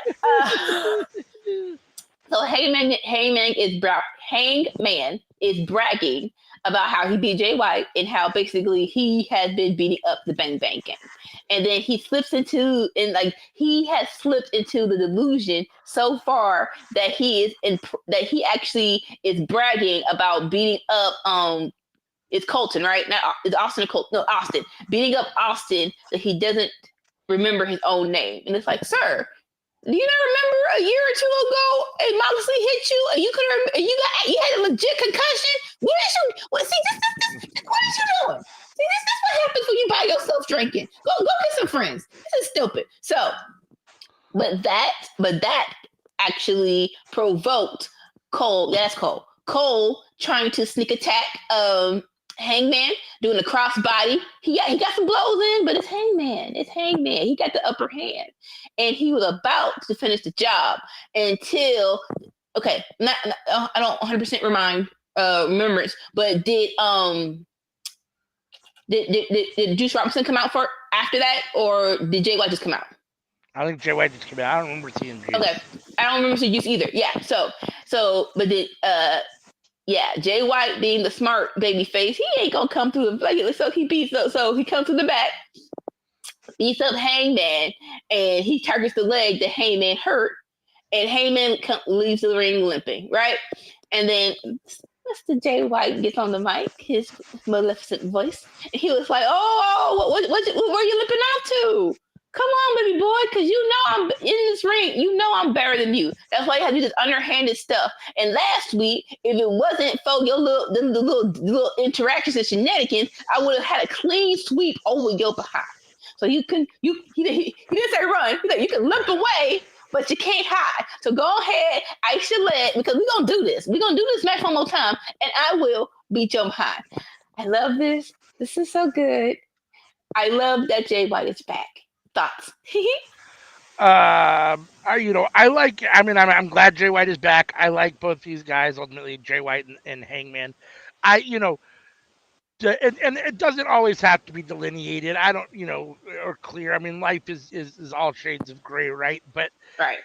[SPEAKER 3] So Hangman is bragging about how he beat Jay White and how basically he has been beating up the Bang Bang gang. And then he has slipped into the delusion so far that he actually is bragging about beating up it's Colton, right? Not it's Austin. No, Austin. Beating up Austin that he doesn't remember his own name. And it's like, sir, do you not remember a year or two ago and Moxley hit you and you had a legit concussion? What is you doing? See, this is what happens when you by yourself drinking. Go get some friends. This is stupid. So, but that actually provoked Cole. Yeah, that's Cole. Cole trying to sneak attack Hangman, doing a crossbody. He got some blows in, but it's Hangman. He got the upper hand. And he was about to finish the job until, okay, I don't 100% remembrance, but did Juice Robinson come out after that, or did Jay White just come out?
[SPEAKER 2] I think Jay White just came out. I don't remember seeing Juice.
[SPEAKER 3] Okay, I don't remember seeing Juice either. Yeah, but did Jay White being the smart baby face, he ain't gonna come through so he comes to the back, beats up Hangman, and he targets the leg that Hangman hurt, and Hangman leaves the ring limping, right? And then Mr. Jay White gets on the mic, his maleficent voice, and he was like, "Oh, where you lipping out to? Come on, baby boy, because you know I'm in this ring. You know I'm better than you. That's why you have to do this underhanded stuff. And last week, if it wasn't for your little interactions and shenanigans, I would have had a clean sweep over your behind. So he didn't say run. He said you can limp away, but you can't hide. So go ahead, ice your leg because we're gonna do this. We're gonna do this match one more time, and I will beat your behind. I love this. This is so good. I love that Jay White is back. Thoughts?
[SPEAKER 2] I like. I mean, I'm glad Jay White is back. I like both these guys. Ultimately, Jay White and Hangman. I, you know, and it doesn't always have to be delineated. I don't, or clear. I mean, life is all shades of gray, right? But
[SPEAKER 3] Right.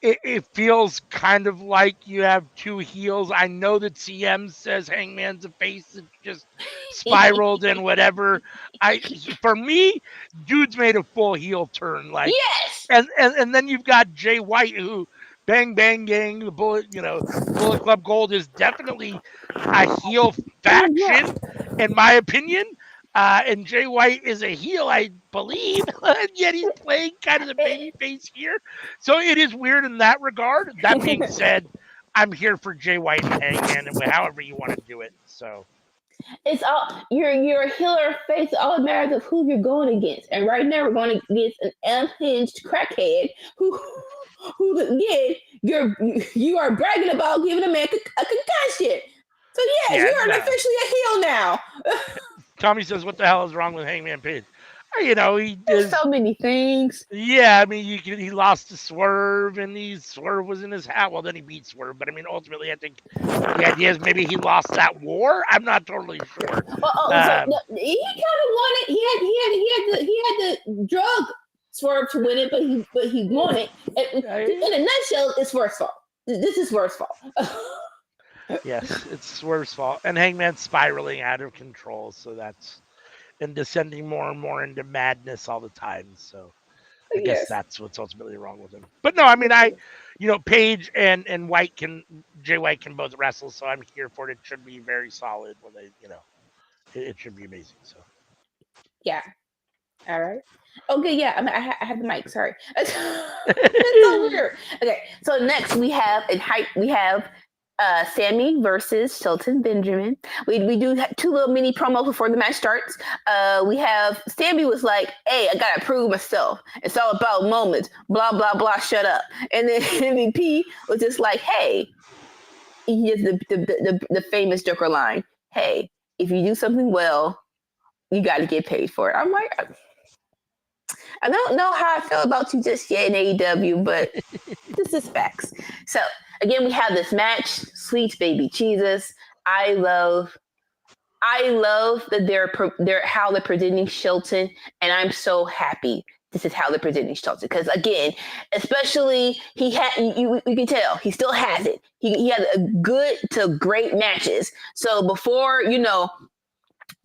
[SPEAKER 2] it feels kind of like you have two heels. I know that CM says Hangman's a face that just spiraled and whatever. For me, dude's made a full heel turn. Like,
[SPEAKER 3] Yes.
[SPEAKER 2] and then you've got Jay White who Bang Bang Gang, the Bullet Club Gold is definitely a heel faction, in my opinion. And Jay White is a heel, I believe, and yet he's playing kind of the baby face here. So it is weird in that regard. That being said, I'm here for Jay White and Hangman, and however you want to do it. So
[SPEAKER 3] it's all you're a healer face. All it matters of who you're going against. And right now we're going against an unhinged crackhead who again you are bragging about giving a man a concussion. So yes, you are officially a heel now.
[SPEAKER 2] Tommy says, "What the hell is wrong with Hangman Page?" He
[SPEAKER 3] There's so many things.
[SPEAKER 2] Yeah, I mean, he lost to Swerve, and Swerve was in his hat. Well, then he beat Swerve, but I mean, ultimately, I think the idea is maybe he lost that war. I'm not totally sure.
[SPEAKER 3] So he kind of won it. He had the drug Swerve to win it, but he won it. In a nutshell, it's Swerve's fault. This is Swerve's fault.
[SPEAKER 2] Yes, it's Swerve's fault, and Hangman's spiraling out of control, so that's and descending more and more into madness all the time. So I guess that's what's ultimately wrong with him. But no, I mean, Page and Jay White can both wrestle, so I'm here for it. It should be very solid when they, it should be amazing. So
[SPEAKER 3] yeah, all right. Okay, yeah. I mean, I have the mic. Sorry, it's so weird. Okay, so next we have Sammy versus Shelton Benjamin. We do two little mini promos before the match starts. We have Sammy was like, "Hey, I gotta prove myself. It's all about moments. Blah blah blah. Shut up." And then MVP was just like, "Hey," he has the famous Joker line. "Hey, if you do something well, you got to get paid for it." I'm like, I don't know how I feel about you just yet in AEW, but this is facts. So again, we have this match. Sweet baby Jesus. I love that they're how they're presenting Shelton, and I'm so happy this is how they're presenting Shelton because again, especially he had you can tell he still has it. He had a good to great matches. So before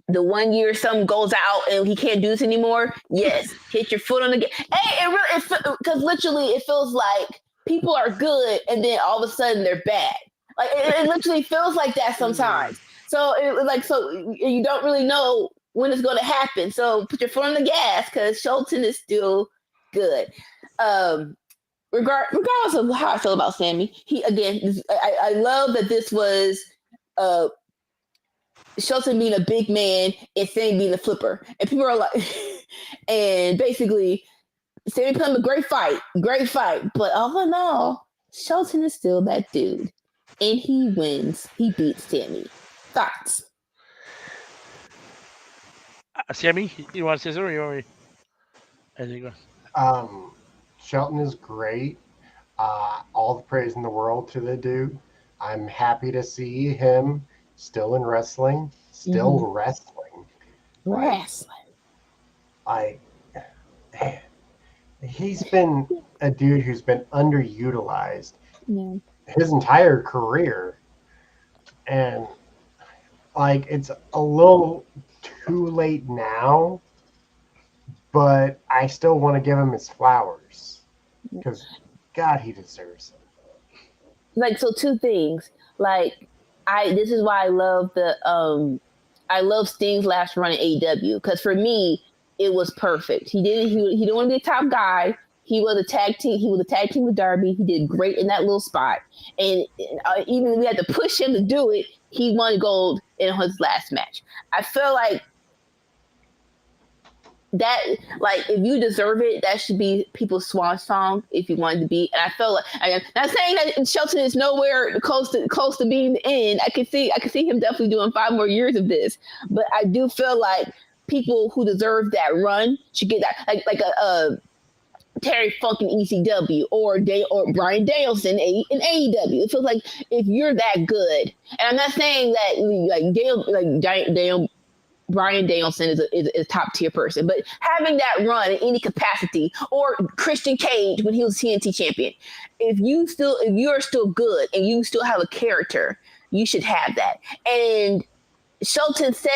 [SPEAKER 3] the 1 year something goes out and he can't do this anymore, yes, hit your foot on the gas. Hey, because literally it feels like people are good and then all of a sudden they're bad. Like it literally feels like that sometimes. So you don't really know when it's going to happen. So put your foot on the gas because Shelton is still good. Regardless of how I feel about Sammy, I love that this was Shelton being a big man and Sammy being a flipper. And people are like, and basically, Sammy put him a great fight. But all in all, Shelton is still that dude. And he wins. He beats Sammy. Thoughts?
[SPEAKER 2] Sammy, you want to say something or you want me? I think.
[SPEAKER 1] Shelton is great. All the praise in the world to the dude. I'm happy to see him still in wrestling, wrestling. He's been a dude who's been underutilized his entire career. And it's a little too late now, but I still want to give him his flowers because God, he deserves them.
[SPEAKER 3] So two things. This is why I love Sting's last run in AEW, because for me it was perfect. He didn't want to be a top guy. He was a tag team. He was a tag team with Darby. He did great in that little spot, and even we had to push him to do it. He won gold in his last match. I feel that, like, if you deserve it, that should be people's swan song if you wanted to be. And I feel like, I'm not saying that Shelton is nowhere close to being the end. I can see him definitely doing 5 more years of this, but I do feel like people who deserve that run should get that, like a Terry Funk in ECW, or Brian Danielson in AEW. It feels like if you're that good, and I'm not saying that Dale Brian Danielson is a top tier person, but having that run in any capacity, or Christian Cage when he was TNT champion, if you're still good and you still have a character, you should have that. And Shelton said,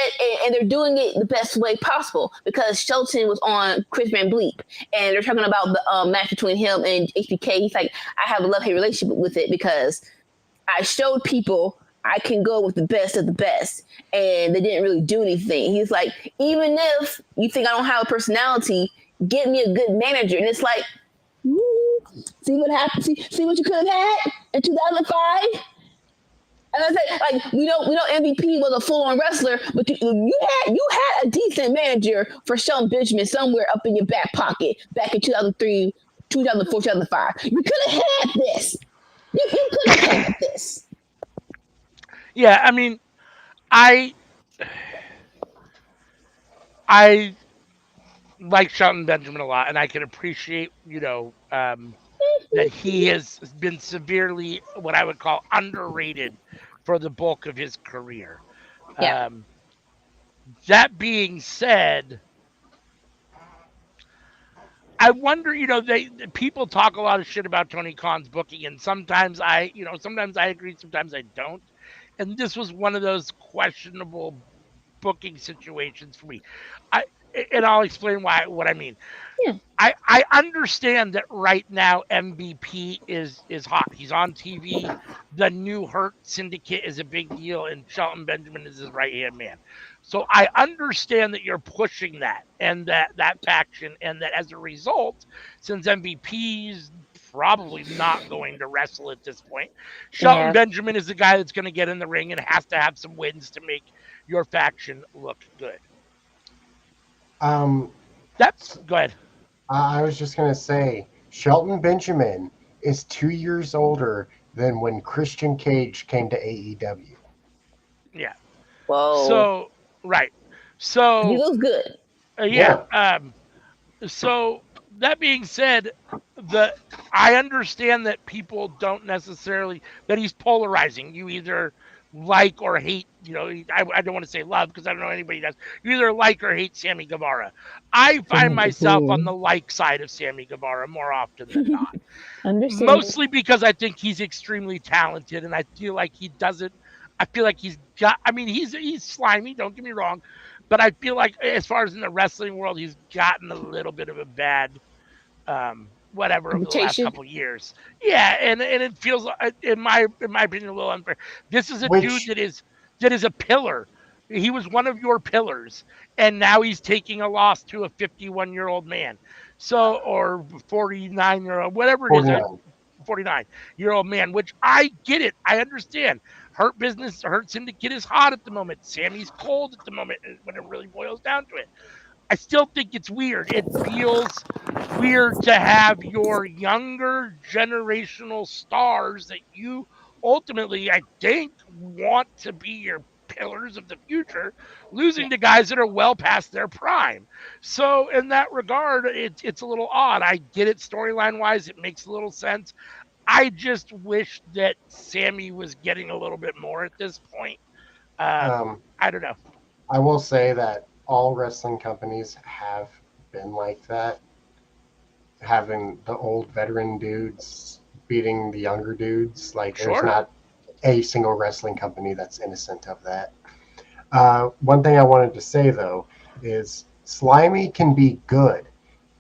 [SPEAKER 3] and they're doing it the best way possible, because Shelton was on Chris Van Bleep, and they're talking about the match between him and HBK. He's like, I have a love-hate relationship with it, because I showed people I can go with the best of the best, and they didn't really do anything. He's like, even if you think I don't have a personality, get me a good manager. And it's like, see what happened? See what you could have had in 2005? And I said, like, we know MVP was a full-on wrestler, but you had a decent manager for Shelton Benjamin somewhere up in your back pocket back in 2003, 2004, 2005. You could have had this. You could have had this.
[SPEAKER 2] Yeah, I mean, I like Shelton Benjamin a lot, and I can appreciate, that he has been severely, what I would call, underrated for the bulk of his career.
[SPEAKER 3] Yeah.
[SPEAKER 2] That being said, I wonder, people talk a lot of shit about Tony Khan's booking, and sometimes I agree, sometimes I don't. And this was one of those questionable booking situations for me. And I'll explain what I mean.
[SPEAKER 3] Yeah.
[SPEAKER 2] I understand that right now MVP is hot. He's on TV. The new Hurt Syndicate is a big deal, and Shelton Benjamin is his right-hand man. So I understand that you're pushing that and that faction, and that as a result, since MVP's probably not going to wrestle at this point, Shelton Benjamin is the guy that's going to get in the ring and has to have some wins to make your faction look good. Go ahead.
[SPEAKER 1] I was just going to say, Shelton Benjamin is 2 years older than when Christian Cage came to AEW.
[SPEAKER 2] Yeah.
[SPEAKER 3] Whoa.
[SPEAKER 2] So, right. So
[SPEAKER 3] he looks good.
[SPEAKER 2] Yeah. So that being said, I understand that people don't necessarily, that he's polarizing. You either like or hate, I don't want to say love, because I don't know anybody does. You either like or hate Sammy Guevara. I find myself on the like side of Sammy Guevara more often than not. Mostly because I think he's extremely talented, and I feel like he's got, I mean, he's slimy, don't get me wrong, but I feel like as far as in the wrestling world, he's gotten a little bit of a bad whatever over the last couple of years. Yeah, and it feels, in my opinion, a little unfair. This is a dude that is a pillar. He was one of your pillars, and now he's taking a loss to a 51-year-old man. So, or 49-year-old, whatever it is, 49-year-old man, which I get it. I understand. Hurt Syndicate is hot at the moment. Sammy's cold at the moment when it really boils down to it. I still think it's weird. It feels weird to have your younger generational stars that you ultimately, I think, want to be your pillars of the future, losing to guys that are well past their prime. So in that regard, it's a little odd. I get it storyline wise. It makes a little sense. I just wish that Sammy was getting a little bit more at this point. I don't know.
[SPEAKER 1] I will say that all wrestling companies have been like that, having the old veteran dudes beating the younger dudes. Like, there's not a single wrestling company that's innocent of that. One thing I wanted to say, though, is slimy can be good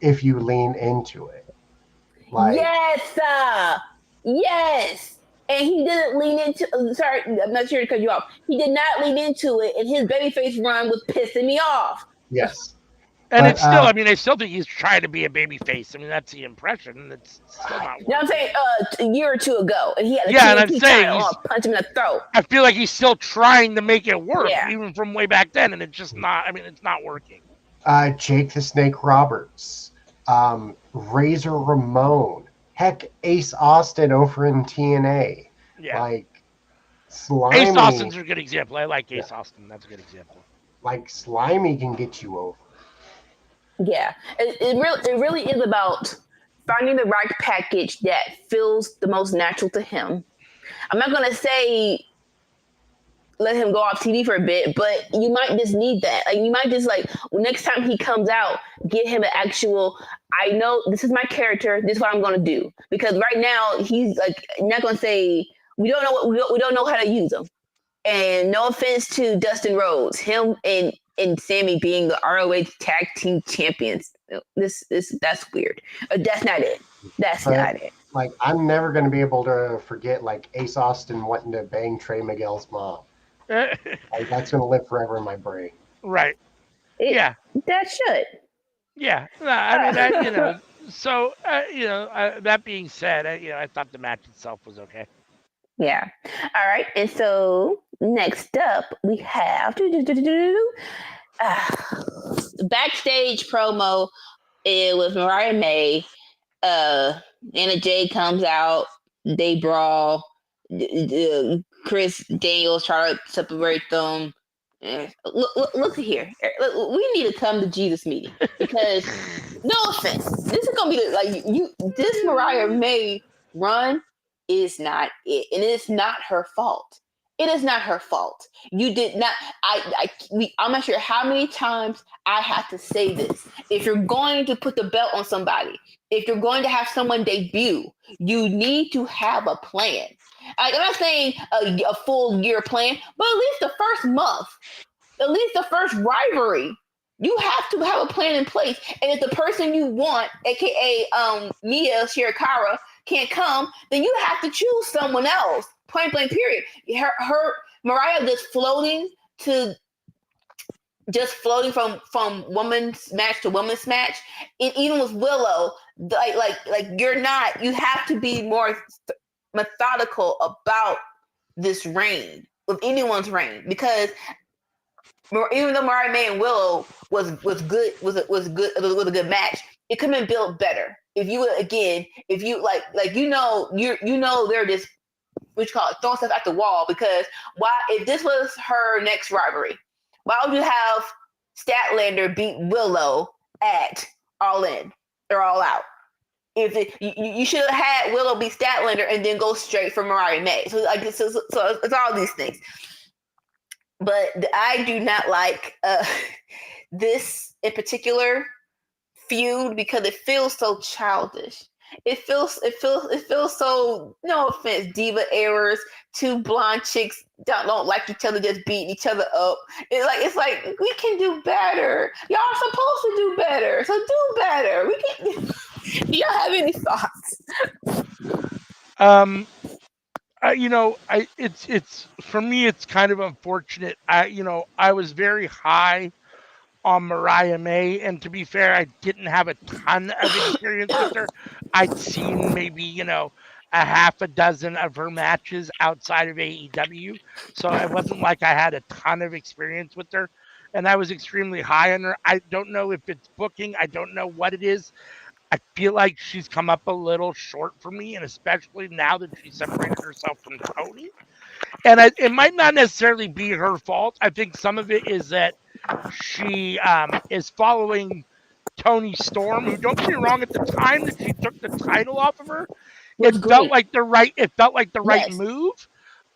[SPEAKER 1] if you lean into it.
[SPEAKER 3] Yes. and he didn't lean into. Sorry, I'm not sure to cut you off. He did not lean into it, and his babyface run was pissing me off.
[SPEAKER 1] Yes.
[SPEAKER 2] And
[SPEAKER 1] But
[SPEAKER 2] it's still, I mean, I still think he's trying to be a baby face. I mean, that's the impression. It's still not
[SPEAKER 3] You know what I'm
[SPEAKER 2] working.
[SPEAKER 3] saying? A year or two ago, and he had a
[SPEAKER 2] Yeah, and I'm
[SPEAKER 3] TNT
[SPEAKER 2] saying
[SPEAKER 3] title. I'll punch him in the throat.
[SPEAKER 2] I feel like he's still trying to make it work,
[SPEAKER 3] Yeah.
[SPEAKER 2] even from way back then, and it's just not. I mean, it's not working.
[SPEAKER 1] Jake the Snake Roberts, Razor Ramon, heck, Ace Austin over in TNA.
[SPEAKER 2] Yeah.
[SPEAKER 1] Like, Slimy.
[SPEAKER 2] Ace Austin's a good example. I like Ace Austin. That's a good example.
[SPEAKER 1] Like, Slimy can get you over.
[SPEAKER 3] Yeah, it really is about finding the right package that feels the most natural to him. I'm not gonna say let him go off TV for a bit, but you might just need that. Like you might just like next time he comes out, get him an actual. I know this is my character. This is what I'm gonna do because right now he's like not gonna say we don't know what we don't know how to use him. And no offense to Dustin Rhodes, him and Sammy being the ROH Tag Team Champions. That's weird. That's not it. That's not it.
[SPEAKER 1] Like I'm never going to be able to forget like Ace Austin wanting to bang Trey Miguel's mom. Like, that's going to live forever in my brain.
[SPEAKER 2] Right. Yeah.
[SPEAKER 3] That should.
[SPEAKER 2] Yeah. I mean, that, you know. So that being said, I thought the match itself was okay.
[SPEAKER 3] Yeah. All right. And so next up we have backstage promo with Mariah May. Anna Jay comes out. They brawl. Chris Daniels try to separate them. Look here. We need to come to Jesus meeting because no offense, this is gonna be like this Mariah May run is not it, and it's not her fault. It is not her fault. You did not. I'm not sure how many times I have to say this. If you're going to put the belt on somebody, if you're going to have someone debut, you need to have a plan. I'm not saying a full year plan, but at least the first month, at least the first rivalry, you have to have a plan in place. And if the person you want, aka Mia Shirakawa, can't come, then you have to choose someone else. Point blank. Period. Her Mariah just floating from women's match to women's match. And even with Willow, like you're not. You have to be more methodical about this reign, of anyone's reign, because even though Mariah May and Willow was good, was a good match, it could have been built better. If you they're just what you call it, throwing stuff at the wall, because why, if this was her next rivalry, why would you have Statlander beat Willow at All In or All Out? You should have had Willow beat Statlander and then go straight for Mariah May. So it's all these things. But I do not like this in particular feud because it feels so childish. It feels so, no offense, diva errors. Two blonde chicks don't like each other, just beating each other up. It's like we can do better. Y'all are supposed to do better, so do better. We can. Do y'all have any thoughts?
[SPEAKER 2] It's for me, it's kind of unfortunate. I was very high on Mariah May, and to be fair, I didn't have a ton of experience with her. I'd seen maybe, a half a dozen of her matches outside of AEW, so it wasn't like I had a ton of experience with her, and I was extremely high on her. I don't know if it's booking. I don't know what it is. I feel like she's come up a little short for me, and especially now that she separated herself from Tony. And it might not necessarily be her fault. I think some of it is that she is following Tony Storm, who, don't get me wrong, at the time that she took the title off of her, it felt like the right move.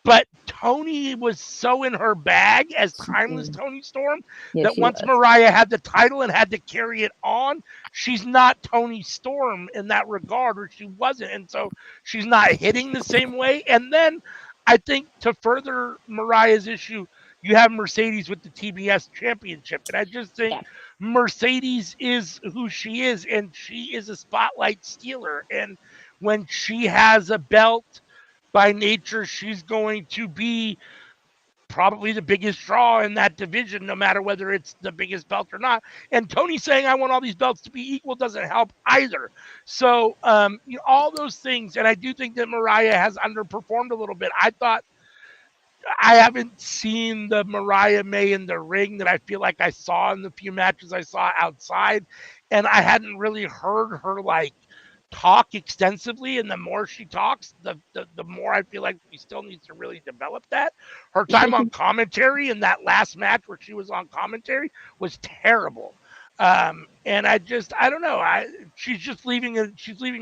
[SPEAKER 2] But Tony was so in her bag as timeless Tony Storm that once Mariah had the title and had to carry it on, she's not Tony Storm in that regard, or she wasn't. And so she's not hitting the same way. And then I think to further Mariah's issue, you have Mercedes with the TBS championship. And I just think Mercedes is who she is, and she is a spotlight stealer. And when she has a belt by nature, she's going to be probably the biggest draw in that division, no matter whether it's the biggest belt or not. And Tony saying, I want all these belts to be equal doesn't help either. So, all those things. And I do think that Mariah has underperformed a little bit. I haven't seen the Mariah May in the ring that I feel like I saw in the few matches I saw outside. And I hadn't really heard her talk extensively, and the more she talks, the more I feel like she still needs to really develop that. Her time on commentary in that last match where she was on commentary was terrible. And I don't know. She's leaving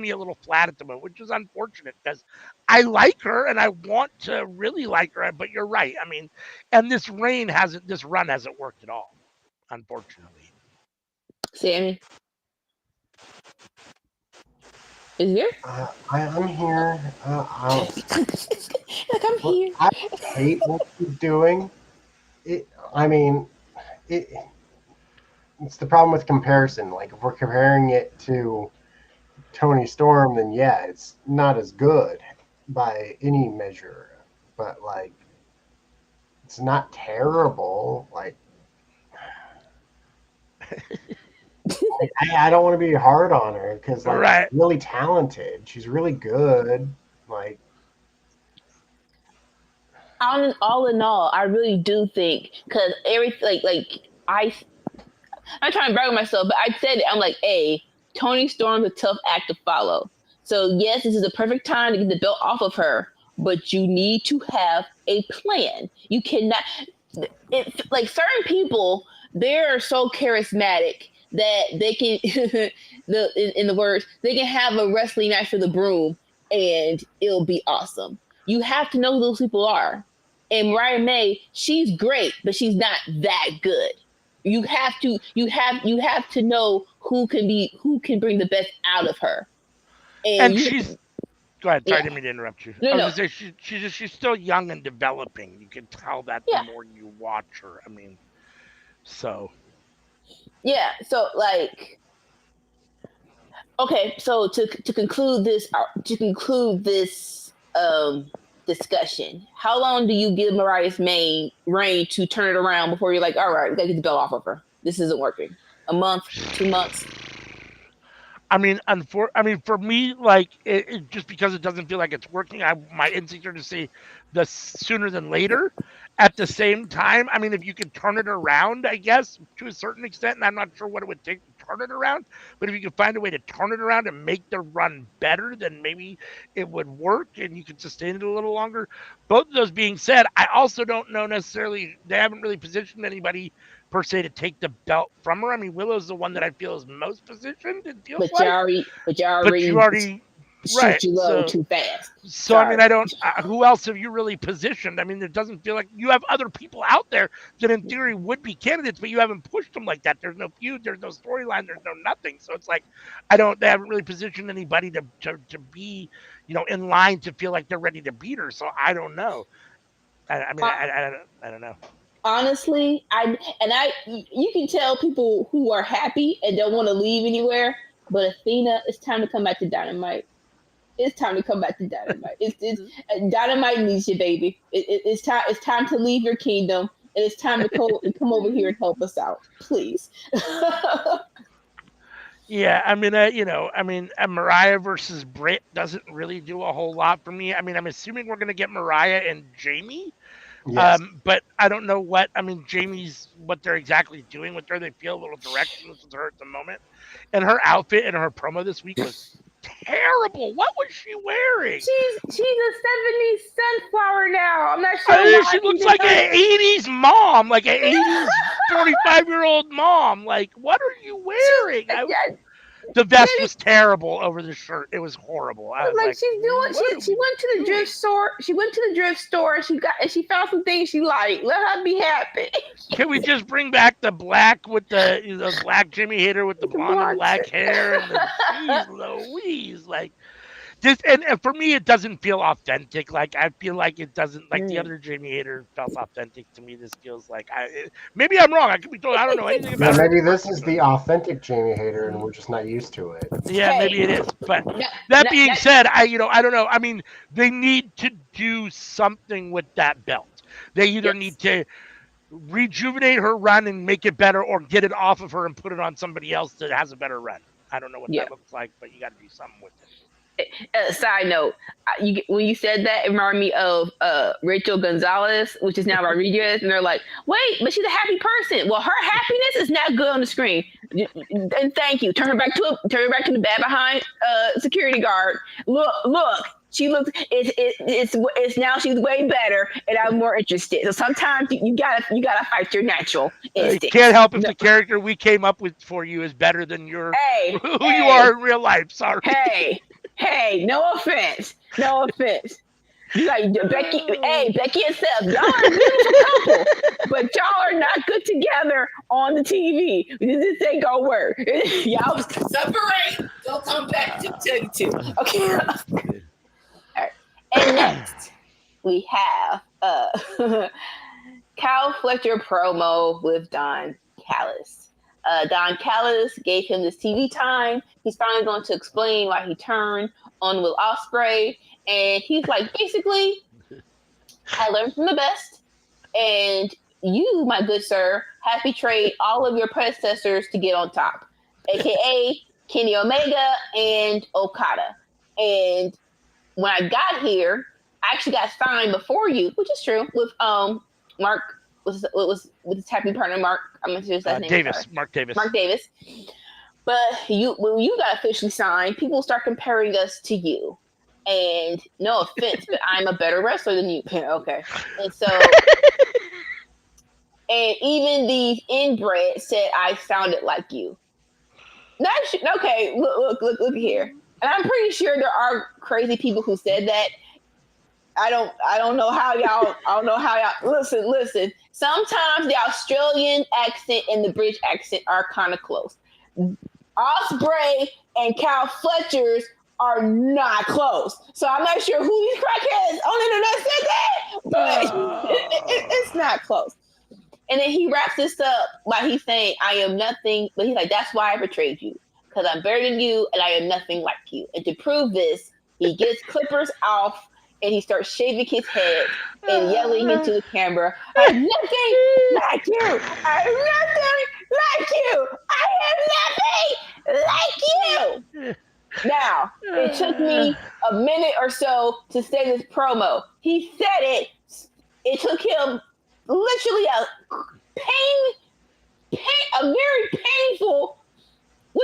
[SPEAKER 2] me a little flat at the moment, which is unfortunate because I like her and I want to really like her. But you're right. I mean, and this run hasn't worked at all, unfortunately.
[SPEAKER 3] Sammy, is here?
[SPEAKER 1] I'm here.
[SPEAKER 3] I'm here.
[SPEAKER 1] I hate what she's doing. It's the problem with comparison. Like, if we're comparing it to Tony Storm, then yeah, it's not as good by any measure. But it's not terrible. I don't want to be hard on her because
[SPEAKER 2] Right.
[SPEAKER 1] she's really talented. She's really good.
[SPEAKER 3] All in all, I really do think because everything I'm trying to brag on myself, but I said it. I'm like, hey, Tony Storm's a tough act to follow. So yes, this is a perfect time to get the belt off of her, but you need to have a plan. You cannot. Certain people, they're so charismatic that they can, in the words, they can have a wrestling match for the broom and it'll be awesome. You have to know who those people are. And Mariah May, she's great, but she's not that good. You have to know who can bring the best out of her.
[SPEAKER 2] And she's go ahead. Sorry, I didn't mean to interrupt you.
[SPEAKER 3] No,
[SPEAKER 2] I was gonna say she's still young and developing. You can tell that the more you watch her. I mean, so
[SPEAKER 3] yeah. So okay. So to conclude this discussion, how long do you give Mariah's May reign to turn it around before you're like, all right, we gotta get the belt off of her? This isn't working. A month, 2 months?
[SPEAKER 2] I mean, for me, it just because it doesn't feel like it's working, my instinct are to say the sooner than later. At the same time, I mean, if you could turn it around, I guess to a certain extent, and I'm not sure what it would take to turn it around, but if you could find a way to turn it around and make the run better, then maybe it would work and you could sustain it a little longer. Both of those being said, I also don't know necessarily, they haven't really positioned anybody per se to take the belt from her. I mean, Willow's the one that I feel is most positioned. It feels
[SPEAKER 3] but you already
[SPEAKER 2] right.
[SPEAKER 3] You low too fast.
[SPEAKER 2] So sorry. I mean, I don't. Who else have you really positioned? I mean, it doesn't feel like you have other people out there that, in theory, would be candidates, but you haven't pushed them like that. There's no feud. There's no storyline. There's no nothing. So it's like they haven't really positioned anybody to be, in line to feel like they're ready to beat her. So I don't know. I don't know.
[SPEAKER 3] Honestly, you can tell people who are happy and don't want to leave anywhere. But Athena, it's time to come back to Dynamite. It's time to come back to Dynamite. Dynamite needs you, baby. It's time. It's time to leave your kingdom, and it's time to come over here and help us out, please.
[SPEAKER 2] Yeah, I mean, Mariah versus Britt doesn't really do a whole lot for me. I mean, I'm assuming we're gonna get Mariah and Jamie.
[SPEAKER 1] Yes.
[SPEAKER 2] But I don't know what Jamie's what they're exactly doing with her. They feel a little directionless with her at the moment. And her outfit and her promo this week was terrible. What was she wearing?
[SPEAKER 3] She's a 70s sunflower now. I'm not sure.
[SPEAKER 2] She looks like an 80s mom, like an 80s 45-year-old mom. Like, what are you wearing? The vest was terrible over the shirt. It was horrible. I was like,
[SPEAKER 3] she went to the thrift store. She went to the thrift store. She found some things she liked. Let her be happy.
[SPEAKER 2] Can we just bring back the black with the black Jimmy Hater with the blonde and black hair and the geez Louise? Like, and for me, it doesn't feel authentic. Like I feel like it doesn't like the other Jamie Hater felt authentic to me. This feels like maybe I'm wrong. I could be told. I don't know anything
[SPEAKER 1] Yeah,
[SPEAKER 2] about her.
[SPEAKER 1] maybe this is the authentic Jamie Hater, and we're just not used to it.
[SPEAKER 2] Yeah,
[SPEAKER 3] Hey,
[SPEAKER 2] maybe it is. But that being said, I don't know. I mean, they need to do something with that belt. They either need to rejuvenate her run and make it better, or get it off of her and put it on somebody else that has a better run. I don't know what that looks like, but you got to do something with it.
[SPEAKER 3] Side note, when you said that, it reminded me of Rachel Gonzalez, which is now Rodriguez, and they're like, "Wait, but she's a happy person." Well, her happiness is not good on the screen. And thank you. Turn her back to the bad behind security guard. Look. She looks. It's now she's way better, and I'm more interested. So sometimes you gotta fight your natural instincts.
[SPEAKER 2] Can't help if the character we came up with for you is better than who you are in real life. Sorry.
[SPEAKER 3] Hey, no offense. You got Becky and Seth. Y'all are a beautiful couple, but y'all are not good together on the TV. This ain't gonna work. Y'all separate. Don't come back to the two. Okay. All right. And next we have Kyle Fletcher promo with Don Callis. Don Callis gave him this TV time. He's finally going to explain why he turned on Will Ospreay. And he's like, basically, I learned from the best. And you, my good sir, have betrayed all of your predecessors to get on top, a.k.a. Kenny Omega and Okada. And when I got here, I actually got signed before you, which is true, with Mark was with his happy partner Mark. I'm gonna say his last name.
[SPEAKER 2] Davis. Mark Davis.
[SPEAKER 3] But when you got officially signed, people start comparing us to you. And no offense, but I'm a better wrestler than you. Okay. And so and even the inbred said I sounded like you. Okay, look here. And I'm pretty sure there are crazy people who said that. I don't know how y'all listen. Sometimes the Australian accent and the British accent are kind of close. Ospreay and Kyle Fletcher's are not close. So I'm not sure who these crackheads on the internet said that, but it's not close. And then he wraps this up by he's saying, I am nothing, but he's like, that's why I betrayed you, because I'm better than you and I am nothing like you. And to prove this, he gets clippers off and he starts shaving his head and yelling into the camera, I'm nothing like you. I'm nothing like you. I am nothing like you. Now, it took me a minute or so to say this promo. He said it. It took him literally a very painful, 5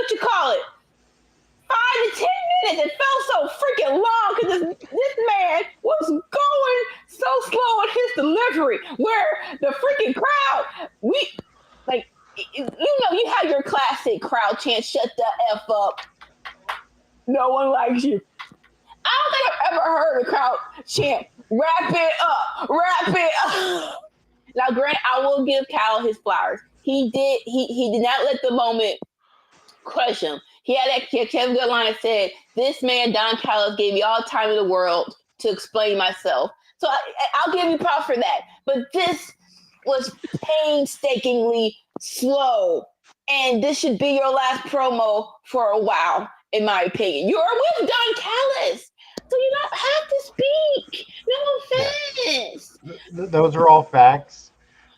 [SPEAKER 3] to 10 minutes. It felt so freaking long because this man was going so slow in his delivery where the freaking crowd, you have your classic crowd chant, shut the F up. No one likes you. I don't think I've ever heard a crowd chant, wrap it up. Now, Grant, I will give Kyle his flowers. He did not let the moment crush him. He had that Kevin Good line that said, this man, Don Callis, gave me all the time in the world to explain myself. So I'll give you props for that. But this was painstakingly slow. And this should be your last promo for a while, in my opinion. You're with Don Callis, so you don't have to speak. No offense.
[SPEAKER 1] Those are all facts.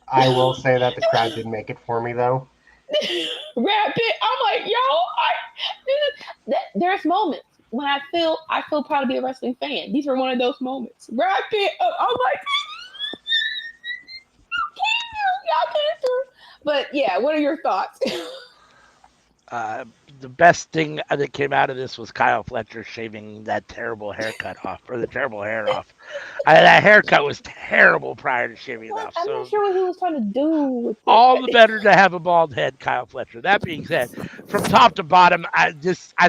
[SPEAKER 1] I will say that the crowd did make it for me, though.
[SPEAKER 3] Wrap it. I'm like, there's moments when I feel proud to be a wrestling fan. These were one of those moments. Wrap it up. I'm like, y'all came through. But yeah, what are your thoughts?
[SPEAKER 2] The best thing that came out of this was Kyle Fletcher shaving that terrible haircut off, or the terrible hair off. That haircut was terrible prior to shaving it off.
[SPEAKER 3] I'm not sure what he was trying to do with it.
[SPEAKER 2] All the better to have a bald head, Kyle Fletcher. That being said, from top to bottom, I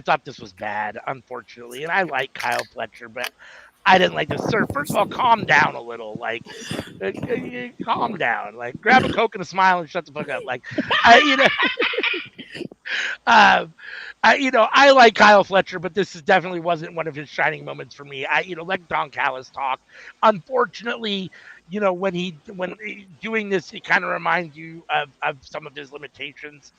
[SPEAKER 2] thought this was bad, unfortunately. And I like Kyle Fletcher, but I didn't like this. Sir, first of all, calm down a little. Like, calm down. Like, grab a Coke and a smile and shut the fuck up. Like, I I like Kyle Fletcher, but this definitely wasn't one of his shining moments for me. Let Don Callis talk. Unfortunately, when doing this, it kind of reminds you of some of his limitations.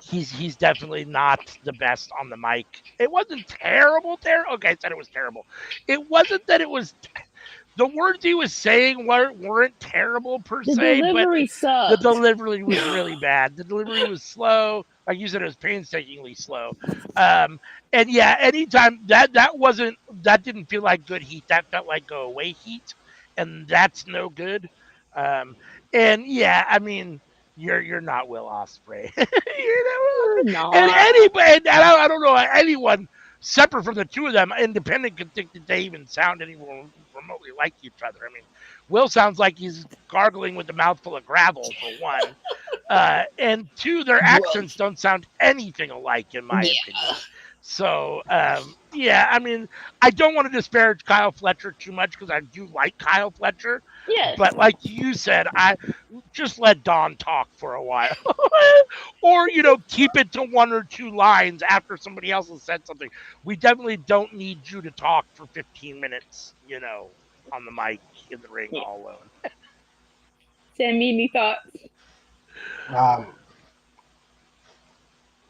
[SPEAKER 2] He's definitely not the best on the mic. It wasn't terrible. Okay, I said it was terrible. It wasn't that it was. The words he was saying weren't terrible per
[SPEAKER 3] The
[SPEAKER 2] se, but
[SPEAKER 3] delivery
[SPEAKER 2] the
[SPEAKER 3] sucked.
[SPEAKER 2] delivery was really bad. The delivery was slow. Like you said, it was painstakingly slow. And yeah, anytime that didn't feel like good heat. That felt like go away heat, and that's no good. And yeah, I mean, you're not Will Ospreay. You're not Will Ospreay. And anybody, and I don't know anyone separate from the two of them, independent, could think that they even sound anyone remotely like each other. I mean, Will sounds like he's gargling with a mouthful of gravel, for one. And two, their accents don't sound anything alike, in my opinion. So, yeah, I mean, I don't want to disparage Kyle Fletcher too much because I do like Kyle Fletcher.
[SPEAKER 3] Yes.
[SPEAKER 2] But like you said, I just let Don talk for a while. Or, keep it to one or two lines after somebody else has said something. We definitely don't need you to talk for 15 minutes, on the mic in the ring all alone.
[SPEAKER 3] Send me any thoughts.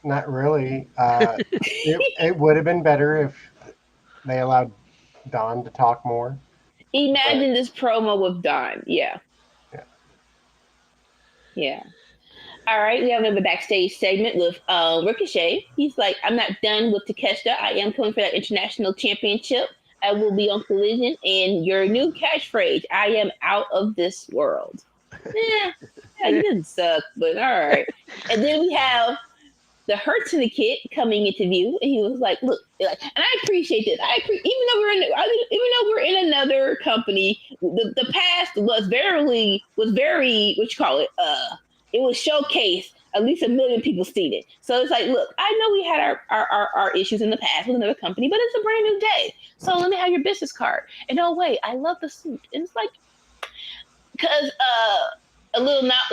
[SPEAKER 1] Not really. It would have been better if they allowed Don to talk more.
[SPEAKER 3] Imagine this promo with Don. Yeah. All right, we have another backstage segment with Ricochet. He's like, I'm not done with Takeshita. I am coming for that international championship. I will be on Collision. And your new catchphrase, I am out of this world. Yeah, you didn't suck, but all right. And then we have the Hurt Syndicate coming into view, and he was like, "Look," and I appreciate this. Even though we're in another company, the past was very what you call it. It was showcased. At least 1 million people seen it. So it's like, look, I know we had our issues in the past with another company, but it's a brand new day. So let me have your business card. And oh wait, I love the suit. And it's like, because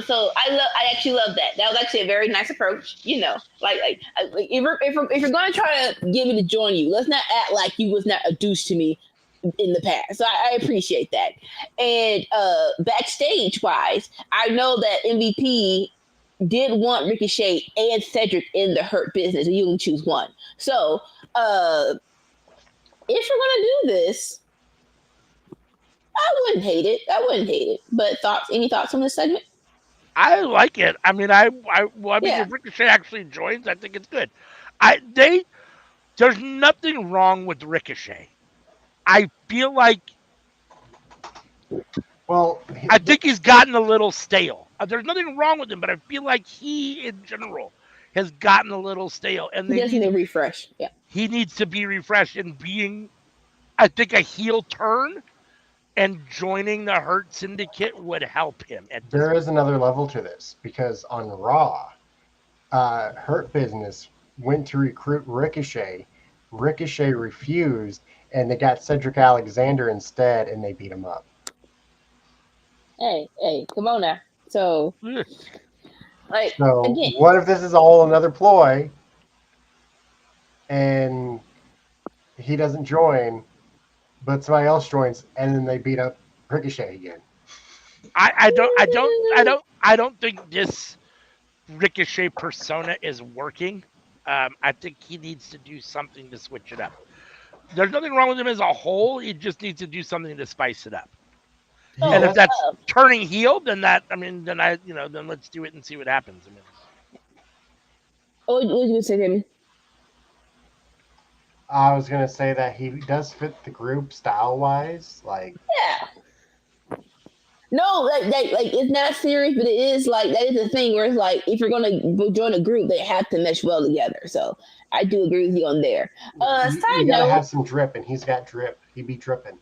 [SPEAKER 3] so I actually love that. That was actually a very nice approach. Like if you're going to try to get me to join you, let's not act like you was not a douche to me in the past. So I appreciate that. And backstage wise, I know that MVP did want Ricochet and Cedric in the Hurt business, and you can choose one. So if you're gonna do this, I wouldn't hate it. But any thoughts on this segment?
[SPEAKER 2] I like it. I mean, if Ricochet actually joins, I think it's good. There's nothing wrong with Ricochet. I feel like, I think he's gotten a little stale. There's nothing wrong with him, but I feel like he, in general, has gotten a little stale, and
[SPEAKER 3] he doesn't need a refresh. Yeah,
[SPEAKER 2] he needs to be refreshed and being, I think, a heel turn. And joining the Hurt Syndicate would help him.
[SPEAKER 1] There is another level to this, because on Raw, Hurt Business went to recruit Ricochet. Ricochet refused, and they got Cedric Alexander instead, and they beat him up.
[SPEAKER 3] Hey, come on now. So again,
[SPEAKER 1] what if this is all another ploy, and he doesn't join, but somebody else joins, and then they beat up Ricochet again?
[SPEAKER 2] I don't think this Ricochet persona is working. I think he needs to do something to switch it up. There's nothing wrong with him as a whole. He just needs to do something to spice it up. And if that's turning heel, then let's do it and see what happens.
[SPEAKER 3] What was you going to say, Jimmy?
[SPEAKER 1] I was gonna say that he does fit the group style-wise, like.
[SPEAKER 3] Yeah. No, like it's not serious, but it is like that is the thing where it's like if you're gonna join a group, they have to mesh well together. So I do agree with you on there.
[SPEAKER 1] You gotta have some drip, and he's got drip. He be dripping.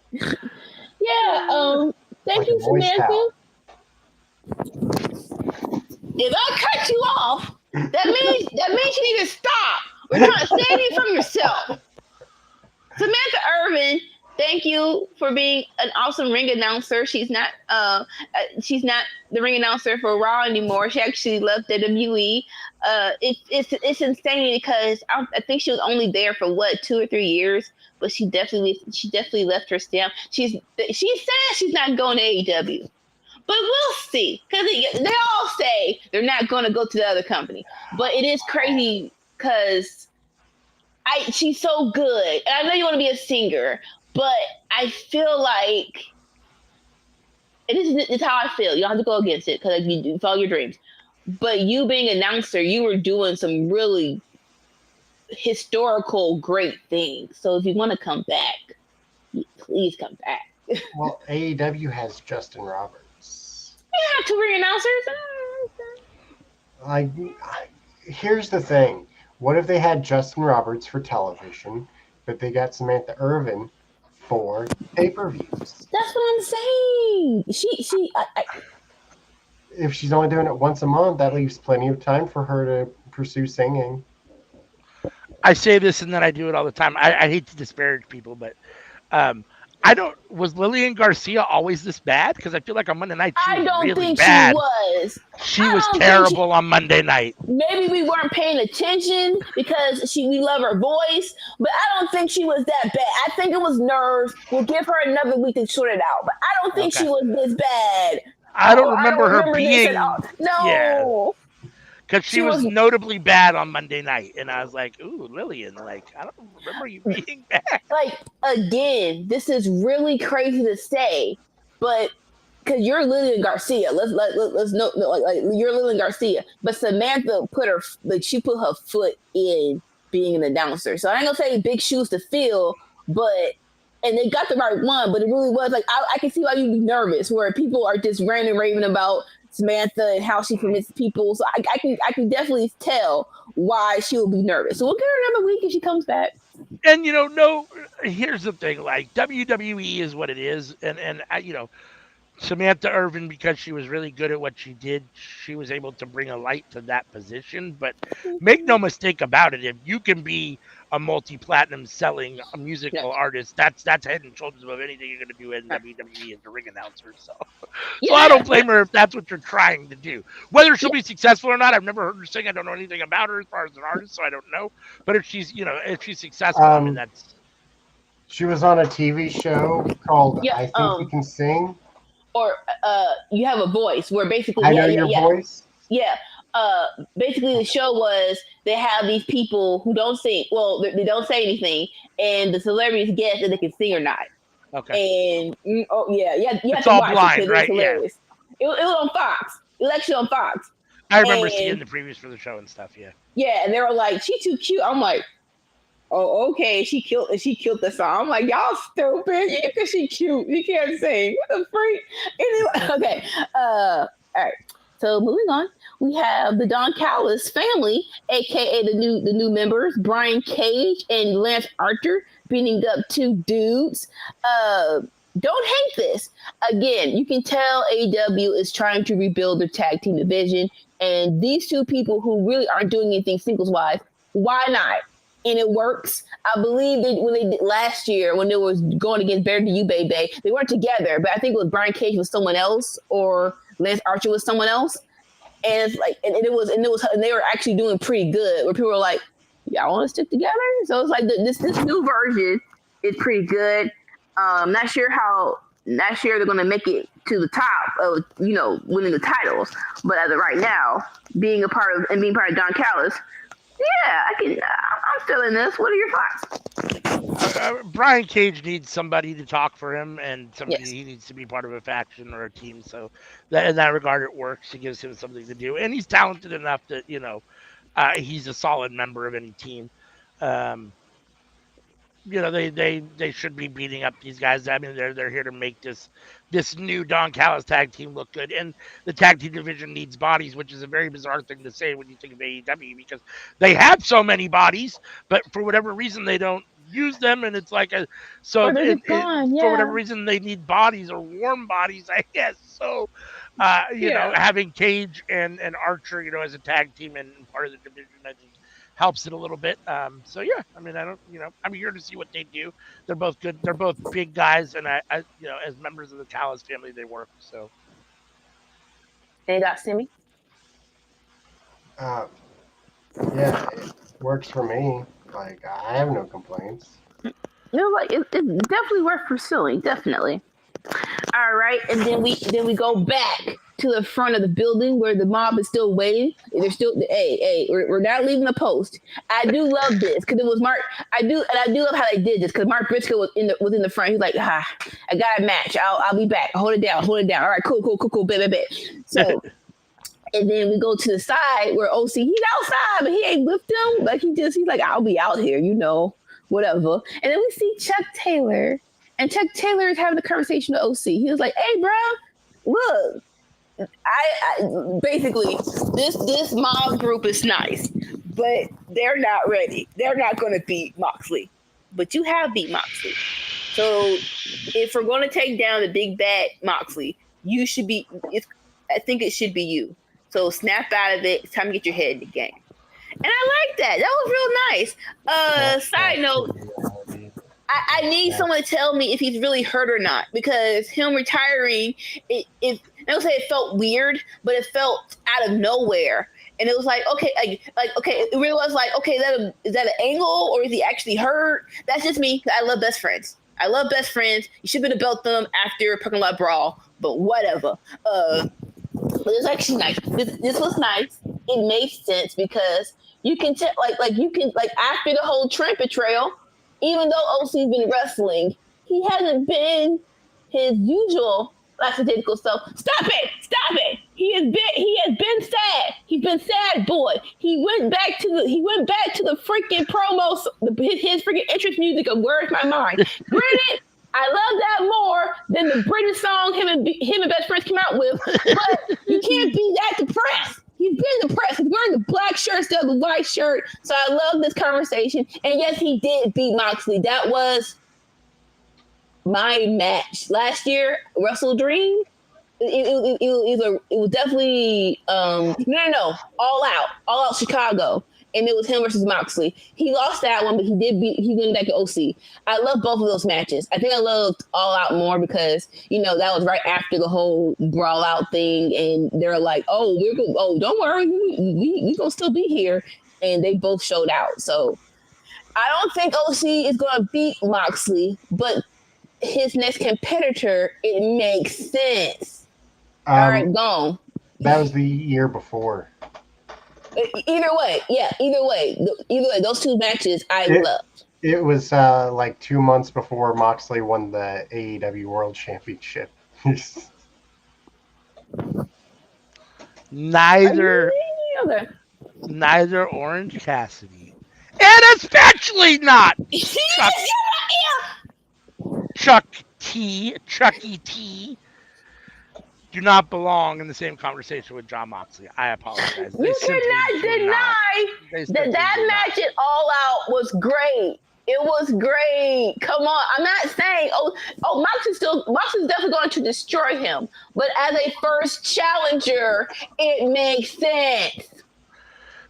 [SPEAKER 3] Yeah. Thank you, Samantha. If I cut you off, that means you need to stop. We're not standing from yourself. Samantha Irvin, thank you for being an awesome ring announcer. She's not the ring announcer for Raw anymore. She actually left WWE. It's insane because I think she was only there for what 2 or 3 years, but she definitely left her stamp. She said she's not going to AEW. But we'll see, because they all say they're not going to go to the other company. But it is crazy because she's so good, and I know you want to be a singer, but I feel like it's how I feel. You don't have to go against it because you follow your dreams. But you being an announcer, you were doing some really historical great things. So if you want to come back, please come back.
[SPEAKER 1] Well, AEW has Justin Roberts.
[SPEAKER 3] You have two ring announcers.
[SPEAKER 1] Here's the thing. What if they had Justin Roberts for television, but they got Samantha Irvin for pay-per-views?
[SPEAKER 3] That's what I'm saying.
[SPEAKER 1] If she's only doing it once a month, that leaves plenty of time for her to pursue singing.
[SPEAKER 2] I say this and then I do it all the time. I hate to disparage people, but I don't. Was Lillian Garcia always this bad? Because I feel like on Monday night she was really
[SPEAKER 3] think
[SPEAKER 2] bad.
[SPEAKER 3] she was.
[SPEAKER 2] She was terrible on Monday night.
[SPEAKER 3] Maybe we weren't paying attention because we love her voice, but I don't think she was that bad. I think it was nerves. We'll give her another week to sort it out, but I don't think she was this bad.
[SPEAKER 2] I don't remember her being.
[SPEAKER 3] No.
[SPEAKER 2] Yeah. Because she was notably bad on Monday night. And I was like, ooh, Lillian, like, I don't remember you being bad.
[SPEAKER 3] Like, again, this is really crazy to say, but because you're Lillian Garcia. Let's know, like you're Lillian Garcia. But Samantha put her foot in being an announcer. So I ain't gonna say big shoes to fill, but and they got the right one, but it really was like I can see why you'd be nervous where people are just ranting raving about Samantha and how she permits people. So I can definitely tell why she will be nervous. So we'll give her another week if she comes back.
[SPEAKER 2] And here's the thing, like WWE is what it is, and Samantha Irvin, because she was really good at what she did, she was able to bring a light to that position. But make no mistake about it, if you can be a multi-platinum selling musical artist, that's head and shoulders above anything you're going to do in WWE as a ring announcer. So I don't blame her if that's what you're trying to do. Whether she'll be successful or not, I've never heard her sing. I don't know anything about her as far as an artist, so I don't know. But if she's successful, I mean, that's.
[SPEAKER 1] She was on a TV show called I Think You Can Sing.
[SPEAKER 3] Or you have a voice where basically
[SPEAKER 1] I know your voice.
[SPEAKER 3] Yeah. Basically the show was they have these people who don't sing. Well, they don't say anything, and the celebrities guess if they can sing or not.
[SPEAKER 2] Okay.
[SPEAKER 3] And you have
[SPEAKER 2] it's
[SPEAKER 3] to
[SPEAKER 2] all
[SPEAKER 3] watch
[SPEAKER 2] blind,
[SPEAKER 3] it.
[SPEAKER 2] Right?
[SPEAKER 3] Hilarious. Yeah. It was on Fox. It was actually on Fox.
[SPEAKER 2] I remember seeing the previews for the show and stuff. Yeah.
[SPEAKER 3] Yeah, and they were like, "She's too cute." I'm like, "Oh, okay." She killed the song. I'm like, "Y'all stupid." Because she cute. She can't sing. What the freak? Anyway, okay. All right. So moving on, we have the Don Callis family, aka the new members, Brian Cage and Lance Archer, beating up two dudes. Don't hate this. Again, you can tell AEW is trying to rebuild their tag team division, and these two people who really aren't doing anything singles wise, why not? And it works. I believe that when they did last year, when they was going against Better Than You, Baby, they weren't together, but I think it was Brian Cage with someone else or Lance Archer with someone else. And it's like, and they were actually doing pretty good. Where people were like, "Y'all want to stick together?" So it's like this new version is pretty good. Not sure they're going to make it to the top of winning the titles, but as of right now, being part of Don Callis. Yeah, I'm feeling this. What are your thoughts?
[SPEAKER 2] Brian Cage needs somebody to talk for him, and he needs to be part of a faction or a team. So in that regard, it works. It gives him something to do, and he's talented enough that he's a solid member of any team. They should be beating up these guys. I mean, they're here to make this new Don Callis tag team look good, and the tag team division needs bodies, which is a very bizarre thing to say when you think of AEW because they have so many bodies, but for whatever reason they don't use them, and it's like for whatever reason they need bodies or warm bodies, I guess. So, having Cage and Archer, as a tag team and part of the division, I think helps it a little bit. So yeah, I mean, I'm here to see what they do. They're both good. They're both big guys, and I as members of the Callis family, they work. So.
[SPEAKER 3] And you got Simi?
[SPEAKER 1] Yeah, it works for me. Like, I have no complaints.
[SPEAKER 3] Like it's definitely worth pursuing. Definitely. All right, and then we go back to the front of the building where the mob is still waiting. They're still, hey, we're not leaving the post. I do love this because it was Mark. I do love how they did this because Mark Briscoe was in the front. He's like, I got a match. I'll be back. Hold it down. All right, cool, bet. So. And then we go to the side where OC, he's outside, but he ain't with them. Like he's like, I'll be out here, whatever. And then we see Chuck Taylor. And Chuck Taylor is having a conversation with OC. He was like, hey, bro, look, I basically, this mob group is nice, but they're not ready. They're not going to beat Moxley. But you have beat Moxley. So if we're going to take down the big bad Moxley, I think it should be you. So snap out of it. It's time to get your head in the game. And I like that. That was real nice. Side note, I need someone to tell me if he's really hurt or not, because him retiring, I don't say it felt weird, but it felt out of nowhere. And it was like, okay, okay, it really was like, okay, is that an angle or is he actually hurt? That's just me. I love best friends. You should be able to belt them after Parking Lot Brawl, but whatever. But it was actually nice. This was nice. It made sense because you can tell, like after the whole Trent betrayal, even though OC's been wrestling, he hasn't been his usual lackadaisical self. Stop it! He has been sad. He's been sad, boy. He went back to the freaking promos, his freaking entrance music of "Where's My Mind." Granted, I love that more than the British song him and best friends came out with, but you can't be that depressed. He's been depressed. He's wearing the black shirt instead of the white shirt. So I love this conversation. And yes, he did beat Moxley. That was my match last year, Wrestle Dream. It was definitely no, All Out Chicago. And it was him versus Moxley. He lost that one, but he went back to OC. I love both of those matches. I think I loved All Out more because, that was right after the whole Brawl Out thing. And they're like, don't worry. We gonna still be here. And they both showed out. So I don't think OC is going to beat Moxley, but his next competitor, it makes sense. All right, gone.
[SPEAKER 1] That was the year before.
[SPEAKER 3] Either way, those two matches I loved.
[SPEAKER 1] It was like 2 months before Moxley won the AEW World Championship.
[SPEAKER 2] Neither Orange Cassidy, and especially not Chucky T, do not belong in the same conversation with Jon Moxley. I apologize.
[SPEAKER 3] You cannot deny that match at All Out was great. It was great. Come on. I'm not saying, Moxley's definitely going to destroy him. But as a first challenger, it makes sense.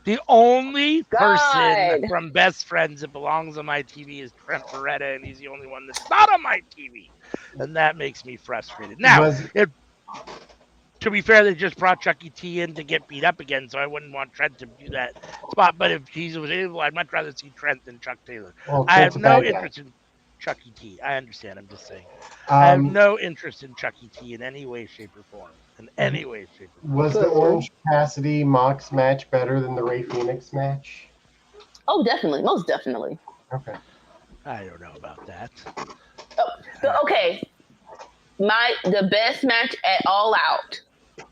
[SPEAKER 2] The only person from Best Friends that belongs on my TV is Trent Beretta, and he's the only one that's not on my TV. And that makes me frustrated. Now, to be fair, they just brought Chucky T in to get beat up again, so I wouldn't want Trent to do that spot. But if he was able, I'd much rather see Trent than Chuck Taylor.
[SPEAKER 1] Well,
[SPEAKER 2] I have no interest in Chucky T. I understand. I'm just saying. I have no interest in Chucky T in any way, shape, or form.
[SPEAKER 1] Was the Orange Cassidy Mox match better than the Ray Phoenix match?
[SPEAKER 3] Oh, definitely. Most definitely.
[SPEAKER 1] Okay.
[SPEAKER 2] I don't know about that.
[SPEAKER 3] Okay. The best match at All Out,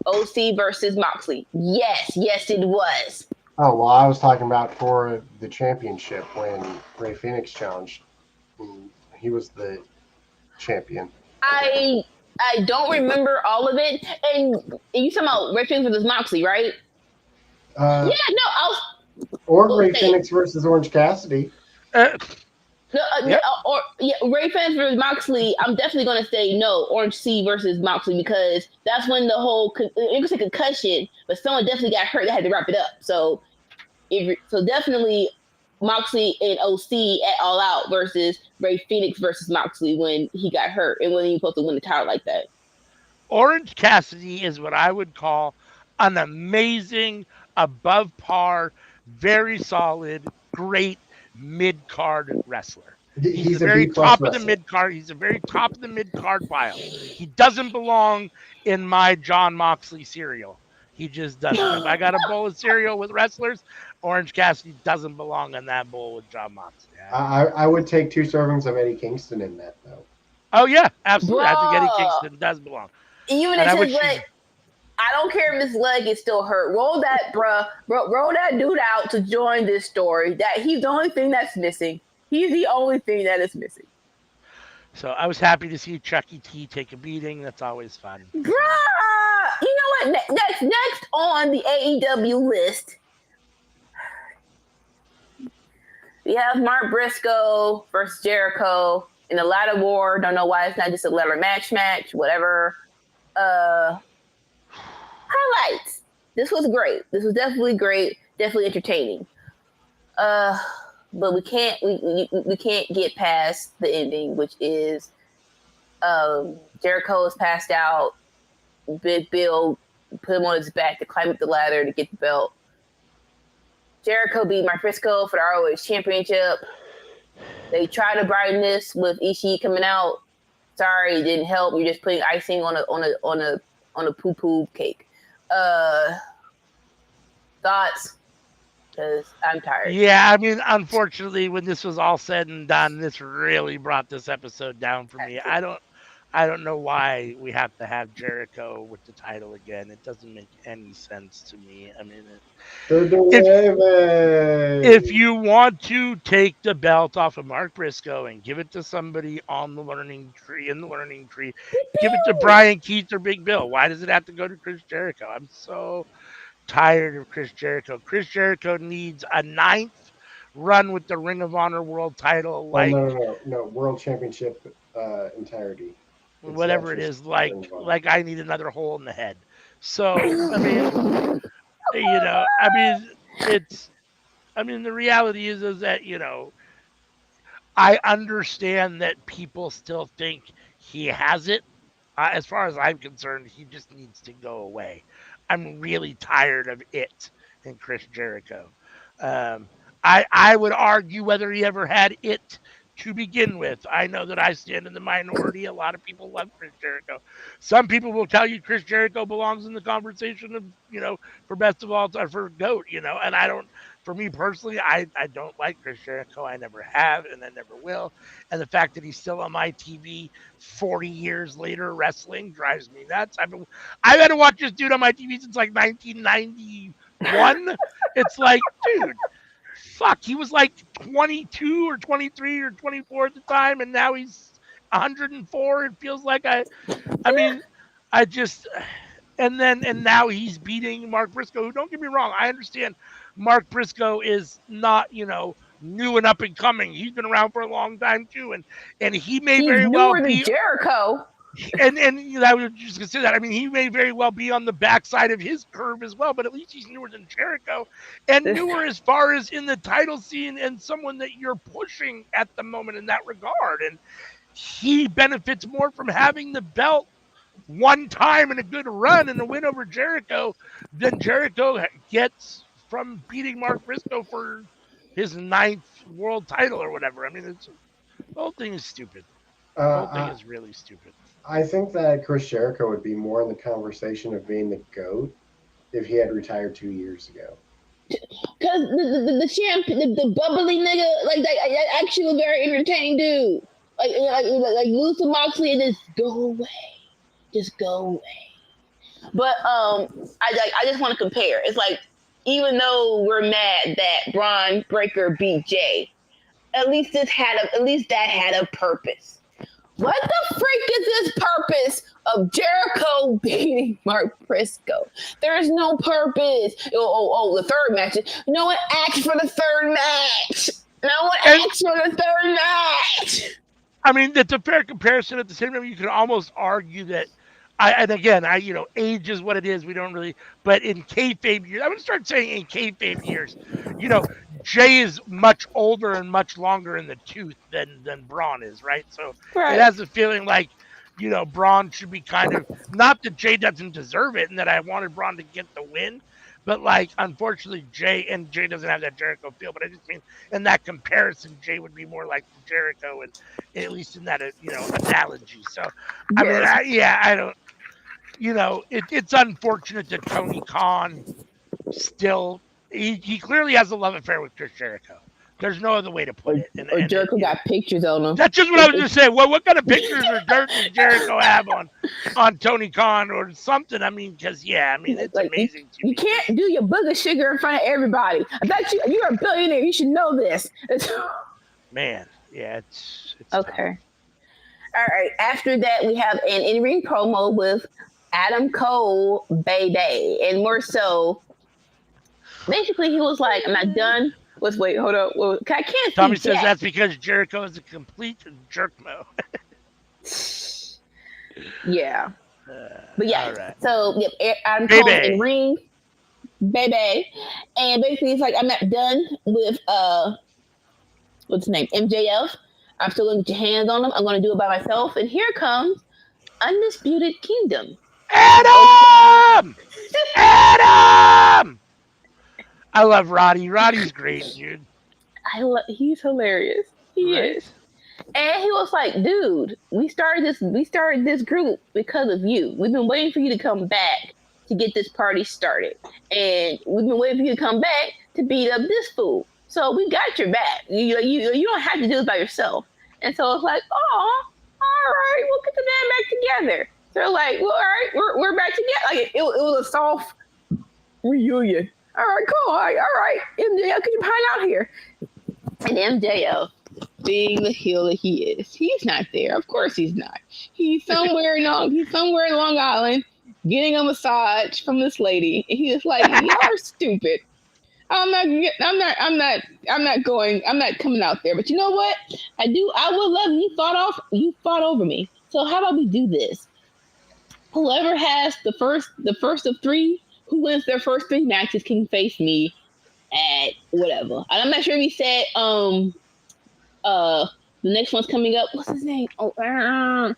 [SPEAKER 3] OC versus Moxley. Yes, it was.
[SPEAKER 1] Oh, well, I was talking about for the championship when Ray Phoenix challenged. He was the champion.
[SPEAKER 3] I don't remember all of it. And you talking about Ray Phoenix versus Moxley, right?
[SPEAKER 1] Ray Phoenix versus Orange Cassidy.
[SPEAKER 3] Ray Phoenix versus Moxley. I'm definitely going to say no. Orange C versus Moxley, because that's when the whole it was a concussion, but someone definitely got hurt. They had to wrap it up. So So definitely Moxley and OC at All Out versus Ray Phoenix versus Moxley when he got hurt and when he was supposed to win the title like that.
[SPEAKER 2] Orange Cassidy is what I would call an amazing, above par, very solid, great mid card wrestler. He's the very top of the mid card. He's the very top of the mid card pile. He doesn't belong in my John Moxley cereal. He just doesn't. If I got a bowl of cereal with wrestlers, Orange Cassidy doesn't belong in that bowl with John Moxley.
[SPEAKER 1] I would take 2 servings of Eddie Kingston in that, though.
[SPEAKER 2] Oh, yeah, absolutely. I think Eddie Kingston does belong.
[SPEAKER 3] Even if his leg, I don't care if his leg is still hurt. Roll that, roll that dude out to join this story. That he's the only thing that's missing. He's the only thing that is missing.
[SPEAKER 2] So I was happy to see Chucky T take a beating. That's always fun.
[SPEAKER 3] Bruh! You know what? Next on the AEW list, we have Mark Briscoe versus Jericho in a ladder war. Don't know why it's not just a ladder match, whatever. Highlights. This was great. This was definitely great. Definitely entertaining. But we can't get past the ending, which is Jericho is passed out. Big Bill put him on his back to climb up the ladder to get the belt. Jericho beat Mark Briscoe for the ROH Championship. They tried to brighten this with Ishii coming out. Sorry, it didn't help. You're just putting icing on a poo-poo cake. Thoughts? Because I'm tired.
[SPEAKER 2] Yeah, I mean, unfortunately, when this was all said and done, this really brought this episode down for me. I don't know why we have to have Jericho with the title again. It doesn't make any sense to me. I mean, if you want to take the belt off of Mark Briscoe and give it to somebody on the learning tree, give it to Brian Keith or Big Bill. Why does it have to go to Chris Jericho? I'm so tired of Chris Jericho. Chris Jericho needs a 9th run with the Ring of Honor World title.
[SPEAKER 1] No, World Championship entirety.
[SPEAKER 2] Whatever it is, like I need another hole in the head. So I mean, the reality is that I understand that people still think he has it. As far as I'm concerned, he just needs to go away. I'm really tired of it and Chris Jericho. I would argue whether he ever had it to begin with. I know that I stand in the minority. A lot of people love Chris Jericho. Some people will tell you Chris Jericho belongs in the conversation of, for best of all time, for GOAT, and I don't, for me personally, I don't like Chris Jericho. I never have, and I never will. And the fact that he's still on my TV 40 years later wrestling drives me nuts. I've had to watch this dude on my TV since like 1991. It's like, dude, fuck, he was like 22 or 23 or 24 at the time, and now he's 104. It feels like and now he's beating Mark Briscoe, who, don't get me wrong, I understand Mark Briscoe is not, new and up and coming. He's been around for a long time too, and he may very well be
[SPEAKER 3] Jericho.
[SPEAKER 2] And I was just gonna say that. I mean, he may very well be on the backside of his curve as well, but at least he's newer than Jericho, and newer as far as in the title scene, and someone that you're pushing at the moment in that regard. And he benefits more from having the belt one time and a good run and a win over Jericho than Jericho gets from beating Mark Briscoe for his 9th world title or whatever. I mean, the whole thing is stupid. The whole thing is really stupid.
[SPEAKER 1] I think that Chris Jericho would be more in the conversation of being the GOAT if he had retired 2 years ago.
[SPEAKER 3] Because the champ, the bubbly nigga, like that actually was very entertaining dude. Like lose to Moxley and just go away. But I just want to compare. It's like, even though we're mad that Braun Breaker beat Jay, at least that had a purpose. What the freak is this purpose of Jericho beating Mark Briscoe? There is no purpose. The third match. No one asked for the third match.
[SPEAKER 2] I mean, that's a fair comparison. At the same time, you can almost argue that and again, age is what it is. We don't really, but in kayfabe years, I'm gonna start saying in kayfabe years, Jay is much older and much longer in the tooth than Braun is, right? So it has a feeling like, Braun should be kind of, not that Jay doesn't deserve it and that I wanted Braun to get the win, but like, unfortunately, Jay doesn't have that Jericho feel, but I just mean in that comparison, Jay would be more like Jericho, and at least in that, analogy. So, I mean, I don't, it's unfortunate that Tony Khan still, he clearly has a love affair with Chris Jericho. There's no other way to put it.
[SPEAKER 3] Or Jericho got pictures on him.
[SPEAKER 2] That's just what I was just saying. What kind of pictures or dirt does Jericho have on Tony Khan or something? I mean, because it's like, amazing.
[SPEAKER 3] You can't do your booger sugar in front of everybody. I thought you're a billionaire. You should know this.
[SPEAKER 2] Man, yeah, it's
[SPEAKER 3] okay. Tough. All right. After that, we have an in-ring promo with Adam Cole, baby, and more so. Basically, he was like, "I'm not done." Wait, hold up. I can't.
[SPEAKER 2] Tommy says that's because Jericho is a complete jerk-mo.
[SPEAKER 3] Yeah. But yeah. Right. So Adam
[SPEAKER 2] baby.
[SPEAKER 3] Cole in ring, baby, and basically it's like, I'm not done with what's his name, MJF. I'm still gonna get your hands on him. I'm gonna do it by myself. And here comes Undisputed Kingdom.
[SPEAKER 2] Adam! Adam! I love Roddy. Roddy's great, dude.
[SPEAKER 3] He's hilarious. He is. And he was like, dude, we started this group because of you. We've been waiting for you to come back to get this party started. And we've been waiting for you to come back to beat up this fool. So we got your back. You don't have to do this by yourself. And so it's like, oh, all right, we'll get the band back together. So they're like, well, all right, we're back together. Like it was a soft reunion. All right, cool. All right. MJF, could you pine out here? And MJF, being the heel that he is, he's not there. Of course he's not. He's somewhere in Long Island getting a massage from this lady. And he's like, "You're stupid. I'm not coming out there. But you know what? I would love you fought over me. So how about we do this? Whoever has the first of three, who wins their first three matches can face me at whatever." And I'm not sure if he said the next one's coming up. What's his name? Whatever.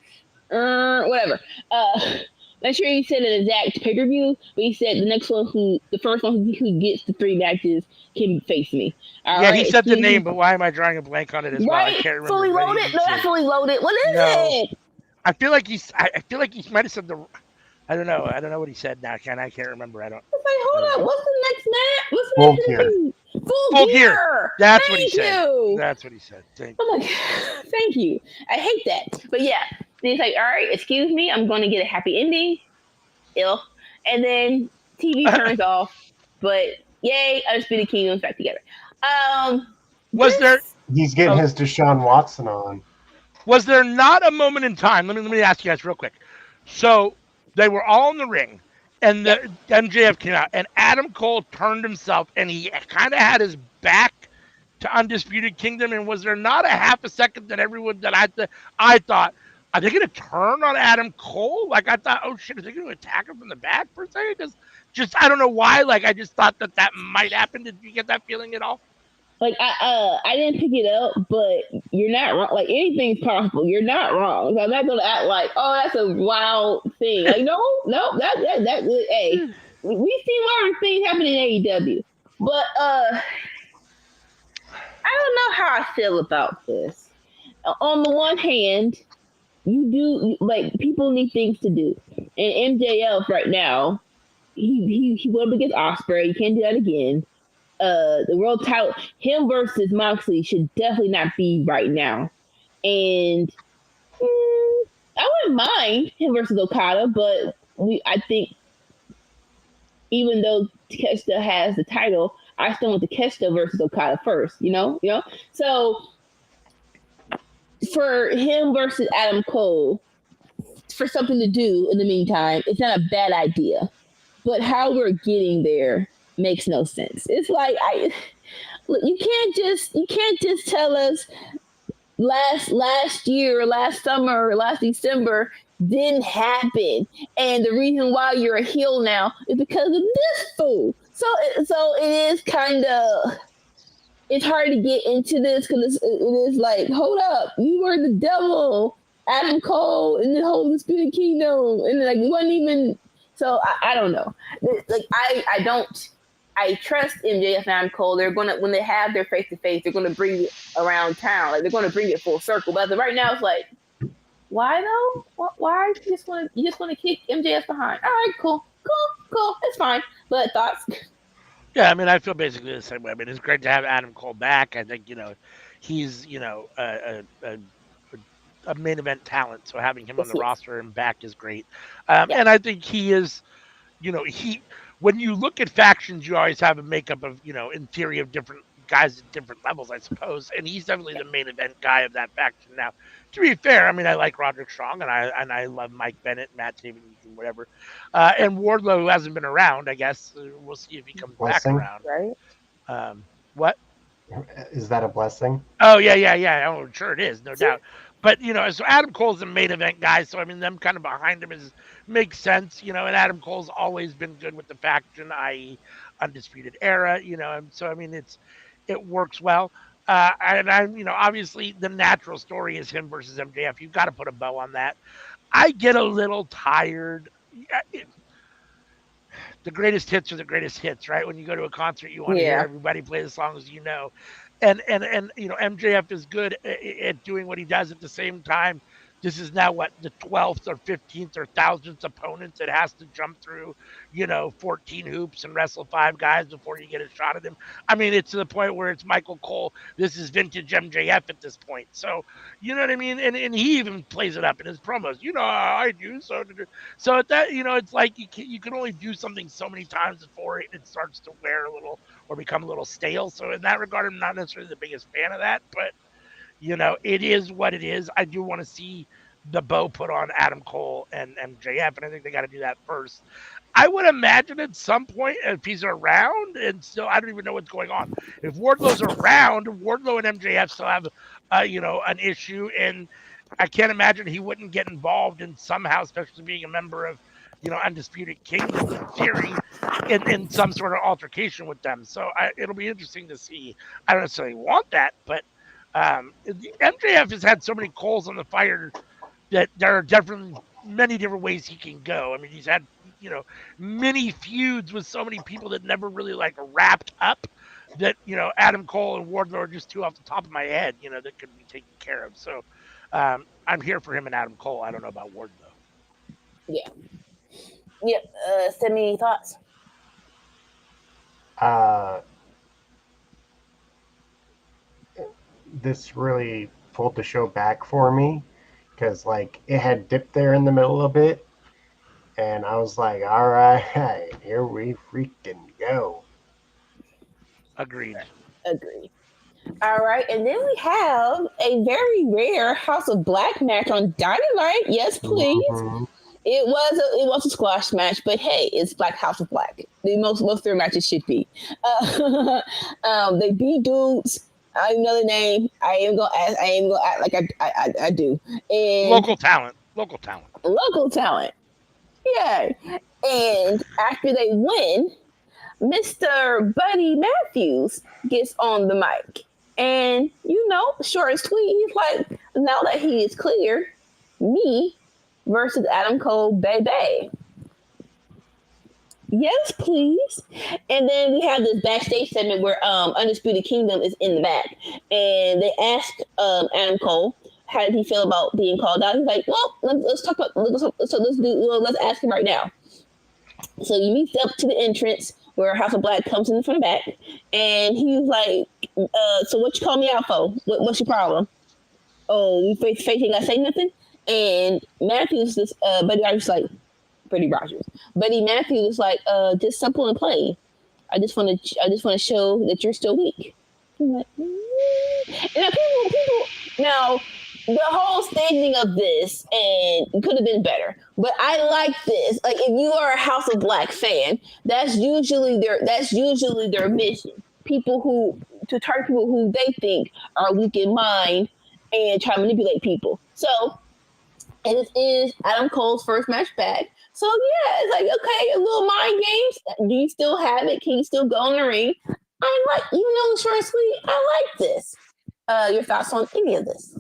[SPEAKER 3] Not sure he said an exact pay-per-view, but he said the first one who gets the three matches can face me.
[SPEAKER 2] He said the name, but why am I drawing a blank on it as well? I can't remember.
[SPEAKER 3] Fully loaded? No, not fully loaded. What is it?
[SPEAKER 2] I feel like he might have said the. I don't know. I don't know what he said now. I can't remember. I don't.
[SPEAKER 3] It's like, hold up. What's the next match? What's the next thing? Full gear.
[SPEAKER 2] That's what he said. That's what he said. Thank you.
[SPEAKER 3] Oh my God. Thank you. I hate that. But yeah. Then he's like, all right, excuse me. I'm going to get a happy ending. And then TV turns off. But yay, Undisputed Kingdom's back together.
[SPEAKER 1] He's getting his Deshaun Watson on.
[SPEAKER 2] Was there not a moment in time? Let me ask you guys real quick. So they were all in the ring, and the MJF came out, and Adam Cole turned himself, and he kind of had his back to Undisputed Kingdom. And was there not a half a second that I thought, are they going to turn on Adam Cole? Like, I thought, oh shit, are they going to attack him from the back per se? Just I don't know why. Like, I just thought that might happen. Did you get that feeling at all?
[SPEAKER 3] Like, I didn't pick it up, but you're not wrong. Like, anything's possible. You're not wrong. So I'm not gonna act like, oh, that's a wild thing. Like, no, that hey, we've seen wild things happen in AEW, but I don't know how I feel about this. On the one hand, like, people need things to do, and MJF right now, he went up against Ospreay. You can't do that again. The world title, him versus Moxley should definitely not be right now. And I wouldn't mind him versus Okada, but I think even though Takeshita has the title, I still want Takeshita versus Okada first, you know? So for him versus Adam Cole, for something to do in the meantime, it's not a bad idea. But how we're getting there makes no sense. It's like you can't just tell us last year, last summer, last December didn't happen, and the reason why you're a heel now is because of this fool. So it is kind of, it's hard to get into this because it is like, hold up, you were the devil, Adam Cole, in the whole Disputed Kingdom, and like it wasn't even. So I don't know. Like I don't. I trust MJF and Adam Cole. They're gonna, when they have their face to face, they're gonna bring it around town. Like they're gonna bring it full circle. But right now, it's like, why though? Why you just want to kick MJF behind? All right, cool, it's fine. But thoughts?
[SPEAKER 2] Yeah, I mean, I feel basically the same way. I mean, it's great to have Adam Cole back. I think he's a main event talent, so having him on the roster and back is great. And I think he is, he, when you look at factions, you always have a makeup of, in theory, of different guys at different levels, I suppose. And he's definitely the main event guy of that faction. Now, to be fair, I mean, I like Roderick Strong, and I love Mike Bennett, Matt Taven, and whatever. And Wardlow, who hasn't been around, I guess we'll see if he comes back around.
[SPEAKER 3] Right?
[SPEAKER 2] What?
[SPEAKER 1] Is that a blessing?
[SPEAKER 2] Oh yeah. Oh, sure it is, no doubt. But so Adam Cole's the main event guy, so I mean, them kind of behind him makes sense, and Adam Cole's always been good with the faction, i.e., Undisputed Era, and so I mean, it works well. And I'm, obviously the natural story is him versus MJF. You've got to put a bow on that. I get a little tired. The greatest hits are the greatest hits, right? When you go to a concert, you want to hear everybody play the songs you know. And MJF is good at doing what he does. At the same time, this is now what, the 12th or 15th or 1000th opponents that has to jump through, 14 hoops and wrestle 5 guys before you get a shot at him. I mean, it's to the point where it's Michael Cole. This is vintage MJF at this point. So, you know what I mean? And he even plays it up in his promos. I do. So at that, it's like you can only do something so many times before it starts to wear a little or become a little stale. So in that regard, I'm not necessarily the biggest fan of that, but it is what it is. I do want to see the bow put on Adam Cole and MJF, and I think they got to do that first. I would imagine at some point, if he's around, and still, I don't even know what's going on. If Wardlow's around, Wardlow and MJF still have, an issue, and I can't imagine he wouldn't get involved in somehow, especially being a member of, Undisputed Kingdom in theory, in some sort of altercation with them. So it'll be interesting to see. I don't necessarily want that, but MJF has had so many coals on the fire that there are definitely many different ways he can go. I mean, he's had, many feuds with so many people that never really wrapped up that, Adam Cole and Wardlow are just two off the top of my head, that could be taken care of. So I'm here for him and Adam Cole. I don't know about Wardlow.
[SPEAKER 3] Yeah. Yep. Send me thoughts.
[SPEAKER 1] This really pulled the show back for me because it had dipped there in the middle a bit, and I was like, all right, here we freaking go.
[SPEAKER 2] Agreed.
[SPEAKER 3] All right, and then we have a very rare House of Black match on Dynamite. Yes, please. Mm-hmm. It was a squash match, but hey, it's Black House of Black. Most of their matches should be. They beat dudes. I know the name. I am gonna act like I do. And
[SPEAKER 2] local talent.
[SPEAKER 3] Yeah. And after they win, Mr. Buddy Matthews gets on the mic. And short and sweet, he's like, now that he is clear, me versus Adam Cole, baby. Yes, please. And then we have this backstage segment where Undisputed Kingdom is in the back, and they ask Adam Cole, how did he feel about being called out? He's like, well, let's talk about let's ask him right now. So you meet up to the entrance where House of Black comes in from the back, and he's like, so what you call me out for? What's your problem? Oh, we face ain't gotta say nothing. And Matthews just Buddy Rogers like, Buddy Matthews is like, just simple and plain. I just want to show that you're still weak. I'm like, and now the whole staging of this and could have been better, but I like this. Like, if you are a House of Black fan, that's usually their mission. To target people who they think are weak in mind and try to manipulate people. So, and this is Adam Cole's first match back. So yeah, it's like, okay, a little mind games. Do you still have it? Can you still go in the ring? I like, even though it's short and sweet, I like this. Your thoughts on any of this?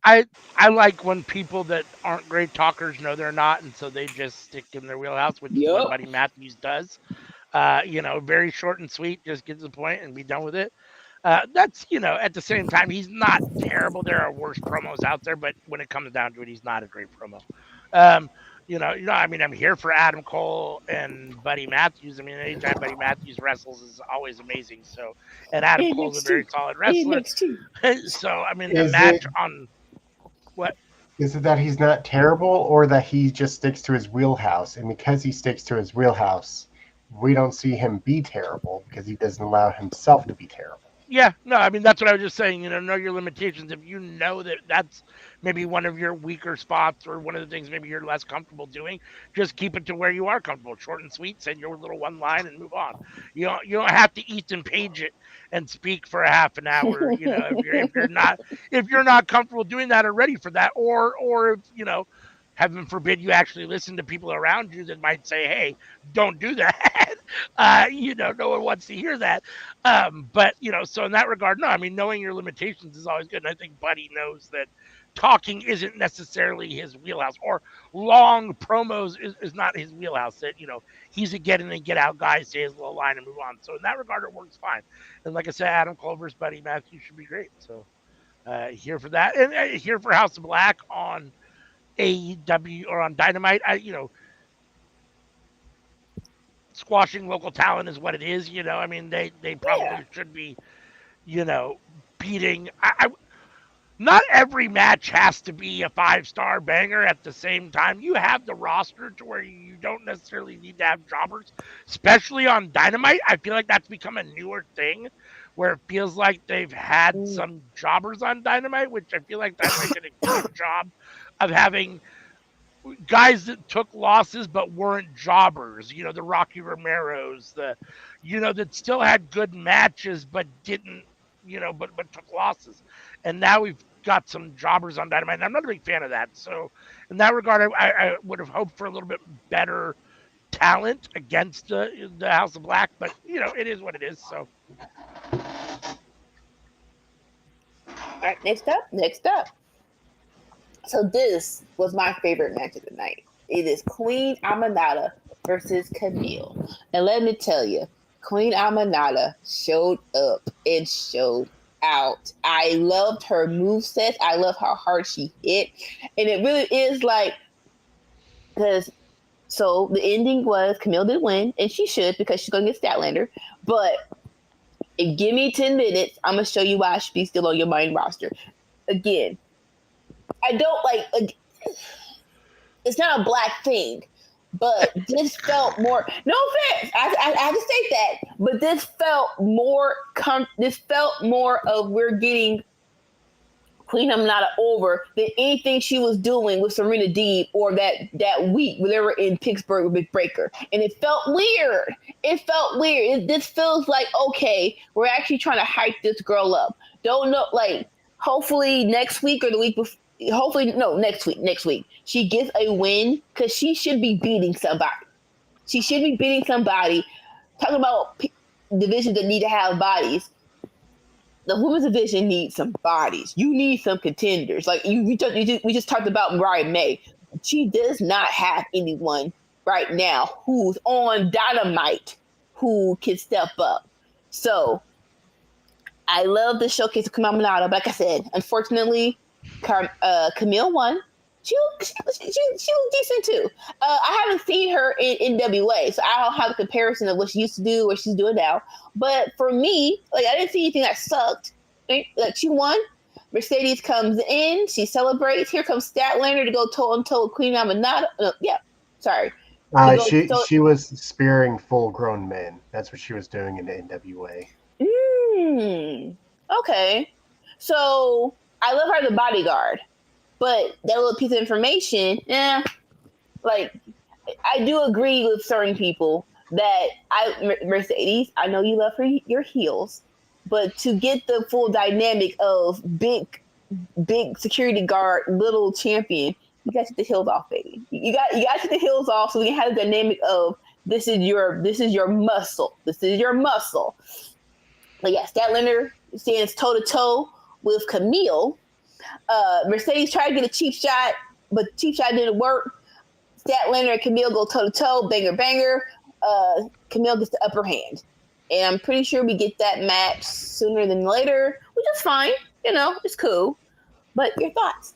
[SPEAKER 2] I like when people that aren't great talkers know they're not, and so they just stick in their wheelhouse, which is what Buddy Matthews does. Very short and sweet, just get to the point and be done with it. That's, at the same time, he's not terrible. There are worse promos out there, but when it comes down to it, he's not a great promo. I mean, I'm here for Adam Cole and Buddy Matthews. I mean, anytime Buddy Matthews wrestles is always amazing. So, and Adam Cole's a very solid wrestler. So, I mean, the match on what?
[SPEAKER 1] Is it that he's not terrible, or that he just sticks to his wheelhouse? And because he sticks to his wheelhouse, we don't see him be terrible because he doesn't allow himself to be terrible.
[SPEAKER 2] Yeah, no, I mean, that's what I was just saying, know your limitations. If you know that that's maybe one of your weaker spots or one of the things maybe you're less comfortable doing, just keep it to where you are comfortable. Short and sweet, send your little one line and move on. You don't have to Ethan Page it and speak for a half an hour, if you're not comfortable doing that or ready for that, or if, heaven forbid you actually listen to people around you that might say, hey, don't do that. No one wants to hear that. But, so in that regard, no, I mean, knowing your limitations is always good. And I think Buddy knows that talking isn't necessarily his wheelhouse, or long promos is not his wheelhouse. That, he's a get in and get out guy, say his little line and move on. So in that regard, it works fine. And like I said, Adam Cole versus Buddy Matthews should be great. So here for that. And here for House of Black on AEW or on Dynamite. Squashing local talent is what it is. I mean, they probably should be, beating. Not every match has to be a 5-star banger at the same time. You have the roster to where you don't necessarily need to have jobbers, especially on Dynamite. I feel like that's become a newer thing where it feels like they've had some jobbers on Dynamite, which I feel like Dynamite did a good job of having guys that took losses but weren't jobbers, the Rocky Romeros, that still had good matches but didn't, but took losses. And now we've got some jobbers on Dynamite, and I'm not a big fan of that. So in that regard, I would have hoped for a little bit better talent against the House of Black, but it is what it is. So
[SPEAKER 3] all right, next up. So this was my favorite match of the night. It is Queen Aminata versus Camille. And let me tell you, Queen Aminata showed up and showed out. I loved her moveset. I love how hard she hit. And it really is like, so the ending was Camille did win, and she should, because she's going to get Statlander. But give me 10 minutes, I'm going to show you why I should be still on your main roster. Again, I don't like, it's not a black thing, but this felt more, no offense, I have to say that, but this felt more, of we're getting Queen Aminata over than anything she was doing with Serena Deeb or that week when they were in Pittsburgh with Breaker. And it felt weird. This feels like, okay, we're actually trying to hype this girl up. Don't know, like, hopefully next week or the week before, next week, she gets a win, because she should be beating somebody. Talking about divisions that need to have bodies. The women's division needs some bodies. You need some contenders. Like we just talked about Mariah May. She does not have anyone right now who's on Dynamite who can step up. So I love the showcase of Camille Aminata. But like I said, unfortunately, Camille won. She looked decent too. I haven't seen her in NWA, so I don't have a comparison of what she used to do, what she's doing now. But for me, like, I didn't see anything that sucked. Like, she won. Mercedes comes in, she celebrates. Here comes Statlander to go toe-on-toe with Queen Aminata.
[SPEAKER 1] She was spearing full-grown men. That's what she was doing in the NWA.
[SPEAKER 3] Okay. So I love her as a bodyguard. But that little piece of information, like, I do agree with certain people that Mercedes, I know you love your heels, but to get the full dynamic of big big security guard, little champion. You got to take the heels off, baby. You got to take the heels off so we can have the dynamic of this is your muscle. This is your muscle. But yeah, Statlander stands toe to toe with Camille. Mercedes tried to get a cheap shot, but cheap shot didn't work. Statlander and Camille go toe to toe, banger banger. Camille gets the upper hand. And I'm pretty sure we get that match sooner than later, which is fine. You know, it's cool. But your thoughts?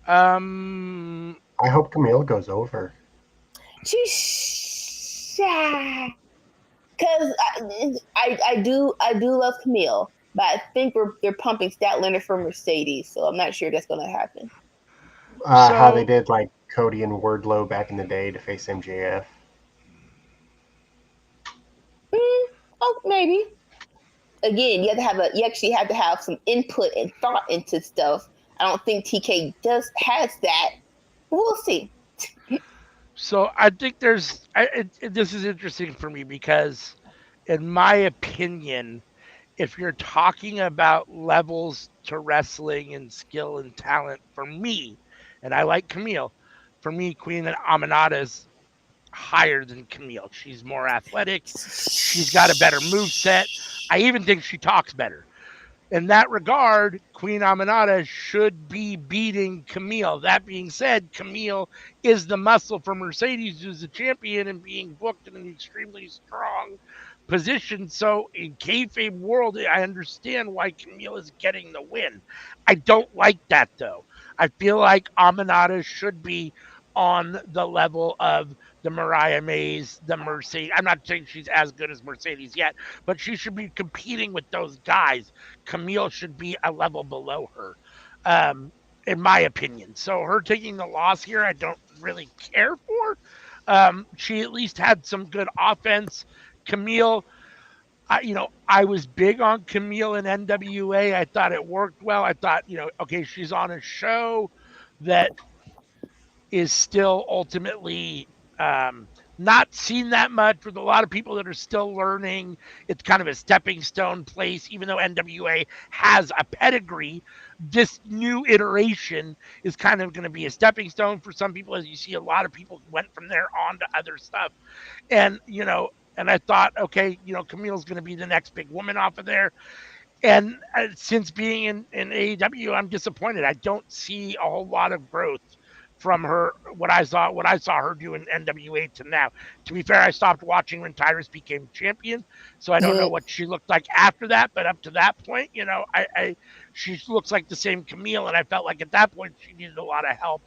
[SPEAKER 1] I hope Camille goes over.
[SPEAKER 3] She's because I do love Camille, but I think they're pumping Statlander for Mercedes, so I'm not sure that's going to happen.
[SPEAKER 1] How they did like Cody and Wardlow back in the day to face MJF.
[SPEAKER 3] Oh, maybe. Again, you actually have to have some input and thought into stuff. I don't think TK has that. We'll see.
[SPEAKER 2] So I think this is interesting for me because, in my opinion, if you're talking about levels to wrestling and skill and talent, for me, and I like Camille, for me, Queen Aminata is higher than Camille. She's more athletic. She's got a better moveset. I even think she talks better. In that regard, Queen Aminata should be beating Camille. That being said, Camille is the muscle for Mercedes, who's the champion and being booked in an extremely strong position. So in kayfabe world, I understand why Camille is getting the win. I don't like that, though. I feel like Aminata should be on the level of the Mariah Mays, the Mercedes. I'm not saying she's as good as Mercedes yet, but she should be competing with those guys. Camille should be a level below her, in my opinion. So her taking the loss here, I don't really care for. She at least had some good offense. Camille, I was big on Camille in NWA. I thought it worked well. I thought, okay, she's on a show that is still ultimately not seen that much with a lot of people that are still learning. It's kind of a stepping stone place, even though NWA has a pedigree. This new iteration is kind of going to be a stepping stone for some people, as you see a lot of people went from there on to other stuff. And, and I thought, okay, Camille's going to be the next big woman off of there. And since being in AEW, I'm disappointed. I don't see a whole lot of growth from her, what I saw her do in NWA to now. To be fair, I stopped watching when Tyrus became champion, so I don't know what she looked like after that. But up to that point, she looks like the same Camille, and I felt like at that point she needed a lot of help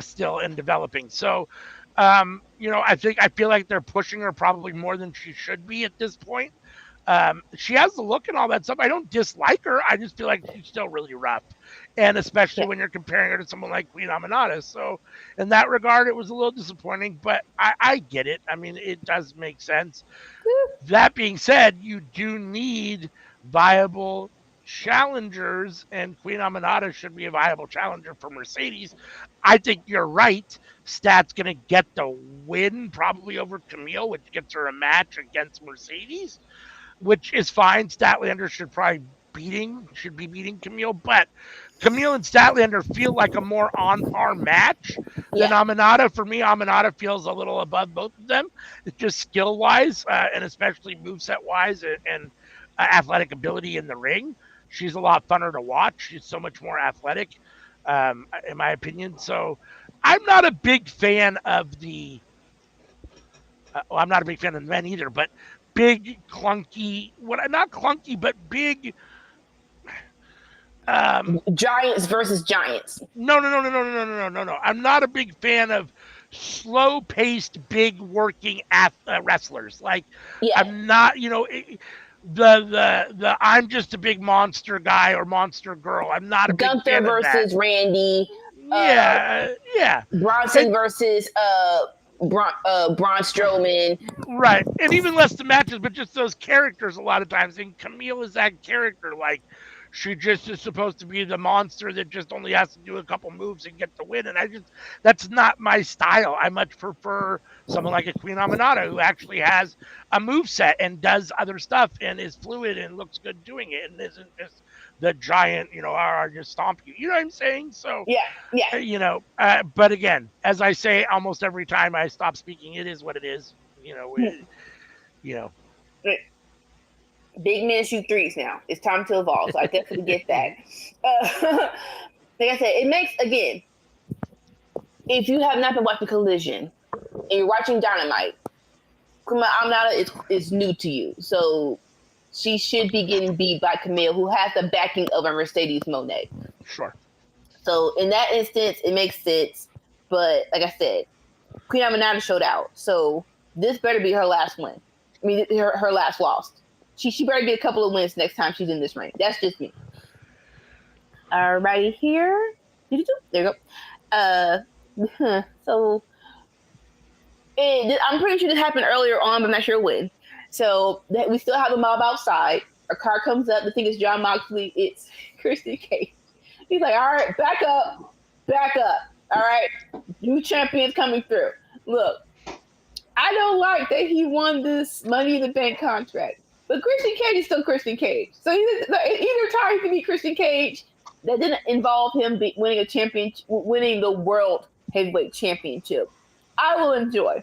[SPEAKER 2] still in developing. So, I feel like they're pushing her probably more than she should be at this point. She has the look and all that stuff. I don't dislike her. I just feel like she's still really rough. And especially when you're comparing her to someone like Queen Aminata. So in that regard, it was a little disappointing, but I get it. I mean, it does make sense. That being said, you do need viable challengers, and Queen Aminata should be a viable challenger for Mercedes. I think you're right. Stat's going to get the win probably over Camille, which gets her a match against Mercedes, which is fine. Statlander should be beating Camille, but Camille and Statlander feel like a more on par match than Aminata. For me, Aminata feels a little above both of them. It's just skill wise, and especially moveset wise and athletic ability in the ring. She's a lot funner to watch. She's so much more athletic, in my opinion. So I'm not a big fan of the. I'm not a big fan of the men either, but big, clunky, not clunky, but big.
[SPEAKER 3] Giants versus giants.
[SPEAKER 2] No. I'm not a big fan of slow-paced, big working wrestlers. Like, I'm not, the I'm just a big monster guy or monster girl. I'm not a
[SPEAKER 3] Gunther
[SPEAKER 2] big fan
[SPEAKER 3] versus
[SPEAKER 2] of that.
[SPEAKER 3] Randy.
[SPEAKER 2] Yeah.
[SPEAKER 3] Bronson versus Braun Strowman.
[SPEAKER 2] Right. And even less the matches, but just those characters a lot of times. And Camille is that character. Like, she just is supposed to be the monster that just only has to do a couple moves and get the win. And that's not my style. I much prefer someone like a Queen Aminata who actually has a move set and does other stuff and is fluid and looks good doing it and isn't just the giant, I just stomp you. You know what I'm saying? So,
[SPEAKER 3] Yeah.
[SPEAKER 2] but again, as I say almost every time I stop speaking, it is what it is. You know.
[SPEAKER 3] Big men shoot threes now. It's time to evolve. So I definitely get that. Like I said, it makes, again, if you have not been watching Collision and you're watching Dynamite, Aminata is new to you. So she should be getting beat by Camille, who has the backing of a Mercedes Moné.
[SPEAKER 2] Sure.
[SPEAKER 3] So in that instance, it makes sense. But like I said, Queen Aminata showed out. So this better be her last win. I mean, her last loss. She better get a couple of wins next time she's in this ring. That's just me. Right here. There you go. So I'm pretty sure this happened earlier on, but I'm not sure when. So we still have a mob outside. A car comes up. The thing is John Moxley. It's Christian Cage. He's like, all right, back up. All right, new champions coming through. Look, I don't like that he won this Money in the Bank contract, but Christian Cage is still Christian Cage. So either time to be Christian Cage that didn't involve him winning a championship, winning the World Heavyweight Championship, I will enjoy.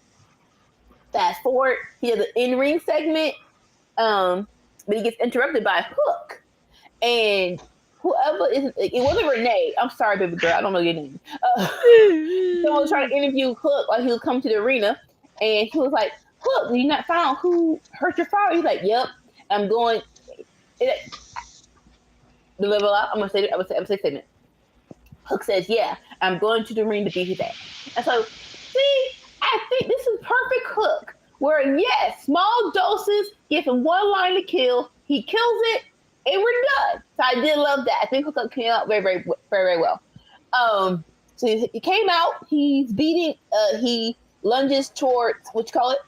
[SPEAKER 3] Fast forward, he has an in-ring segment, but he gets interrupted by Hook, and whoever it wasn't Renee. I'm sorry, baby girl, I don't know your name. Someone was trying to interview Hook while he was coming to the arena, and he was like, "Hook, did you not find who hurt your father?" He's like, "Yep, I'm going." I'm gonna say statement. Hook says, "Yeah, I'm going to the ring to beat his ass." And so, see, I think this is perfect Hook, where yes, small doses give him one line to kill. He kills it, and we're done. So I did love that. I think Hook came out very, very, very, very well. So he came out. He's beating. He lunges towards what you call it,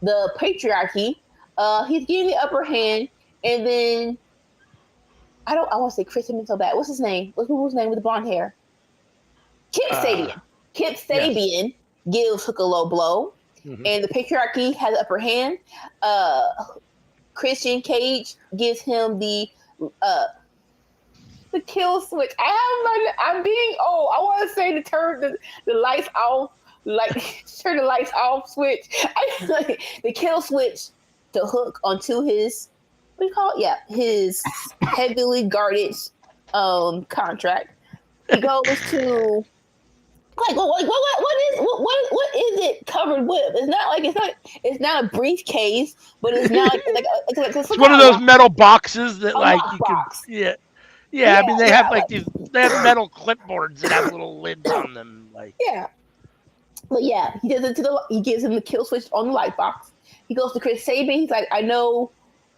[SPEAKER 3] the patriarchy. He's getting the upper hand, and then I want to say Chris Hemman so bad. What's his name? Who's his name with the blonde hair? Kip Sabian. Kip Sabian gives Hook a low blow, and the patriarchy has the upper hand. Christian Cage gives him the kill switch. I'm being old. I want to say to turn the lights off, like turn the lights off switch. The kill switch to Hook onto his, what do you call it? Yeah, his heavily guarded contract. He goes to what is it covered with? It's not a briefcase, but it's not like
[SPEAKER 2] it's one of those metal boxes that I mean they have they have metal clipboards that have little lids on them, like
[SPEAKER 3] But yeah, he does it he gives him the kill switch on the light box. He goes to Chris Sabin. He's like, I know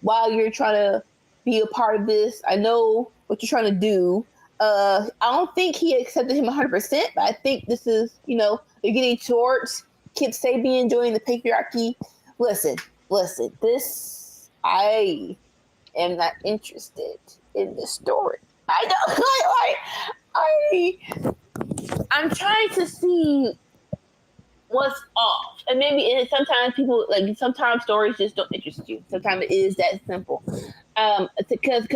[SPEAKER 3] while you're trying to be a part of this, I know what you're trying to do. I don't think he accepted him 100%, but I think this is, they're getting towards Kip Sabian joining the patriarchy. Listen, I am not interested in the story. I don't, I'm trying to see what's off. And maybe sometimes sometimes stories just don't interest you. Sometimes it is that simple. Because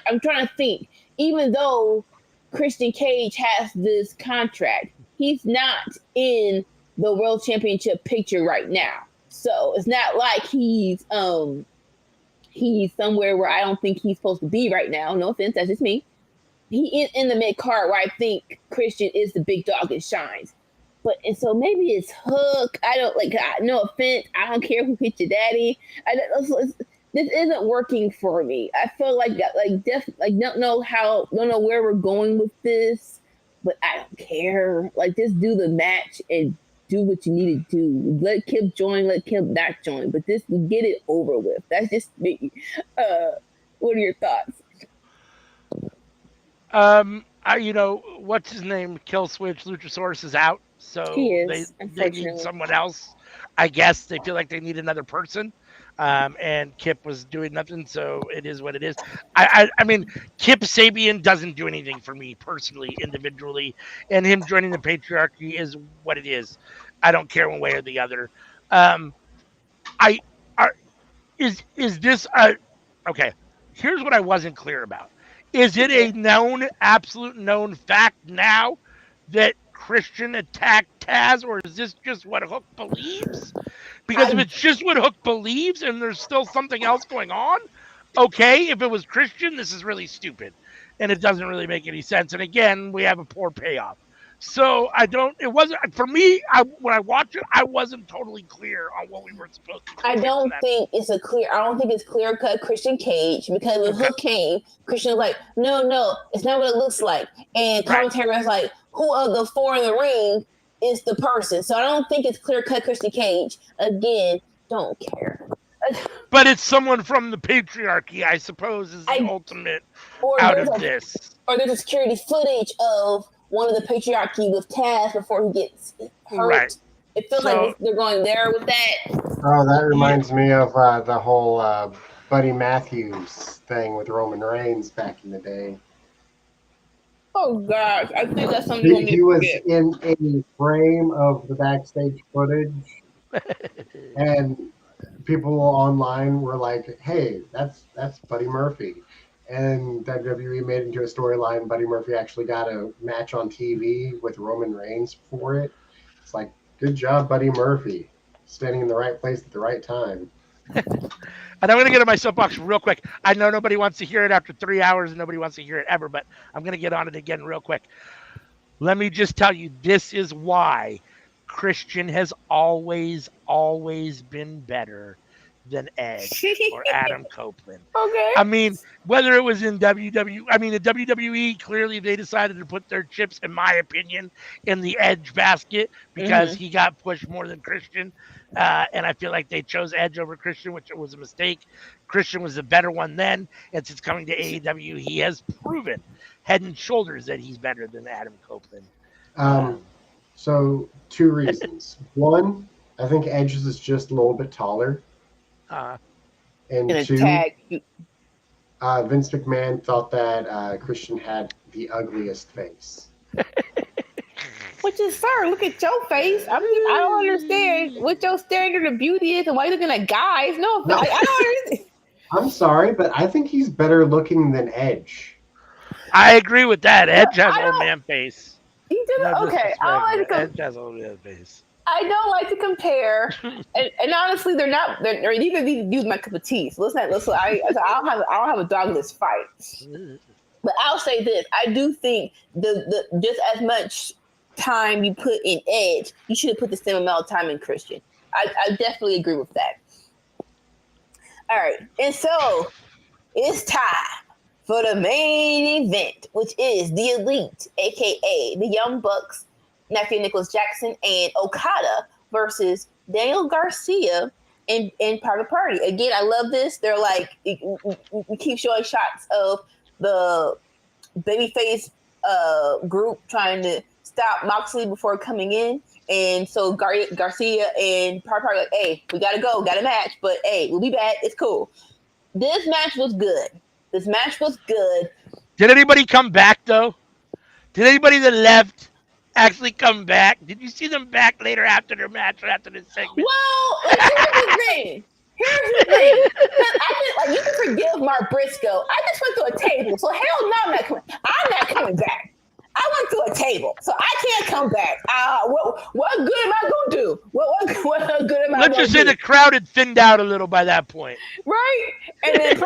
[SPEAKER 3] I'm trying to think, even though Christian Cage has this contract, he's not in the World Championship picture right now. So it's not like he's somewhere where I don't think he's supposed to be right now. No offense, that's just me. He is in the mid card where I think Christian is the big dog and shines. And so maybe it's Hook. I don't no offense. I don't care who hit your daddy. This isn't working for me. I feel don't know where we're going with this, but I don't care. Just do the match and do what you need to do. Let Kip join, let Kip not join, but get it over with. That's just me. What are your thoughts?
[SPEAKER 2] What's his name? Kill Switch Luchasaurus is out, so they need someone else. I guess they feel like they need another person. And Kip was doing nothing, so it is what it is. I mean, Kip Sabian doesn't do anything for me personally, individually, and him joining the patriarchy is what it is. I don't care one way or the other. Is this okay? Here's what I wasn't clear about. Is it a known, absolute known fact now that Christian attacked Taz, or is this just what Hook believes? Because if it's just what Hook believes and there's still something else going on, okay. If it was Christian, this is really stupid. And it doesn't really make any sense. And again, we have a poor payoff. So it wasn't, for me, when I watched it, I wasn't totally clear on what we were supposed to do.
[SPEAKER 3] I don't think it's clear cut Christian Cage, because when Hook came, Christian was like, no, it's not what it looks like. And commentary was like, who of the four in the ring is the person? So I don't think it's clear cut Christian Cage. Again, don't care.
[SPEAKER 2] But it's someone from the patriarchy, I suppose, is the ultimate out of this.
[SPEAKER 3] Or there's a security footage of one of the patriarchy with Taz before he gets hurt.
[SPEAKER 2] Right.
[SPEAKER 3] It feels like they're going there with that.
[SPEAKER 1] Oh, that reminds me of the whole Buddy Matthews thing with Roman Reigns back in the day.
[SPEAKER 3] Oh gosh, I think that's something
[SPEAKER 1] he was in a frame of the backstage footage, and people online were like, "Hey, that's Buddy Murphy." And WWE made it into a storyline. Buddy Murphy actually got a match on TV with Roman Reigns for it. It's like, good job, Buddy Murphy, standing in the right place at the right time.
[SPEAKER 2] And I'm going to get on my soapbox real quick. I know nobody wants to hear it after 3 hours, and nobody wants to hear it ever, but I'm going to get on it again real quick. Let me just tell you, this is why Christian has always been better than Edge or Adam Copeland.
[SPEAKER 3] Okay.
[SPEAKER 2] I mean, whether it was in WWE, the WWE, clearly they decided to put their chips, in my opinion, in the Edge basket because he got pushed more than Christian. And I feel like they chose Edge over Christian, which was a mistake. Christian was the better one then. And since coming to AEW, he has proven head and shoulders that he's better than Adam Copeland.
[SPEAKER 1] So, two reasons. One, I think Edge is just a little bit taller. And two, Vince McMahon thought that Christian had the ugliest face.
[SPEAKER 3] Which is, sir, look at your face. I don't understand what your standard of beauty is and why you're looking at guys. No. I don't understand.
[SPEAKER 1] I'm sorry, but I think he's better looking than Edge.
[SPEAKER 2] I agree with that. Edge has old man face.
[SPEAKER 3] He did okay.
[SPEAKER 2] Edge has old man face.
[SPEAKER 3] I don't like to compare, and honestly, they're neither of these dudes my cup of tea. So I don't have a dog in this fight. But I'll say this: I do think the just as much time you put in Edge, you should have put the same amount of time in Christian. I definitely agree with that. All right, and so it's time for the main event, which is the Elite, aka the Young Bucks, Matthew Nicholas Jackson and Okada versus Daniel Garcia and Private Party. Again, I love this. They're like, we keep showing shots of the babyface group trying to stop Moxley before coming in. And so Garcia and Private Party are like, hey, we got to go, got a match, but hey, we'll be back. It's cool. This match was good.
[SPEAKER 2] Did anybody come back, though? Did anybody that left actually come back? Did you see them back later after their match or after this segment?
[SPEAKER 3] Well, here's the thing. You can forgive Mark Briscoe. I just went through a table, so hell no, I'm not coming back. I went through a table, so I can't come back. What good am I going to do? What good am I going to do?
[SPEAKER 2] Let's just say the crowd had thinned out a little by that point.
[SPEAKER 3] Right? And then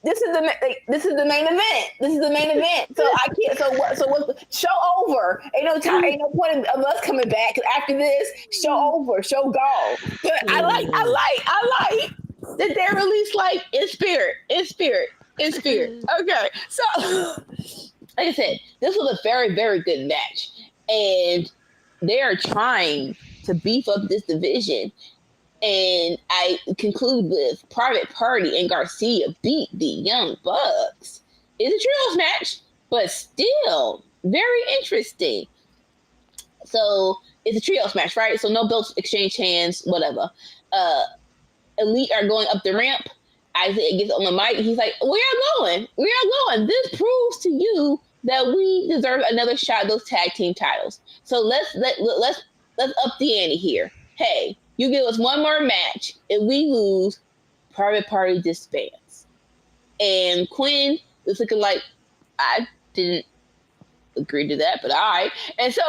[SPEAKER 3] this is the main event. So I can't. So what? Show over. Ain't no point of us coming back. Cause after this, show over, show go. But I like that they're released like in spirit. Okay, so. Like I said, this was a very, very good match. And they are trying to beef up this division. And I conclude with Private Party and Garcia beat the Young Bucks. It's a trios match, but still very interesting. So it's a trios match, right? So no belts exchange hands, whatever. Elite are going up the ramp. Isaiah gets on the mic. He's like, we are going. This proves to you that we deserve another shot at those tag team titles. So let's up the ante here. Hey, you give us one more match. If we lose, Private Party disbands. And Quinn was looking like, I didn't agree to that, but all right. And so,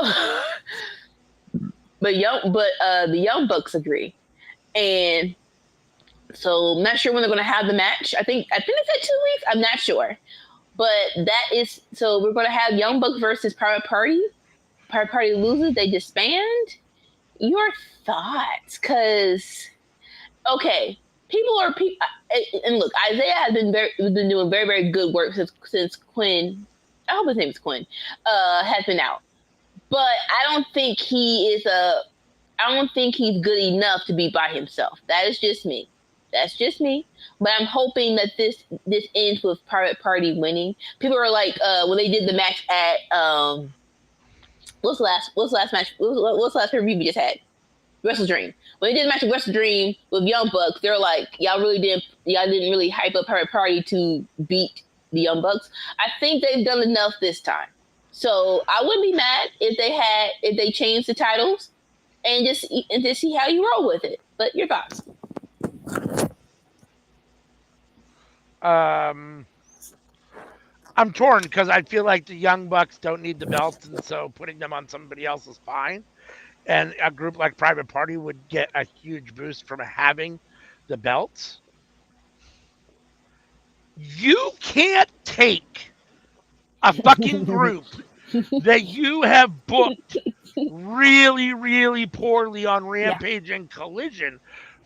[SPEAKER 3] the Young Bucks agree. And so I'm not sure when they're going to have the match. I think it's at 2 weeks. I'm not sure, but that is so we're going to have Young Bucks versus Private Party. Private Party loses, they disband. Your thoughts? Because okay, people are people, and look, Isaiah has been doing very very good work since Quinn. I hope his name is Quinn. Has been out, but I don't think he is a. I don't think he's good enough to be by himself. That is just me. That's just me. But I'm hoping that this ends with Private Party winning. People are like, when they did the match at what's the last match? What's the last review we just had? Wrestle Dream. When they did the match of Wrestle Dream with Young Bucks, they're like, y'all didn't really hype up Private Party to beat the Young Bucks. I think they've done enough this time. So I wouldn't be mad if they changed the titles and just see how you roll with it. But your thoughts?
[SPEAKER 2] I'm torn because I feel like the Young Bucks don't need the belts, and so putting them on somebody else is fine. And a group like Private Party would get a huge boost from having the belts. You can't take a fucking group that you have booked really, really poorly on Rampage and Collision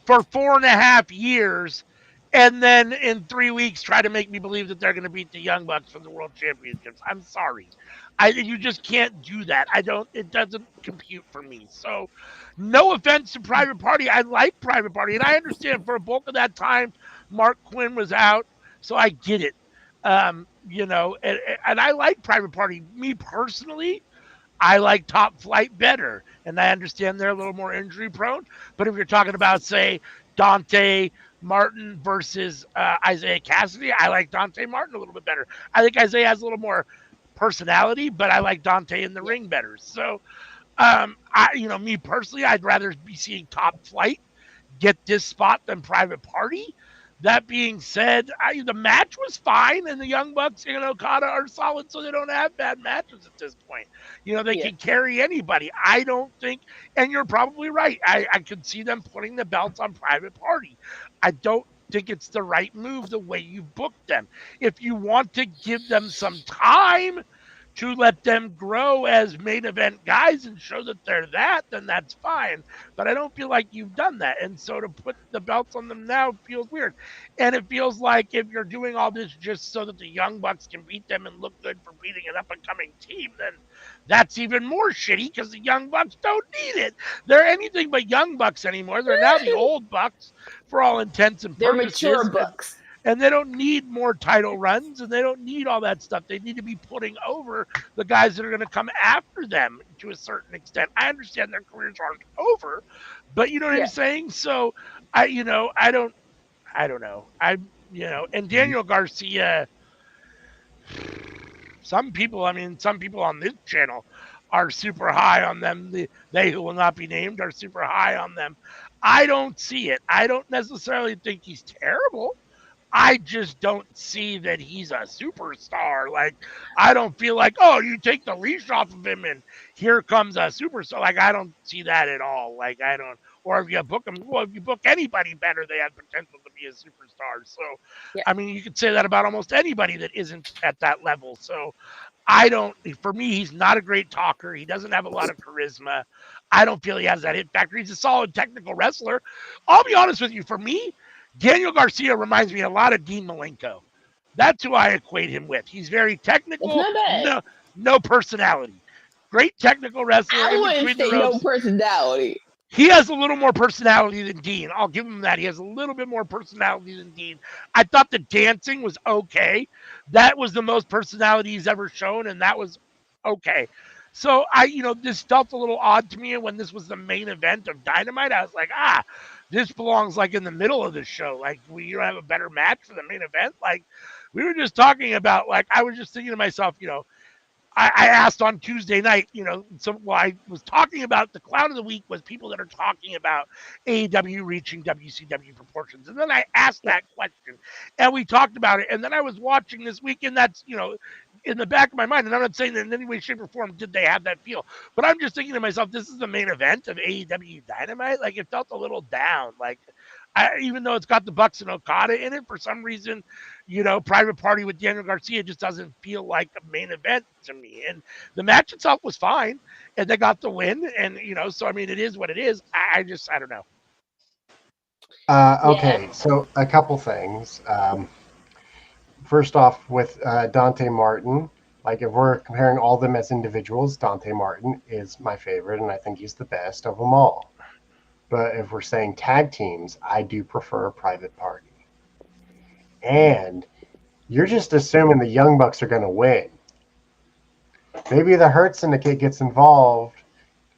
[SPEAKER 2] for 4.5 years, and then in 3 weeks try to make me believe that they're going to beat the Young Bucks for the World Championships. I'm sorry. You just can't do that. It doesn't compute for me. So no offense to Private Party. I like Private Party, and I understand for a bulk of that time, Mark Quinn was out, so I get it. And I like Private Party. Me personally, I like Top Flight better, and I understand they're a little more injury prone. But if you're talking about, say, Dante Martin versus Isaiah Cassidy, I like Dante Martin a little bit better. I think Isaiah has a little more personality, but I like Dante in the ring better. So, me personally, I'd rather be seeing Top Flight get this spot than Private Party. That being said, the match was fine, and the Young Bucks and Okada are solid, so they don't have bad matches at this point. They can carry anybody. I don't think, and you're probably right. I could see them putting the belts on Private Party. I don't think it's the right move the way you booked them. If you want to give them some time to let them grow as main event guys and show that they're that, then that's fine. But I don't feel like you've done that. And so to put the belts on them now feels weird. And it feels like if you're doing all this just so that the Young Bucks can beat them and look good for beating an up-and-coming team, then that's even more shitty because the Young Bucks don't need it. They're anything but Young Bucks anymore. They're now the old Bucks for all intents and purposes.
[SPEAKER 3] They're mature Bucks.
[SPEAKER 2] And they don't need more title runs, and they don't need all that stuff. They need to be putting over the guys that are going to come after them to a certain extent. I understand their careers aren't over, but you know what I'm saying? So I don't know. And Daniel Garcia, some people on this channel are super high on them. They who will not be named are super high on them. I don't see it. I don't necessarily think he's terrible. I just don't see that he's a superstar. Like, I don't feel like, oh, you take the leash off of him and here comes a superstar. Like, I don't see that at all. Like, I don't. Or if you book him, well, if you book anybody better, they have potential to be a superstar. So, I mean, you could say that about almost anybody that isn't at that level. So, for me, he's not a great talker. He doesn't have a lot of charisma. I don't feel he has that hit factor. He's a solid technical wrestler. I'll be honest with you. For me, Daniel Garcia reminds me a lot of Dean Malenko. That's who I equate him with. He's very technical, no personality. Great technical wrestler.
[SPEAKER 3] I wouldn't say no personality.
[SPEAKER 2] He has a little more personality than Dean. I'll give him that. He has a little bit more personality than Dean. I thought the dancing was okay. That was the most personality he's ever shown, and that was okay. So this felt a little odd to me. And when this was the main event of Dynamite, I was like, this belongs like in the middle of the show. Like, you don't have a better match for the main event. Like, we were just talking about, like, I was just thinking to myself, I asked on Tuesday night, I was talking about the clown of the week was people that are talking about AEW reaching WCW proportions. And then I asked that question and we talked about it. And then I was watching this week, and that's, in the back of my mind. And I'm not saying that in any way, shape, or form did they have that feel, but I'm just thinking to myself, this is the main event of AEW Dynamite. Like, it felt a little down. Like, even though it's got the Bucks and Okada in it, for some reason, Private Party with Daniel Garcia just doesn't feel like a main event to me. And the match itself was fine, and they got the win. And so I mean, it is what it is. I don't know.
[SPEAKER 1] Okay, so a couple things. First off, with Dante Martin, like if we're comparing all of them as individuals, Dante Martin is my favorite, and I think he's the best of them all. But if we're saying tag teams, I do prefer Private Party. And you're just assuming the Young Bucks are going to win. Maybe the Hurt Syndicate gets involved.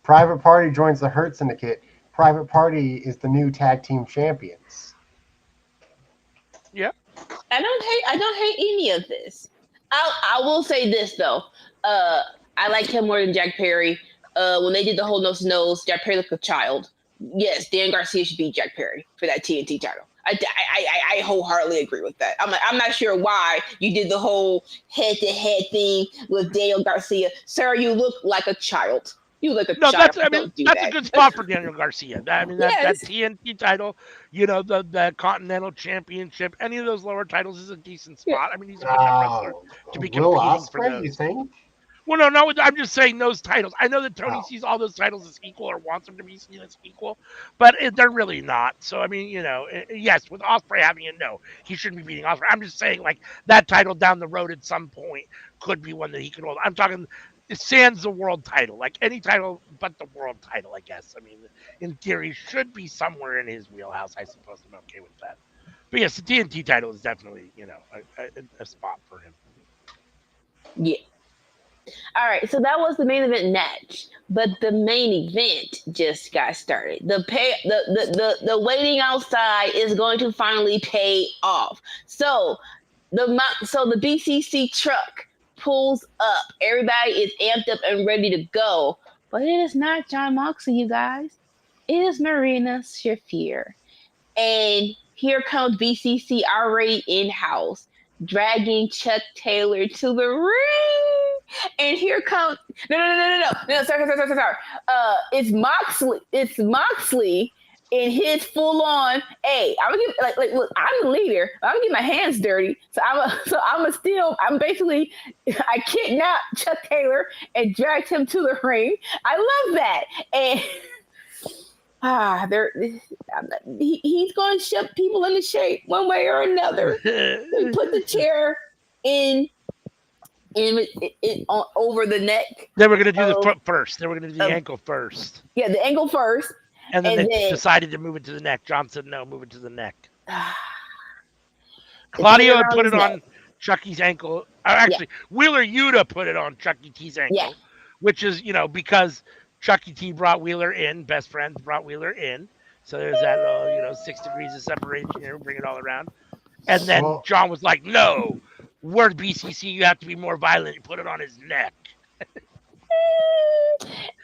[SPEAKER 1] Private Party joins the Hurt Syndicate. Private Party is the new tag team champions.
[SPEAKER 2] Yeah.
[SPEAKER 3] I don't hate any of this. I will say this though. I like him more than Jack Perry. When they did the whole nose to nose, Jack Perry looked like a child. Yes, Dan Garcia should beat Jack Perry for that TNT title. I wholeheartedly agree with that. I'm not sure why you did the whole head-to-head thing with Daniel Garcia. Sir, you look like a child. You look like a child.
[SPEAKER 2] That's a good spot for Daniel Garcia. I mean, that TNT title, the Continental Championship, any of those lower titles is a decent spot. I mean, he's a good enough wrestler to be competing for those.
[SPEAKER 1] You think?
[SPEAKER 2] Well, no, I'm just saying those titles. I know that Tony sees all those titles as equal or wants them to be seen as equal, but they're really not. So, I mean, yes, with Ospreay having it, no, he shouldn't be beating Ospreay. I'm just saying, like, that title down the road at some point could be one that he could hold. I'm talking, sans the world title, like any title but the world title, I guess. I mean, in theory, should be somewhere in his wheelhouse. I suppose I'm okay with that. But yes, the TNT title is definitely, a spot for him.
[SPEAKER 3] Yeah. All right, so that was the main event match, but the main event just got started. The waiting outside is going to finally pay off. So the BCC truck pulls up. Everybody is amped up and ready to go, but it is not Jon Moxley, you guys. It is Marina Shafir, and here comes BCC already in house, dragging Chuck Taylor to the ring. And here comes no, sorry. It's Moxley in his full on. Hey, I'm gonna give look. I'm the leader. I'm gonna get my hands dirty. I kidnapped Chuck Taylor and dragged him to the ring. I love that. And he's going to shove people into shape one way or another. He put the chair in over the neck.
[SPEAKER 2] They were going to do the foot first. They were going to do the ankle first.
[SPEAKER 3] Yeah, the ankle first.
[SPEAKER 2] And then they decided to move it to the neck. John said, no, move it to the neck. Claudio had put it on Chucky's ankle. Actually, Wheeler Yuta put it on Chucky T's ankle, which is, because Chucky T brought Wheeler in. Best friends brought Wheeler in. So there's that, 6 degrees of separation here. Bring it all around. And then John was like, no. We're BCC, you have to be more violent. You put it on his neck.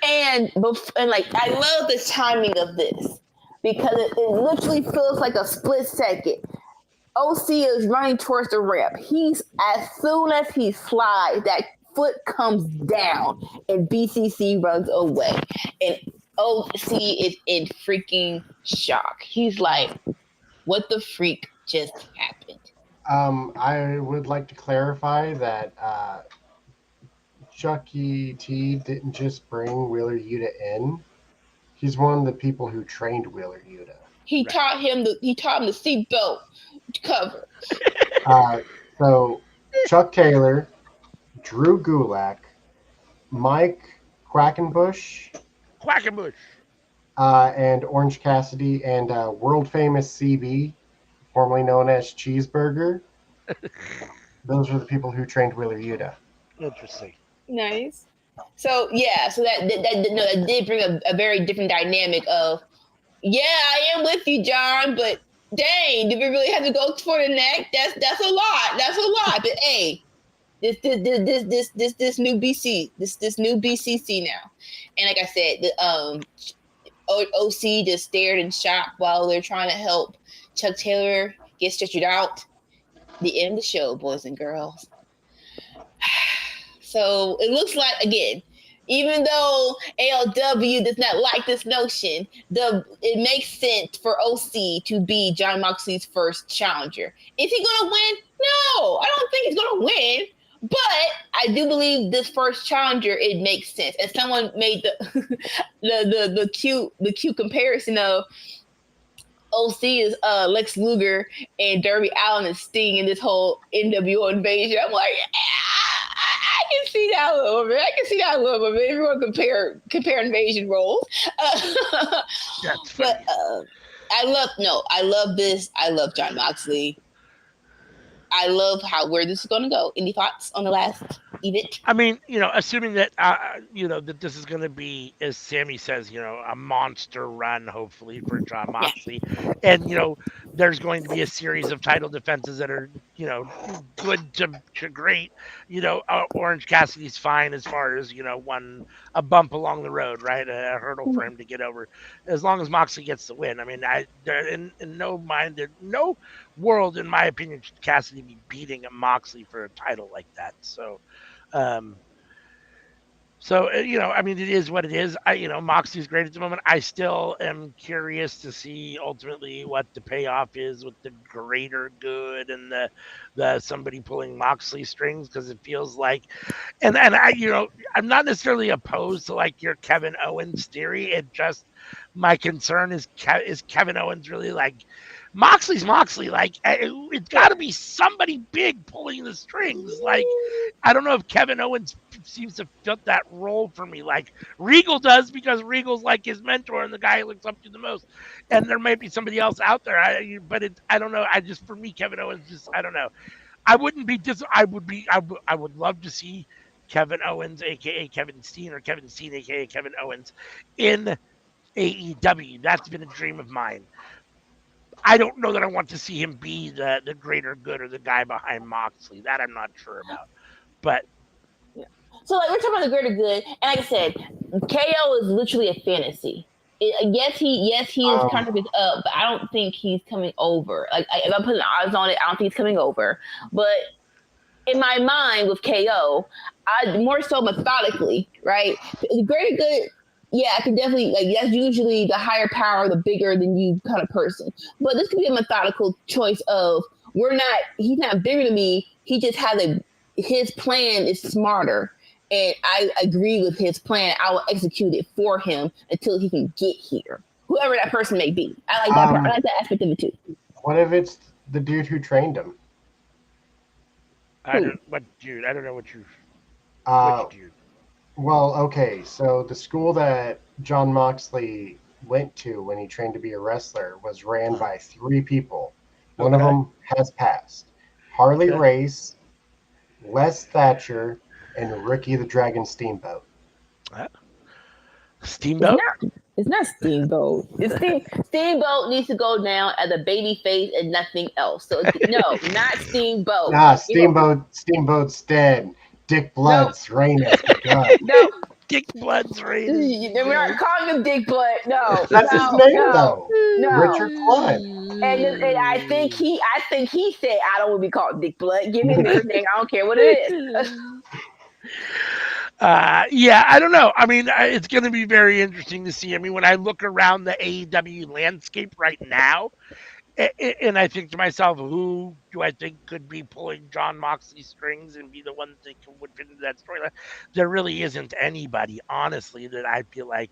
[SPEAKER 3] and I love the timing of this because it literally feels like a split second. OC is running towards the ramp. As soon as he slides, that foot comes down and BCC runs away. And OC is in freaking shock. He's like, what the freak just happened?
[SPEAKER 1] I would like to clarify that Chucky T didn't just bring Wheeler Yuta in. He's one of the people who trained Wheeler Yuta.
[SPEAKER 3] He taught him the seatbelt cover.
[SPEAKER 1] So Chuck Taylor, Drew Gulak, Mike Quackenbush, and Orange Cassidy, and world famous CB, formerly known as Cheeseburger. Those are the people who trained Wheeler Yuta.
[SPEAKER 2] Interesting.
[SPEAKER 3] Nice. So that did bring a very different dynamic of, I am with you, John, but dang, did we really have to go for the neck? That's a lot. But hey, this new BCC now, and like I said, the OC just stared in shock while they're trying to help Chuck Taylor get stretchered out. The end of the show, boys and girls. So it looks like, again, even though ALW does not like this notion, it makes sense for OC to be Jon Moxley's first challenger. Is he going to win? No, I don't think he's going to win. But I do believe this first challenger, it makes sense. And someone made the cute comparison of OC is Lex Luger and Darby Allin is Sting in this whole NWO invasion. I'm like, I can see that a little bit. If you want to compare invasion roles. But I love this. I love Jon Moxley. I love where this is going to go. Any thoughts on the last event?
[SPEAKER 2] I mean, assuming that, that this is going to be, as Sammy says, a monster run, hopefully, for Jon Moxley. Yeah. And, there's going to be a series of title defenses that are, good to great. Orange Cassidy's fine as far as, a bump along the road, right? A hurdle for him to get over. As long as Moxley gets the win. I mean, in no world, in my opinion, should Cassidy be beating Moxley for a title like that. So, I mean, it is what it is. Moxley's great at the moment. I still am curious to see ultimately what the payoff is with the greater good and the somebody pulling Moxley strings, because it feels like, and I, I'm not necessarily opposed to like your Kevin Owens theory. It just, my concern is Kevin Owens really like Moxley's Moxley? Like, it's got to be somebody big pulling the strings. Like, I don't know if Kevin Owens seems to fit that role for me. Like, Regal does, because Regal's like his mentor and the guy he looks up to the most. And there might be somebody else out there. I don't know. For me, Kevin Owens just, I don't know. I would love to see Kevin Owens, aka Kevin Steen, or Kevin Steen, aka Kevin Owens, in AEW. That's been a dream of mine. I don't know that I want to see him be the greater good or the guy behind Moxley. That I'm not sure about. But
[SPEAKER 3] so, like, we're talking about the greater good, and like I said, KO is literally a fantasy. Yes, he is contract is up, but I don't think he's coming over. Like, if I'm putting odds on it, I don't think he's coming over. But in my mind, with KO, I more so methodically, right? The greater good. Yeah, I can definitely, like, that's usually the higher power, the bigger than you kind of person. But this could be a methodical choice of, he's not bigger than me. He just has his plan is smarter. And I agree with his plan. I will execute it for him until he can get here. Whoever that person may be. I like that part. I like that aspect of it too.
[SPEAKER 1] What if it's the dude who trained him?
[SPEAKER 2] What dude? I don't know what you.
[SPEAKER 1] Which dude? Well, okay, so the school that Jon Moxley went to when he trained to be a wrestler was ran by 3 people. One of them has passed. Harley Race, Les Thatcher, and Ricky the Dragon Steamboat.
[SPEAKER 2] Steamboat?
[SPEAKER 3] It's not Steamboat. Steamboat needs to go down as a baby face and nothing else. So no, not Steamboat.
[SPEAKER 1] Nah, Steamboat's dead. Dick Blood's reign as the god.
[SPEAKER 3] No.
[SPEAKER 2] Dick Blood's reign.
[SPEAKER 3] We're not calling him Dick Blood. No.
[SPEAKER 1] That's his name, though.
[SPEAKER 3] No.
[SPEAKER 1] Richard Blood.
[SPEAKER 3] And I think he said, I don't want to be called Dick Blood. Give me his name. I don't care what it is.
[SPEAKER 2] Yeah, I don't know. I mean, it's going to be very interesting to see. I mean, when I look around the AEW landscape right now, and I think to myself, who do I think could be pulling Jon Moxley's strings and be the one that would fit into that storyline? There really isn't anybody, honestly, that I feel like,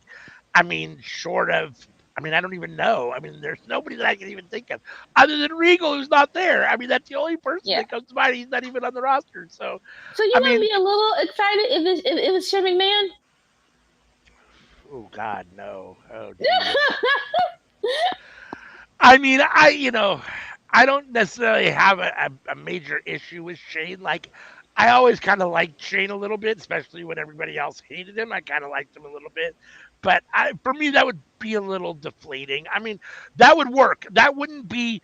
[SPEAKER 2] I mean, short of, I mean, I don't even know. I mean, there's nobody that I can even think of other than Regal, who's not there. I mean, that's the only person that comes to mind. He's not even on the roster. So
[SPEAKER 3] you might be a little excited if it's Shane McMahon?
[SPEAKER 2] Oh, God, no. Oh, I mean, I don't necessarily have a major issue with Shane. Like, I always kind of liked Shane a little bit, especially when everybody else hated him. I kind of liked him a little bit. But for me, that would be a little deflating. I mean, that would work. That wouldn't be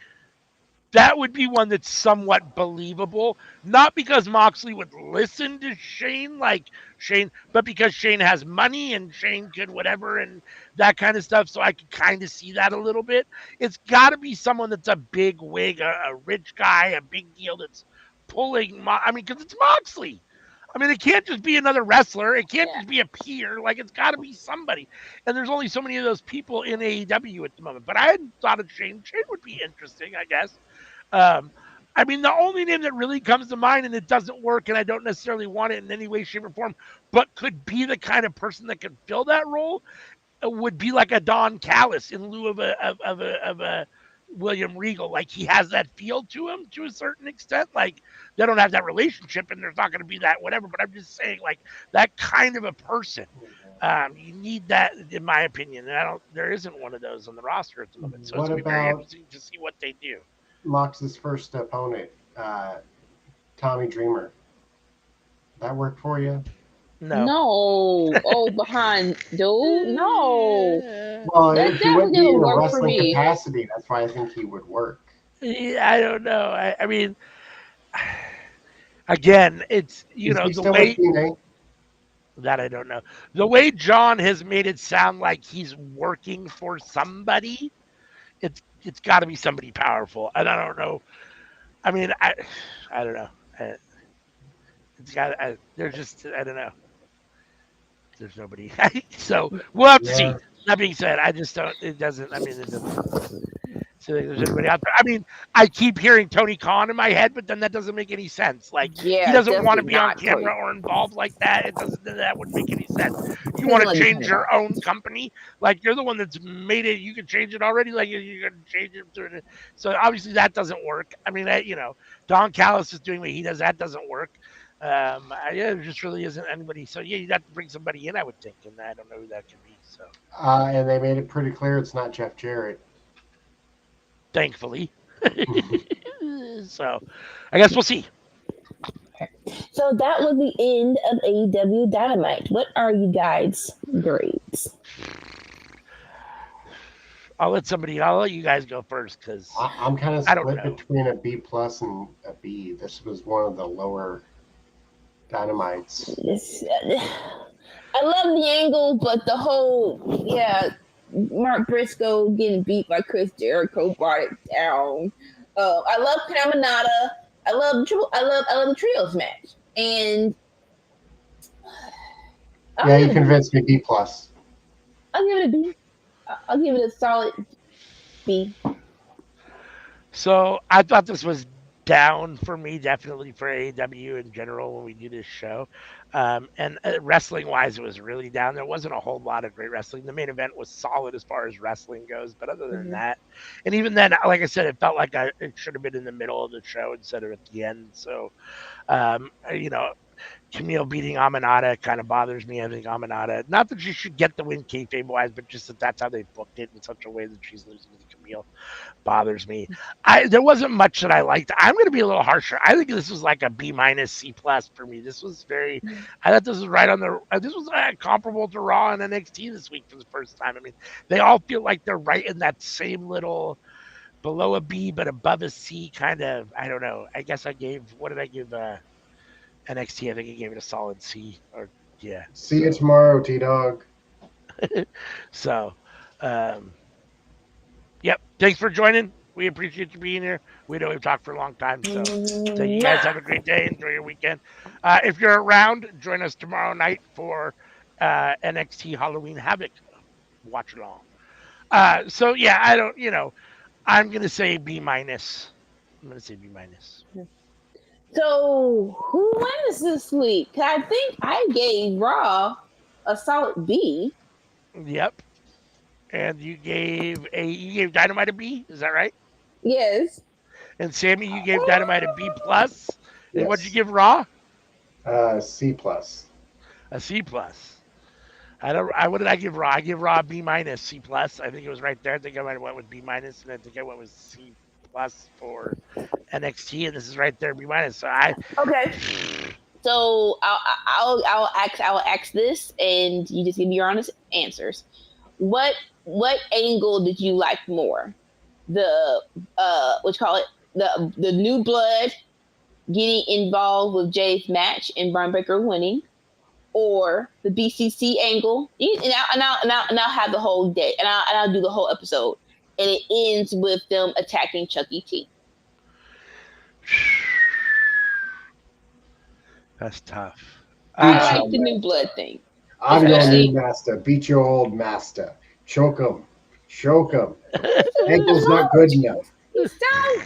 [SPEAKER 2] that would be one that's somewhat believable. Not because Moxley would listen to Shane, but because Shane has money and Shane could whatever and that kind of stuff. So I could kind of see that a little bit. It's got to be someone that's a big wig, a rich guy, a big deal that's pulling. Because it's Moxley. I mean, it can't just be another wrestler. It can't just be a peer. Like, it's got to be somebody. And there's only so many of those people in AEW at the moment. But I hadn't thought of Shane. Shane would be interesting, I guess. The only name that really comes to mind, and it doesn't work, and I don't necessarily want it in any way, shape, or form, but could be the kind of person that could fill that role, would be like a Don Callis in lieu of a William Regal. Like, he has that feel to him to a certain extent. Like, they don't have that relationship, and there's not going to be that whatever. But I'm just saying, like, that kind of a person. You need that, in my opinion. And there isn't one of those on the roster at the moment. So it's going to be very interesting to see what they do.
[SPEAKER 1] Mox's first opponent, Tommy Dreamer. That work for you?
[SPEAKER 3] No. Oh, behind dude. No.
[SPEAKER 1] Well, if he would be in a wrestling capacity, that's why I think he would work.
[SPEAKER 2] Yeah, I don't know. I mean, again, it's the way that I don't know. The way John has made it sound like he's working for somebody, it's got to be somebody powerful, and I don't know. I mean, I don't know. It's got. There's just I don't know. There's nobody. So we'll have to see. That being said, I just don't. It doesn't. I mean, it doesn't. So there's anybody out there. I mean, I keep hearing Tony Khan in my head, but then that doesn't make any sense. Like, he doesn't want to be on camera or involved like that. That wouldn't make any sense. You want to change your own company? Like, you're the one that's made it. You can change it already. Like, you're going to change it. So obviously that doesn't work. I mean, Don Callis is doing what he does. That doesn't work. There just really isn't anybody. So yeah, you'd have to bring somebody in, I would think, and I don't know who that could be. So.
[SPEAKER 1] And they made it pretty clear it's not Jeff Jarrett.
[SPEAKER 2] Thankfully. So I guess we'll see.
[SPEAKER 3] So that was the end of AEW Dynamite. What are you guys' grades?
[SPEAKER 2] I'll let you guys go first, because
[SPEAKER 1] I'm kind of split between a B+ and a B. This was one of the lower Dynamites.
[SPEAKER 3] I love the angle, but the whole Mark Briscoe getting beat by Chris Jericho brought it down. I love Caminata. I love the trios match, and
[SPEAKER 1] you convinced me. B+.
[SPEAKER 3] I'll give it a B. I'll give it a solid B.
[SPEAKER 2] So I thought this was down for me, definitely for AEW in general when we do this show. And wrestling wise, it was really down. There wasn't a whole lot of great wrestling. The main event was solid as far as wrestling goes, but other than that, and even then, like I said, it felt like it should have been in the middle of the show instead of at the end. So, Camille beating Aminata kind of bothers me. I think Aminata, not that she should get the win kayfabe wise, but just that that's how they booked it in such a way that she's losing to Camille, bothers me. There wasn't much that I liked. I'm going to be a little harsher. I think this was like a B- C+ for me. This was I thought this was right on this was comparable to Raw and NXT this week for the first time. I mean, they all feel like they're right in that same little below a B but above a C kind of. I don't know. I guess what did I give NXT? I think I gave it a solid C.
[SPEAKER 1] See you tomorrow, T-Dog.
[SPEAKER 2] So, yep. Thanks for joining. We appreciate you being here. We know we've talked for a long time. So you guys have a great day. Enjoy your weekend. If you're around, join us tomorrow night for NXT Halloween Havoc. Watch along. So yeah, I don't, I'm going to say B-. I'm going to say B-.
[SPEAKER 3] So who wins this week? I think I gave Raw a solid B.
[SPEAKER 2] Yep. And you gave Dynamite a B, is that right?
[SPEAKER 3] Yes.
[SPEAKER 2] And Sammy, you gave Dynamite a B+. And what'd you give Raw?
[SPEAKER 1] C+.
[SPEAKER 2] A C+. What did I give Raw? I give Raw a B-, C+. I think it was right there. I think I might have went with B-, and I think I went with C+ for NXT, and this is right there, B-. So
[SPEAKER 3] okay. So I'll ask this, and you just give me your honest answers. What angle did you like more? The what you call it? the new blood getting involved with Jay's match and Braun Breaker winning, or the BCC angle, and I'll have the whole day, and I'll do the whole episode, and it ends with them attacking Chuck E. T.
[SPEAKER 2] That's tough.
[SPEAKER 3] I like the new blood thing.
[SPEAKER 1] I'm your new master. Beat your old master. Choke him. Ankle's not good enough.
[SPEAKER 3] You sound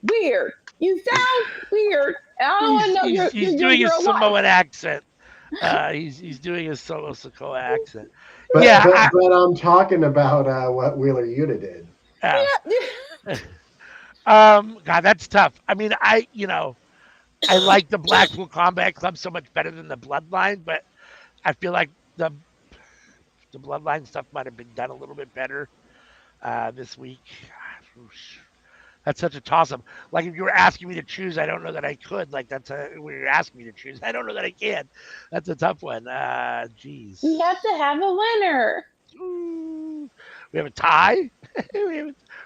[SPEAKER 3] weird. You sound weird. I don't want to know
[SPEAKER 2] he's doing his Samoan accent. He's doing his Samoan accent.
[SPEAKER 1] But I'm talking about what Wheeler Yuta did.
[SPEAKER 2] God, that's tough. I mean, I like the Blackpool Combat Club so much better than the Bloodline, but I feel like the Bloodline stuff might have been done a little bit better this week. That's such a toss-up. Like, if you were asking me to choose, I don't know that I could. Like, when you're asking me to choose, I don't know that I can. That's a tough one. Jeez.
[SPEAKER 3] We have to have a winner.
[SPEAKER 2] Ooh. We have a tie.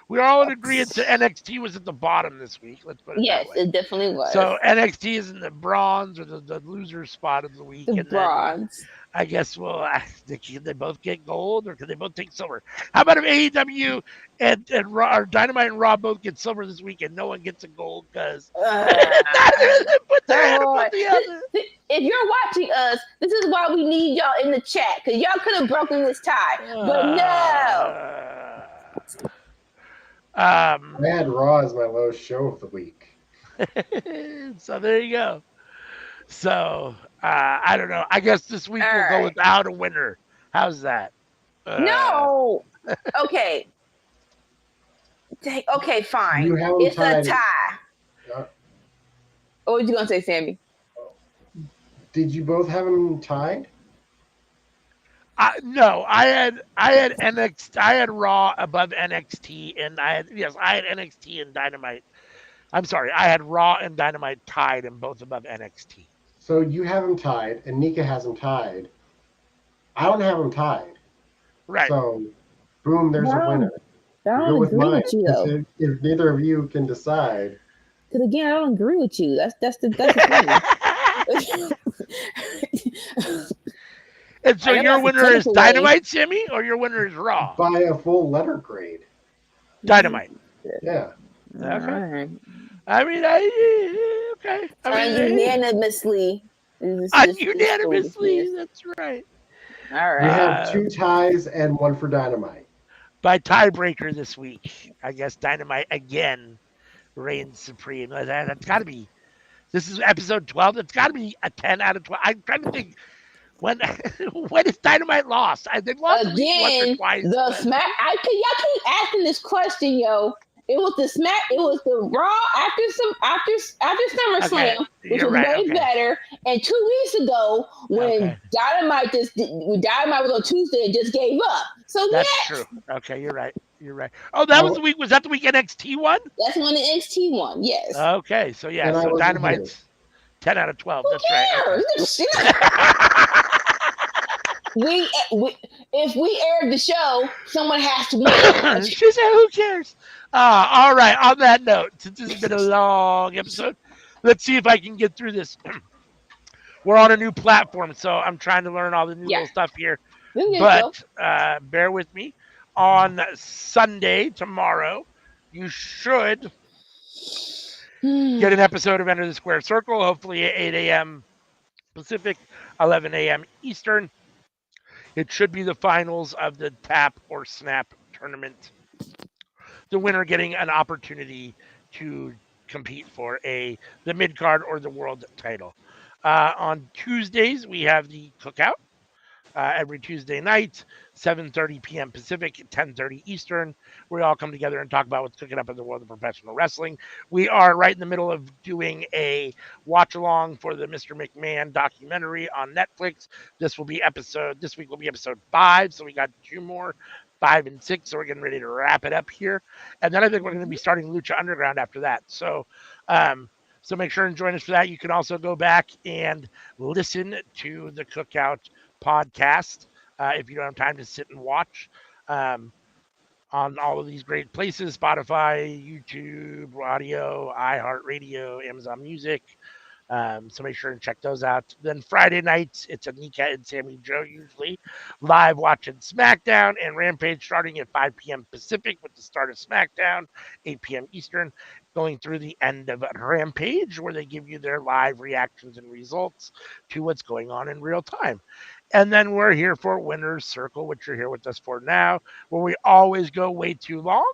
[SPEAKER 2] We're all in agreement that NXT was at the bottom this week. Let's put it that way.
[SPEAKER 3] Yes, it definitely was.
[SPEAKER 2] So NXT is in the bronze or the loser spot of the week.
[SPEAKER 3] The bronze.
[SPEAKER 2] Then I guess, can they both get gold or can they both take silver? How about if AEW and Raw, or Dynamite and Raw both get silver this week and no one gets a gold because put their hand above the other?
[SPEAKER 3] If you're watching us, this is why we need y'all in the chat, because y'all could have broken this tie, but no.
[SPEAKER 1] I had Raw as my lowest show of the week.
[SPEAKER 2] So there you go. So I don't know. I guess this week we'll go without a winner. How's that?
[SPEAKER 3] No. Okay. Okay, fine. It's a tie. What was you gonna say, Sammy?
[SPEAKER 1] Did you both have them tied?
[SPEAKER 2] No, I had NXT. I had Raw above NXT, and I had NXT and Dynamite. I'm sorry, I had Raw and Dynamite tied, and both above NXT.
[SPEAKER 1] So you have them tied, and Nika has them tied. I don't have them tied.
[SPEAKER 2] Right.
[SPEAKER 1] So, boom, there's a winner.
[SPEAKER 3] I don't agree with you, though.
[SPEAKER 1] If neither of you can decide.
[SPEAKER 3] Because again, I don't agree with you. That's the
[SPEAKER 2] thing. And so your winner is Dynamite, Sammy, or your winner is Raw?
[SPEAKER 1] By a full letter grade.
[SPEAKER 2] Dynamite.
[SPEAKER 1] Yeah.
[SPEAKER 2] Okay. I mean, okay.
[SPEAKER 3] Unanimously.
[SPEAKER 2] Unanimously, that's right.
[SPEAKER 3] All right.
[SPEAKER 1] We have 2 ties and 1 for Dynamite.
[SPEAKER 2] By tiebreaker this week, I guess Dynamite again reigns supreme. That's got to be. This is episode 12. It's got to be a 10 out of 12. I'm trying to think. When is Dynamite lost? They've lost
[SPEAKER 3] again.
[SPEAKER 2] Once or twice.
[SPEAKER 3] Y'all keep asking this question, yo. It was the Raw after SummerSlam, which was way better. And 2 weeks ago, when Dynamite was on Tuesday and just gave up. So
[SPEAKER 2] that's true. Okay, you're right. Oh, that was the week. Was that the week NXT won?
[SPEAKER 3] That's when the NXT won. Yes.
[SPEAKER 2] Okay, so so Dynamite's 10 out of 12. That's right.
[SPEAKER 3] If we aired the show, someone has to win.
[SPEAKER 2] She said, "Who cares?" All right. On that note, since this has been a long episode, let's see if I can get through this. We're on a new platform, so I'm trying to learn all the new little stuff here. But bear with me. On Sunday, tomorrow, you should get an episode of Enter the Square Circle, hopefully at 8 a.m. Pacific, 11 a.m. Eastern. It should be the finals of the Tap or Snap tournament. The winner getting an opportunity to compete for the mid-card or the world title. On Tuesdays, we have the Cookout. Every Tuesday night, 7:30 p.m. Pacific, 10:30 Eastern. We all come together and talk about what's cooking up in the world of professional wrestling. We are right in the middle of doing a watch-along for the Mr. McMahon documentary on Netflix. This week will be episode 5, so we got 2 more, 5 and 6, so we're getting ready to wrap it up here. And then I think we're going to be starting Lucha Underground after that. So make sure and join us for that. You can also go back and listen to the Cookout podcast if you don't have time to sit and watch on on all of these great places: Spotify, YouTube, audio, iHeartRadio, Amazon Music. So make sure and check those out. Then Friday nights, it's Anika and Sammy Joe usually live watching SmackDown and Rampage starting at 5 p.m. Pacific with the start of SmackDown, 8 p.m. Eastern, going through the end of Rampage, where they give you their live reactions and results to what's going on in real time. And then we're here for Winner's Circle, which you're here with us for now, where we always go way too long,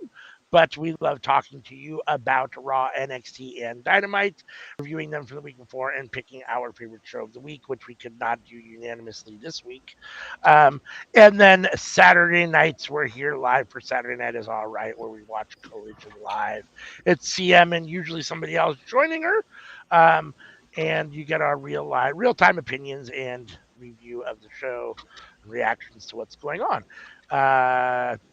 [SPEAKER 2] but we love talking to you about Raw, NXT, and Dynamite, reviewing them for the week before, and picking our favorite show of the week, which we could not do unanimously this week. And then Saturday nights, we're here live for Saturday Night Is All Right, where we watch Collision live. It's CM and usually somebody else joining her. And you get our real time opinions and review of the show and reactions to what's going on.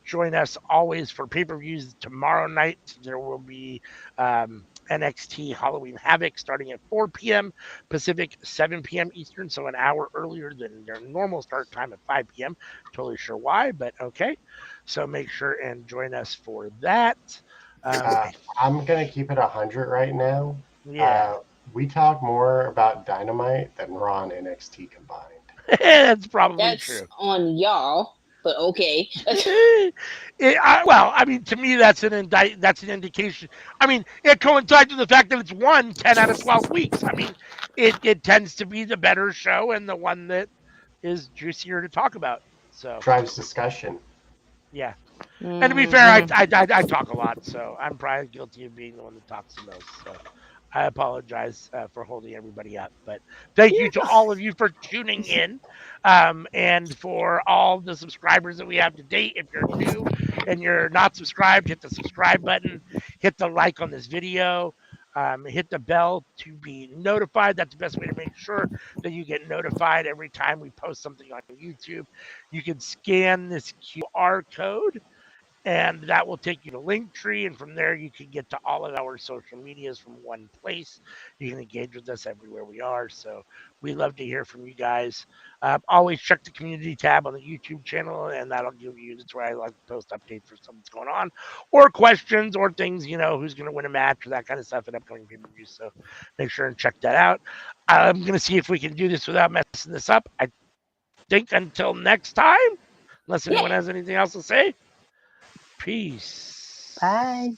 [SPEAKER 2] Join us always for pay-per-views. Tomorrow night there will be NXT Halloween Havoc starting at 4 p.m. Pacific, 7 p.m. Eastern, so an hour earlier than their normal start time at 5 p.m. Totally sure why, but okay. So make sure and join us for that.
[SPEAKER 1] I'm going to keep it 100 right now.
[SPEAKER 2] Yeah.
[SPEAKER 1] We talk more about Dynamite than Raw and NXT combined.
[SPEAKER 2] That's probably
[SPEAKER 3] That's
[SPEAKER 2] true.
[SPEAKER 3] on y'all, but okay.
[SPEAKER 2] Well, I mean, to me, that's an indication. I mean, it coincides with the fact that it's won 10 out of 12 weeks. I mean, it tends to be the better show and the one that is juicier to talk about. So
[SPEAKER 1] Drives discussion.
[SPEAKER 2] yeah. And to be fair, I talk a lot, so I'm probably guilty of being the one that talks the most. So I apologize for holding everybody up. But thank you to all of you for tuning in, and for all the subscribers that we have to date. If you're new and you're not subscribed, hit the subscribe button, hit the like on this video. Hit the bell to be notified. That's the best way to make sure that you get notified every time we post something on YouTube. You can scan this QR code and that will take you to Linktree, and from there you can get to all of our social medias from one place. You can engage with us everywhere we are, so we love to hear from you guys. Always check the community tab on the YouTube channel, and that'll give you, that's where I like to post updates for something's going on, or questions, or things, who's going to win a match, or that kind of stuff in upcoming pay-per-views, so make sure and check that out. I'm going to see if we can do this without messing this up. I think until next time, unless anyone has anything else to say. Peace.
[SPEAKER 3] Bye.